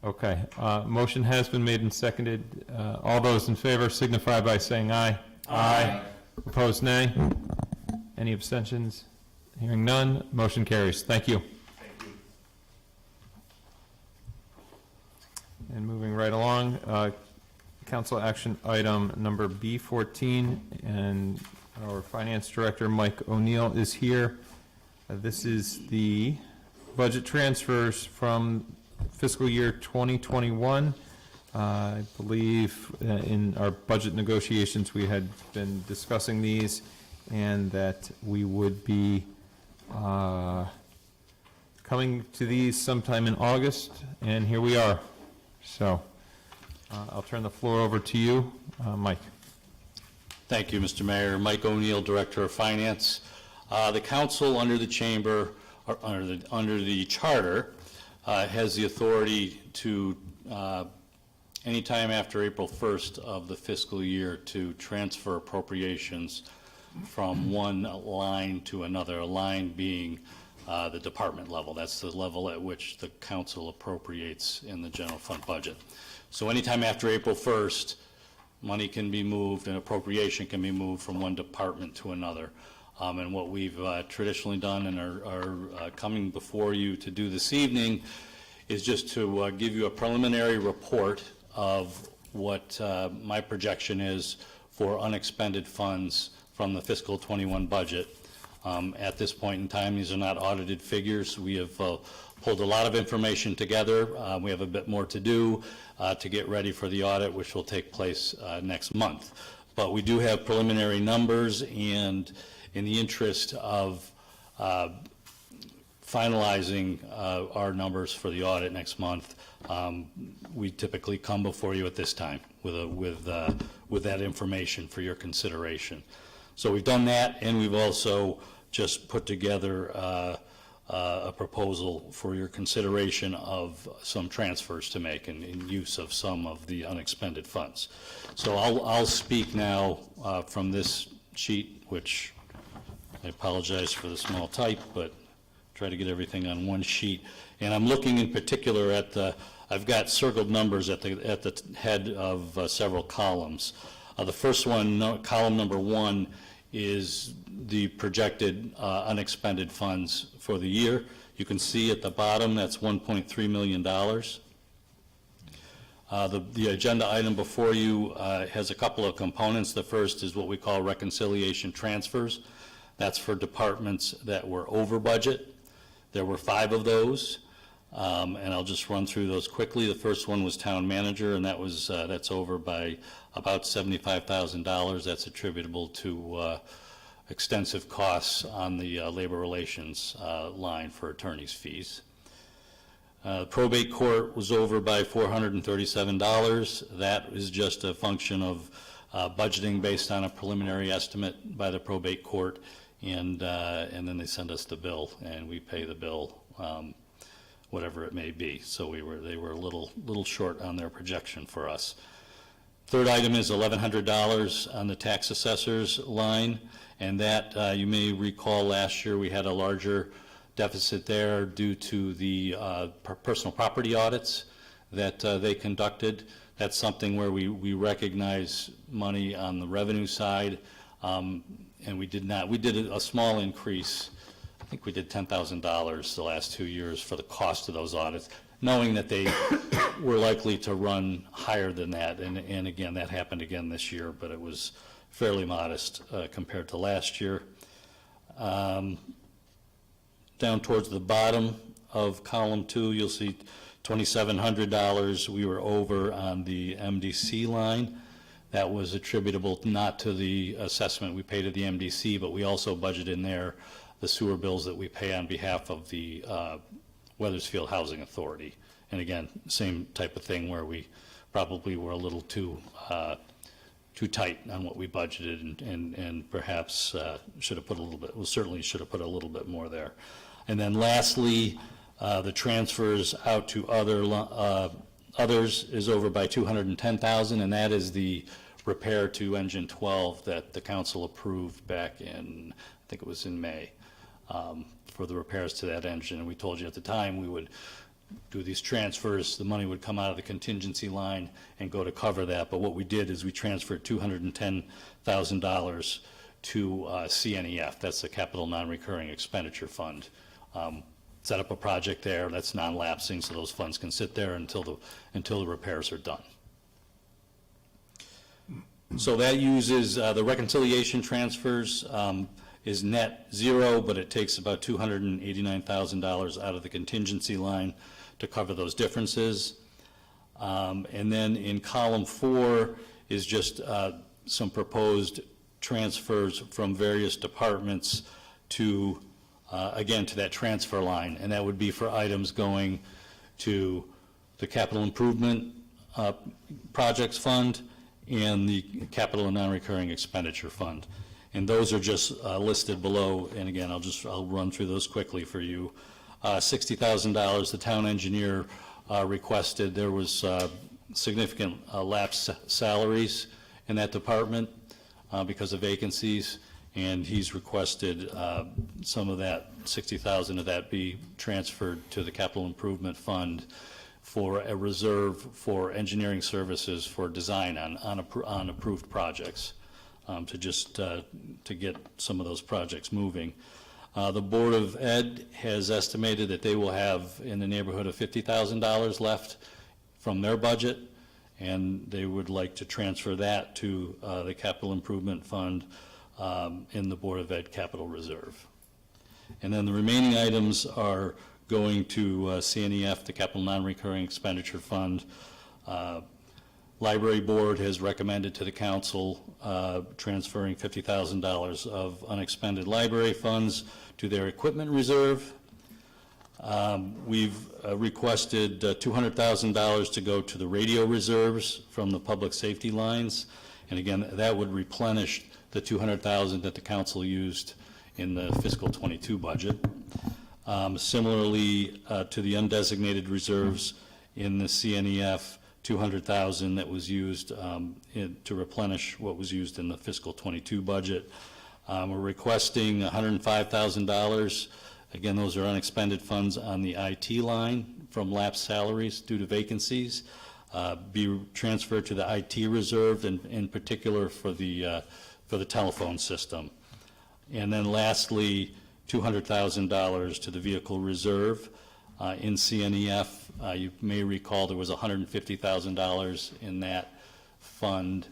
[SPEAKER 1] Okay, motion has been made and seconded. All those in favor signify by saying aye. Aye. Opposed, nay. Any abstentions? Hearing none, motion carries. Thank you.
[SPEAKER 16] Thank you.
[SPEAKER 1] And moving right along, council action item number B14, and our finance director, Mike O'Neill, is here. This is the budget transfers from fiscal year 2021. I believe in our budget negotiations, we had been discussing these, and that we would be coming to these sometime in August, and here we are. So I'll turn the floor over to you, Mike.
[SPEAKER 15] Thank you, Mr. Mayor. Mike O'Neill, Director of Finance. The council, under the chamber, or under the charter, has the authority to, anytime after April 1st of the fiscal year, to transfer appropriations from one line to another, a line being the department level. That's the level at which the council appropriates in the general fund budget. So anytime after April 1st, money can be moved and appropriation can be moved from one department to another. And what we've traditionally done and are coming before you to do this evening is just to give you a preliminary report of what my projection is for unexpended funds from the fiscal 21 budget. At this point in time, these are not audited figures. We have pulled a lot of information together. We have a bit more to do to get ready for the audit, which will take place next month. But we do have preliminary numbers, and in the interest of finalizing our numbers for the audit next month, we typically come before you at this time with that information for your consideration. So we've done that, and we've also just put together a proposal for your consideration of some transfers to make and in use of some of the unexpended funds. So I'll speak now from this sheet, which I apologize for the small type, but try to get everything on one sheet. And I'm looking in particular at I've got circled numbers at the head of several columns. The first one, column number 1, is the projected unexpended funds for the year. You can see at the bottom that's $1.3 million. The agenda item before you has a couple of components. The first is what we call reconciliation transfers. That's for departments that were over budget. There were 5 of those, and I'll just run through those quickly. The first one was town manager, and that's over by about $75,000. That's attributable to extensive costs on the labor relations line for attorney's fees. Probate court was over by $437. That is just a function of budgeting based on a preliminary estimate by the probate court and then they send us the bill, and we pay the bill, whatever it may be. So they were a little short on their projection for us. Third item is $1,100 on the tax assessor's line, and that, you may recall last year we had a larger deficit there due to the personal property audits that they conducted. That's something where we recognize money on the revenue side, and we did a small increase. I think we did $10,000 the last 2 years for the cost of those audits, knowing that they were likely to run higher than that. And again, that happened again this year, but it was fairly modest compared to last year. Down towards the bottom of column 2, you'll see $2,700 we were over on the MDC line. That was attributable not to the assessment we pay to the MDC, but we also budget in there the sewer bills that we pay on behalf of the Wethersfield Housing Authority. And again, same type of thing where we probably were a little too tight on what we budgeted, and perhaps should have put a little bit, well, certainly should have put a little bit more there. And then lastly, the transfers out to others is over by $210,000, and that is the repair to engine 12 that the council approved back in, I think it was in May, for the repairs to that engine. And we told you at the time we would do these transfers, the money would come out of the contingency line and go to cover that. But what we did is we transferred $210,000 to CNEF, that's the Capital Non-Recurring Expenditure Fund. Set up a project there that's non-lapsing, so those funds can sit there until the repairs are done. So that uses the reconciliation transfers is net zero, but it takes about $289,000 out of the contingency line to cover those differences. And then in column 4 is just some proposed transfers from various departments to again, to that transfer line, and that would be for items going to the Capital Improvement Projects Fund and the Capital and Non-Recurring Expenditure Fund. And those are just listed below, and again, I'll run through those quickly for you. $60,000 the town engineer requested. There was significant lapse salaries in that department because of vacancies, and he's requested some of that, $60,000 of that be transferred to the Capital Improvement Fund for a reserve for engineering services for design on approved projects, to get some of those projects moving. The Board of Ed has estimated that they will have in the neighborhood of $50,000 left from their budget, and they would like to transfer that to the Capital Improvement Fund in the Board of Ed Capital Reserve. And then the remaining items are going to CNEF, the Capital Non-Recurring Expenditure Fund. Library Board has recommended to the council transferring $50,000 of unexpended library funds to their equipment reserve. We've requested $200,000 to go to the radio reserves from the public safety lines. And again, that would replenish the $200,000 that the council used in the fiscal 22 budget. Similarly, to the undesignated reserves in the CNEF, $200,000 that was used to replenish what was used in the fiscal 22 budget. We're requesting $105,000. Again, those are unexpended funds on the IT line from lapsed salaries due to vacancies. Be transferred to the IT reserve, and in particular for the telephone system. And then lastly, $200,000 to the vehicle reserve in CNEF. You may recall there was $150,000 in that fund,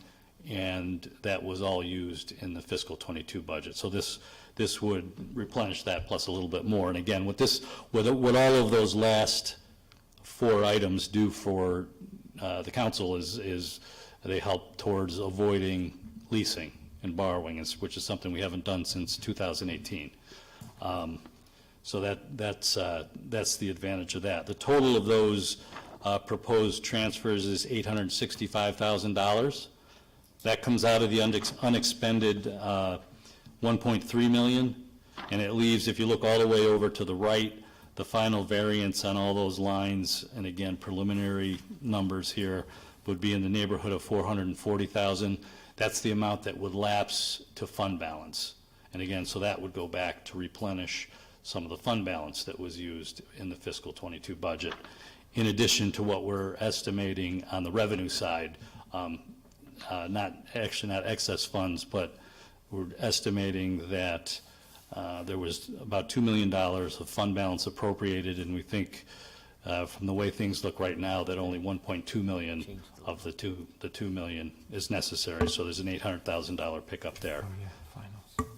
[SPEAKER 15] and that was all used in the fiscal 22 budget. So this would replenish that plus a little bit more. And again, what all of those last 4 items do for the council is they help towards avoiding leasing and borrowing, which is something we haven't done since 2018. So that's the advantage of that. The total of those proposed transfers is $865,000. That comes out of the unexpended 1.3 million, and it leaves, if you look all the way over to the right, the final variance on all those lines, and again, preliminary numbers here, would be in the neighborhood of 440,000. That's the amount that would lapse to fund balance. And again, so that would go back to replenish some of the fund balance that was used in the fiscal 22 budget, in addition to what we're estimating on the revenue side, not excess funds, but we're estimating that there was about $2 million of fund balance appropriated, and we think from the way things look right now that only 1.2 million of the 2 million is necessary. So there's an $800,000 pickup there.
[SPEAKER 1] Oh, yeah, finals.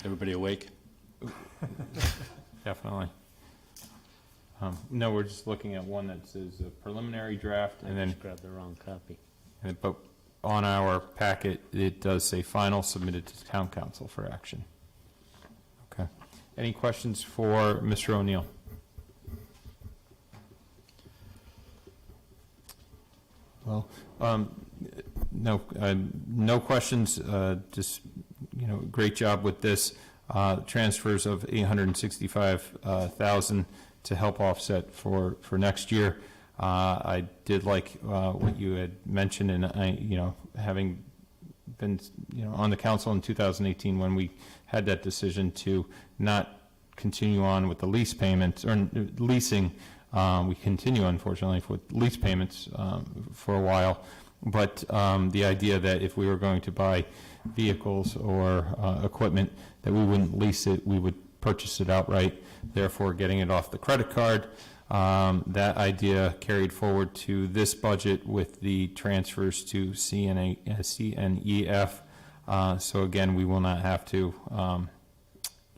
[SPEAKER 15] Everybody awake?
[SPEAKER 1] Definitely. No, we're just looking at one that says a preliminary draft, and then,
[SPEAKER 8] Grabbed the wrong copy.
[SPEAKER 1] but on our packet, it does say final submitted to town council for action. Okay. Any questions for Mr. O'Neill? Well, no questions, just, great job with this. Transfers of $865,000 to help offset for next year. I did like what you had mentioned, and having been, on the council in 2018 when we had that decision to not continue on with the lease payments, or leasing, we continue, unfortunately, with lease payments for a while. But the idea that if we were going to buy vehicles or equipment, that we wouldn't lease it, we would purchase it outright, therefore getting it off the credit card. That idea carried forward to this budget with the transfers to CNEF. So again, we will not have to,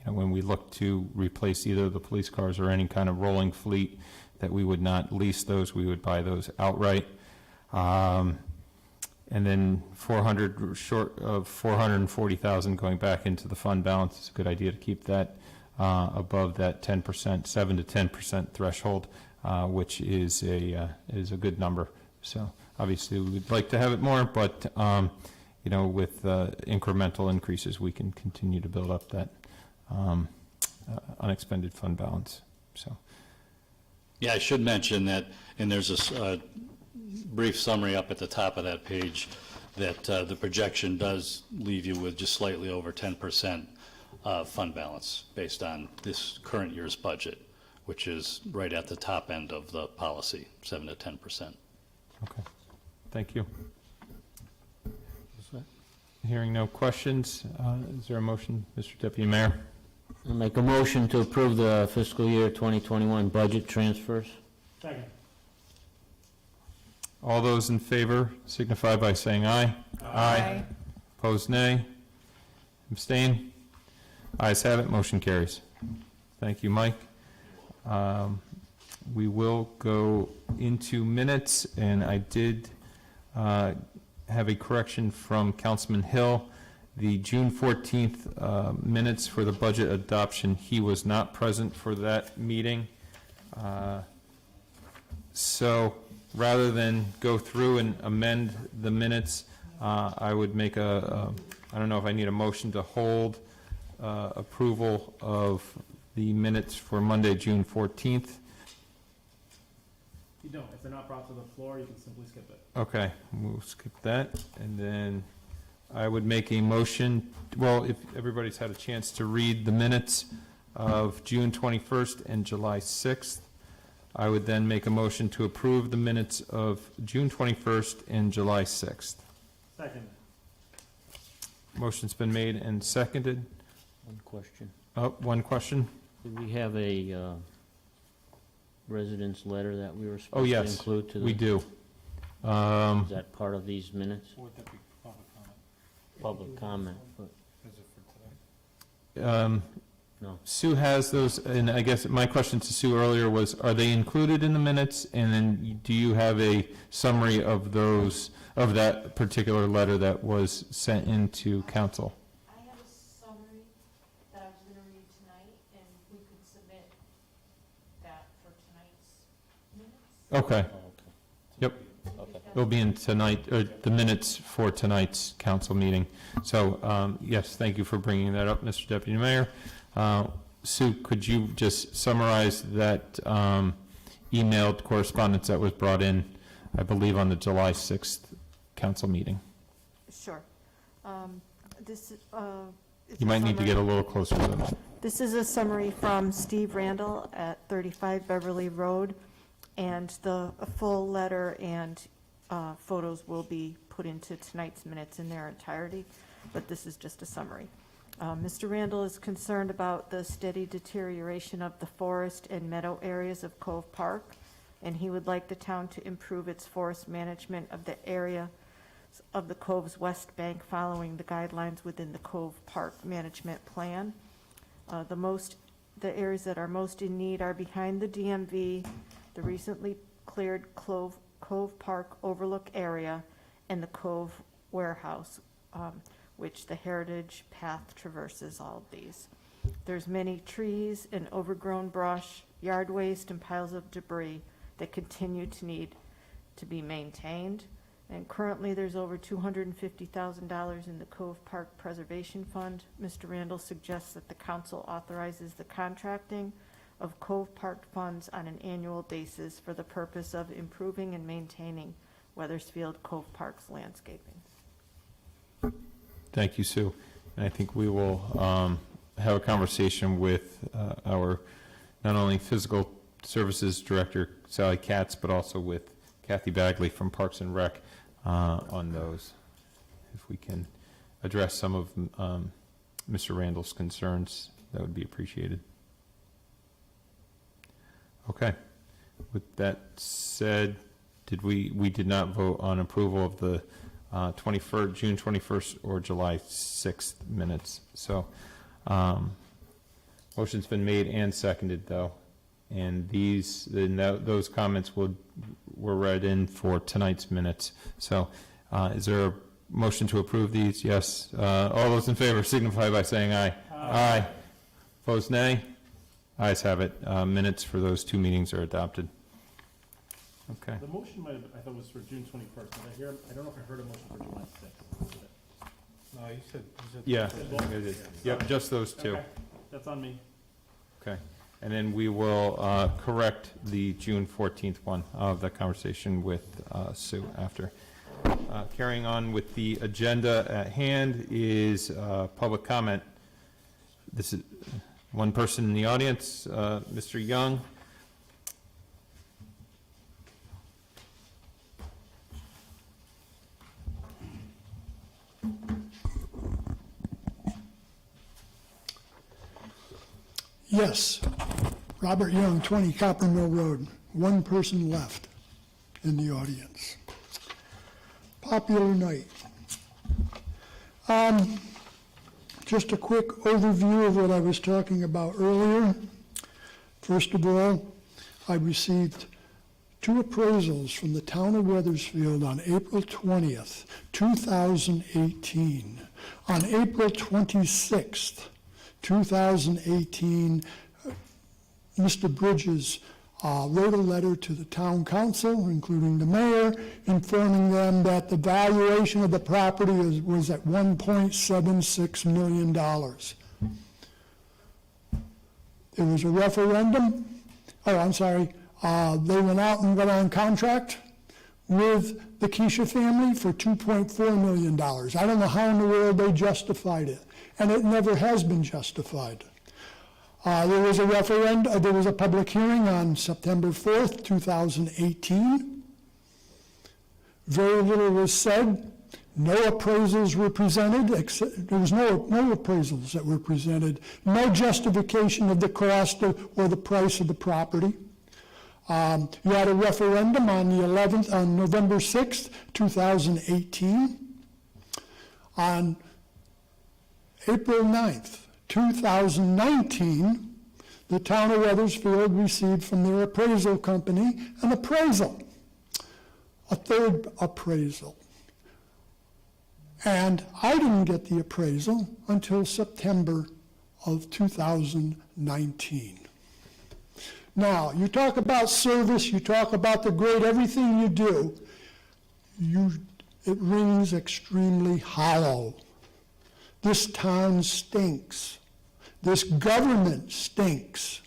[SPEAKER 1] when we look to replace either the police cars or any kind of rolling fleet, that we would not lease those, we would buy those outright. And then 400 short of 440,000 going back into the fund balance. It's a good idea to keep that above that 10%, 7 to 10% threshold, which is a good number. So obviously we would like to have it more, but with incremental increases, we can continue to build up that unexpended fund balance. So.
[SPEAKER 15] Yeah, I should mention that, and there's a brief summary up at the top of that page, that the projection does leave you with just slightly over 10% fund balance based on this current year's budget, which is right at the top end of the policy, 7 to 10%.
[SPEAKER 1] Okay, thank you. Hearing no questions, is there a motion, Mr. Deputy Mayor?
[SPEAKER 8] I'll make a motion to approve the fiscal year 2021 budget transfers.
[SPEAKER 7] Second.
[SPEAKER 1] All those in favor signify by saying aye. Aye. Opposed, nay. Abstain? Ayes have it, motion carries. Thank you, Mike. We will go into minutes, and I did have a correction from Councilman Hill. The June 14th minutes for the budget adoption, he was not present for that meeting. So rather than go through and amend the minutes, I would make I don't know if I need a motion to hold approval of the minutes for Monday, June 14th.
[SPEAKER 7] You don't. If they're not brought to the floor, you can simply skip it.
[SPEAKER 1] Okay, we'll skip that. And then I would make a motion, well, if everybody's had a chance to read the minutes of June 21st and July 6th, I would then make a motion to approve the minutes of June 21st and July 6th.
[SPEAKER 7] Second.
[SPEAKER 1] Motion's been made and seconded.
[SPEAKER 8] One question.
[SPEAKER 1] Oh, one question?
[SPEAKER 8] Did we have a residence letter that we were
[SPEAKER 1] Oh,
[SPEAKER 8] supposed to
[SPEAKER 1] yes,
[SPEAKER 8] include to the?
[SPEAKER 1] we do.
[SPEAKER 8] Is that part of these minutes?
[SPEAKER 7] Would that be public comment?
[SPEAKER 8] Public comment, but
[SPEAKER 7] Is it for today?
[SPEAKER 8] no.
[SPEAKER 1] Sue has those, and I guess my question to Sue earlier was, are they included in the minutes? And then do you have a summary of those, of that particular letter that was sent into council?
[SPEAKER 17] I have a summary that I was going to read tonight, and we could submit that for tonight's minutes.
[SPEAKER 1] Okay,
[SPEAKER 8] Oh, okay.
[SPEAKER 1] yep.
[SPEAKER 8] Okay.
[SPEAKER 17] Because
[SPEAKER 1] It'll be in tonight, or the minutes for tonight's council meeting. So, yes, thank you for bringing that up, Mr. Deputy Mayor. Sue, could you just summarize that emailed correspondence that was brought in, I believe, on the July 6th council meeting?
[SPEAKER 3] Sure. This is
[SPEAKER 1] You might need to get a little closer to them.
[SPEAKER 3] This is a summary from Steve Randall at 35 Beverly Road, and the full letter and photos will be put into tonight's minutes in their entirety, but this is just a summary. Mr. Randall is concerned about the steady deterioration of the forest and meadow areas of Cove Park, and he would like the town to improve its forest management of the area of the Cove's west bank following the guidelines within the Cove Park Management Plan. The areas that are most in need are behind the DMV, the recently cleared Cove Park Overlook area, and the Cove Warehouse, which the Heritage Path traverses all of these. There's many trees and overgrown brush, yard waste, and piles of debris that continue to need to be maintained. And currently, there's over $250,000 in the Cove Park Preservation Fund. Mr. Randall suggests that the council authorizes the contracting of Cove Park funds on an annual basis for the purpose of improving and maintaining Weathersfield Cove Park's landscaping.
[SPEAKER 1] Thank you, Sue. And I think we will have a conversation with our not only Physical Services Director, Sally Katz, but also with Kathy Bagley from Parks and Rec on those. If we can address some of Mr. Randall's concerns, that would be appreciated. Okay. With that said, we did not vote on approval of the June 21st or July 6th minutes. So motion's been made and seconded, though. And those comments were read in for tonight's minutes. So is there a motion to approve these? Yes. All those in favor signify by saying aye. Aye. Opposed, nay? Ayes have it. Minutes for those two meetings are adopted. Okay.
[SPEAKER 7] The motion I thought was for June 21st. I don't know if I heard a motion for July 6th.
[SPEAKER 9] No, you said.
[SPEAKER 1] Yeah. I think I did. Yep, just those two.
[SPEAKER 7] Okay, that's on me.
[SPEAKER 1] Okay. And then we will correct the June 14th one. I'll have that conversation with Sue after. Carrying on with the agenda at hand is public comment. This is one person in the audience, Mr. Young.
[SPEAKER 5] Yes, Robert Young, 20 Copper Mill Road. One person left in the audience. Popular night. Just a quick overview of what I was talking about earlier. First of all, I received 2 appraisals from the town of Weathersfield on April 20th, 2018. On April 26th, 2018, Mr. Bridges wrote a letter to the town council, including the mayor, informing them that the valuation of the property was at $1.76 million. There was a referendum. They went out and got on contract with the Keisha family for $2.4 million. I don't know how in the world they justified it, and it never has been justified. There was a referendum, there was a public hearing on September 4th, 2018. Very little was said. No appraisals were presented. There was no appraisals that were presented. No justification of the cost or the price of the property. You had a referendum on November 6th, 2018. On April 9th, 2019, the town of Weathersfield received from their appraisal company an appraisal, a third appraisal. And I didn't get the appraisal until September of 2019. Now, you talk about service, you talk about the great everything you do. it rings extremely hollow. This town stinks. This government stinks.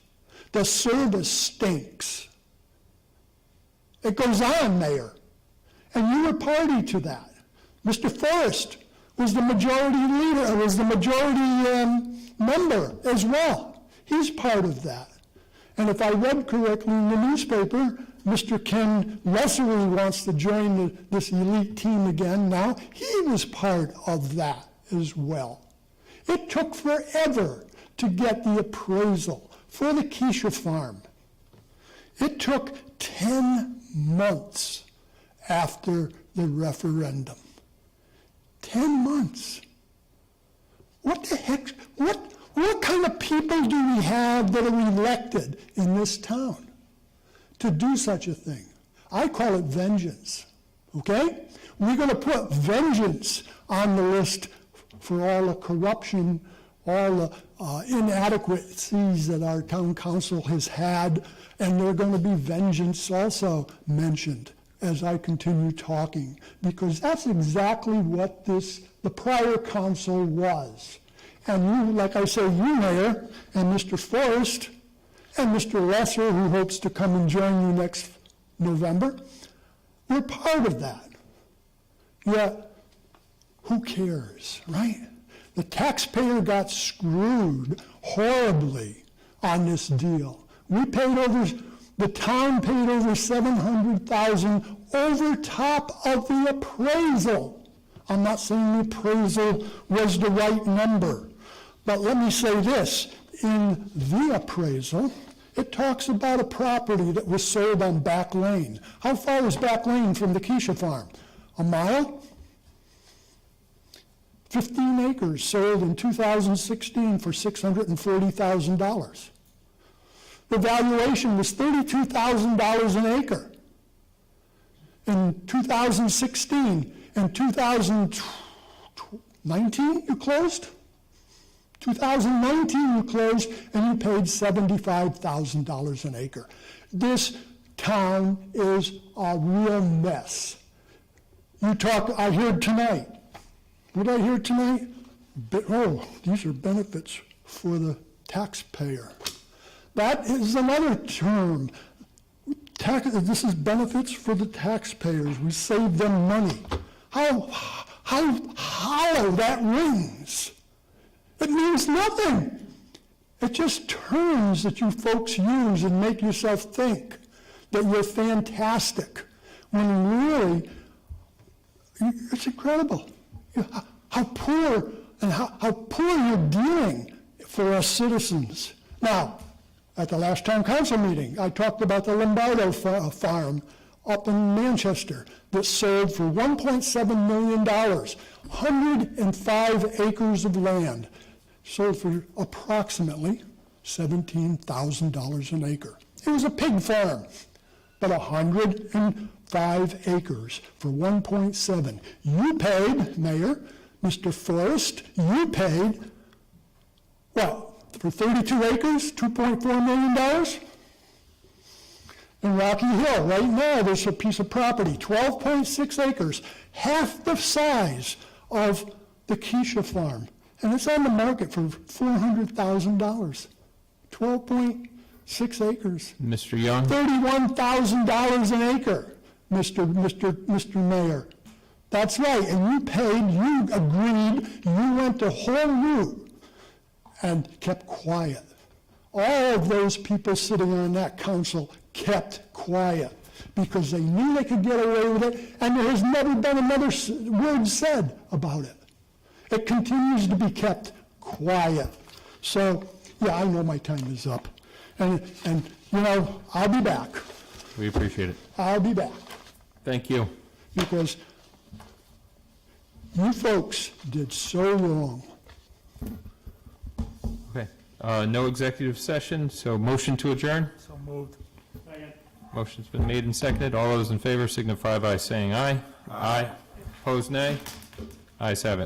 [SPEAKER 5] The service stinks. It goes on, Mayor. And you were party to that. Mr. Forrest was the majority leader, was the majority member as well. He's part of that. And if I read correctly in the newspaper, Mr. Ken Lessery wants to join this elite team again now. He was part of that as well. It took forever to get the appraisal for the Keisha farm. It took 10 months after the referendum. 10 months. What the heck, what kind of people do we have that are elected in this town to do such a thing? I call it vengeance, okay? We're going to put vengeance on the list for all the corruption, all the inadequacies that our town council has had, and there's going to be vengeance also mentioned as I continue talking, because that's exactly what the prior council was. And you, like I say, you, Mayor, and Mr. Forrest, and Mr. Lesser, who hopes to come and join you next November, we're part of that. Yet, who cares, right? The taxpayer got screwed horribly on this deal. The town paid over $700,000 over top of the appraisal. I'm not saying the appraisal was the right number, but let me say this. In the appraisal, it talks about a property that was sold on Back Lane. How far is Back Lane from the Keisha farm? A mile? 15 acres sold in 2016 for $640,000. The valuation was $32,000 an acre. In 2016, in 2019 you closed? 2019 you closed and you paid $75,000 an acre. This town is a real mess. I heard tonight. What did I hear tonight? These are benefits for the taxpayer. That is another term. This is benefits for the taxpayers. We save them money. How hollow that rings. It means nothing. It just terms that you folks use and make yourself think that you're fantastic, when really, it's incredible how poor and how poor you're dealing for us citizens. Now, at the last town council meeting, I talked about the Lombardo farm up in Manchester that sold for $1.7 million, 105 acres of land, sold for approximately $17,000 an acre. It was a pig farm, but 105 acres for 1.7. You paid, Mayor, Mr. Forrest, you paid, what? For 32 acres, $2.4 million? In Rocky Hill, right now, there's a piece of property, 12.6 acres, half the size of the Keisha farm. And it's on the market for $400,000. 12.6 acres.
[SPEAKER 1] Mr. Young?
[SPEAKER 5] $31,000 an acre, Mr. Mayor. That's right, and you paid, you agreed, you went the whole route and kept quiet. All of those people sitting on that council kept quiet because they knew they could get away with it, and there has never been another word said about it. It continues to be kept quiet. So, yeah, I know my time is up. And you know, I'll be back.
[SPEAKER 1] We appreciate it.
[SPEAKER 5] I'll be back.
[SPEAKER 1] Thank you.
[SPEAKER 5] Because you folks did so wrong.
[SPEAKER 1] Okay. No executive session, so motion to adjourn?
[SPEAKER 9] So moved.
[SPEAKER 1] Motion's been made and seconded. All those in favor signify by saying aye. Aye. Opposed, nay. Ayes have it.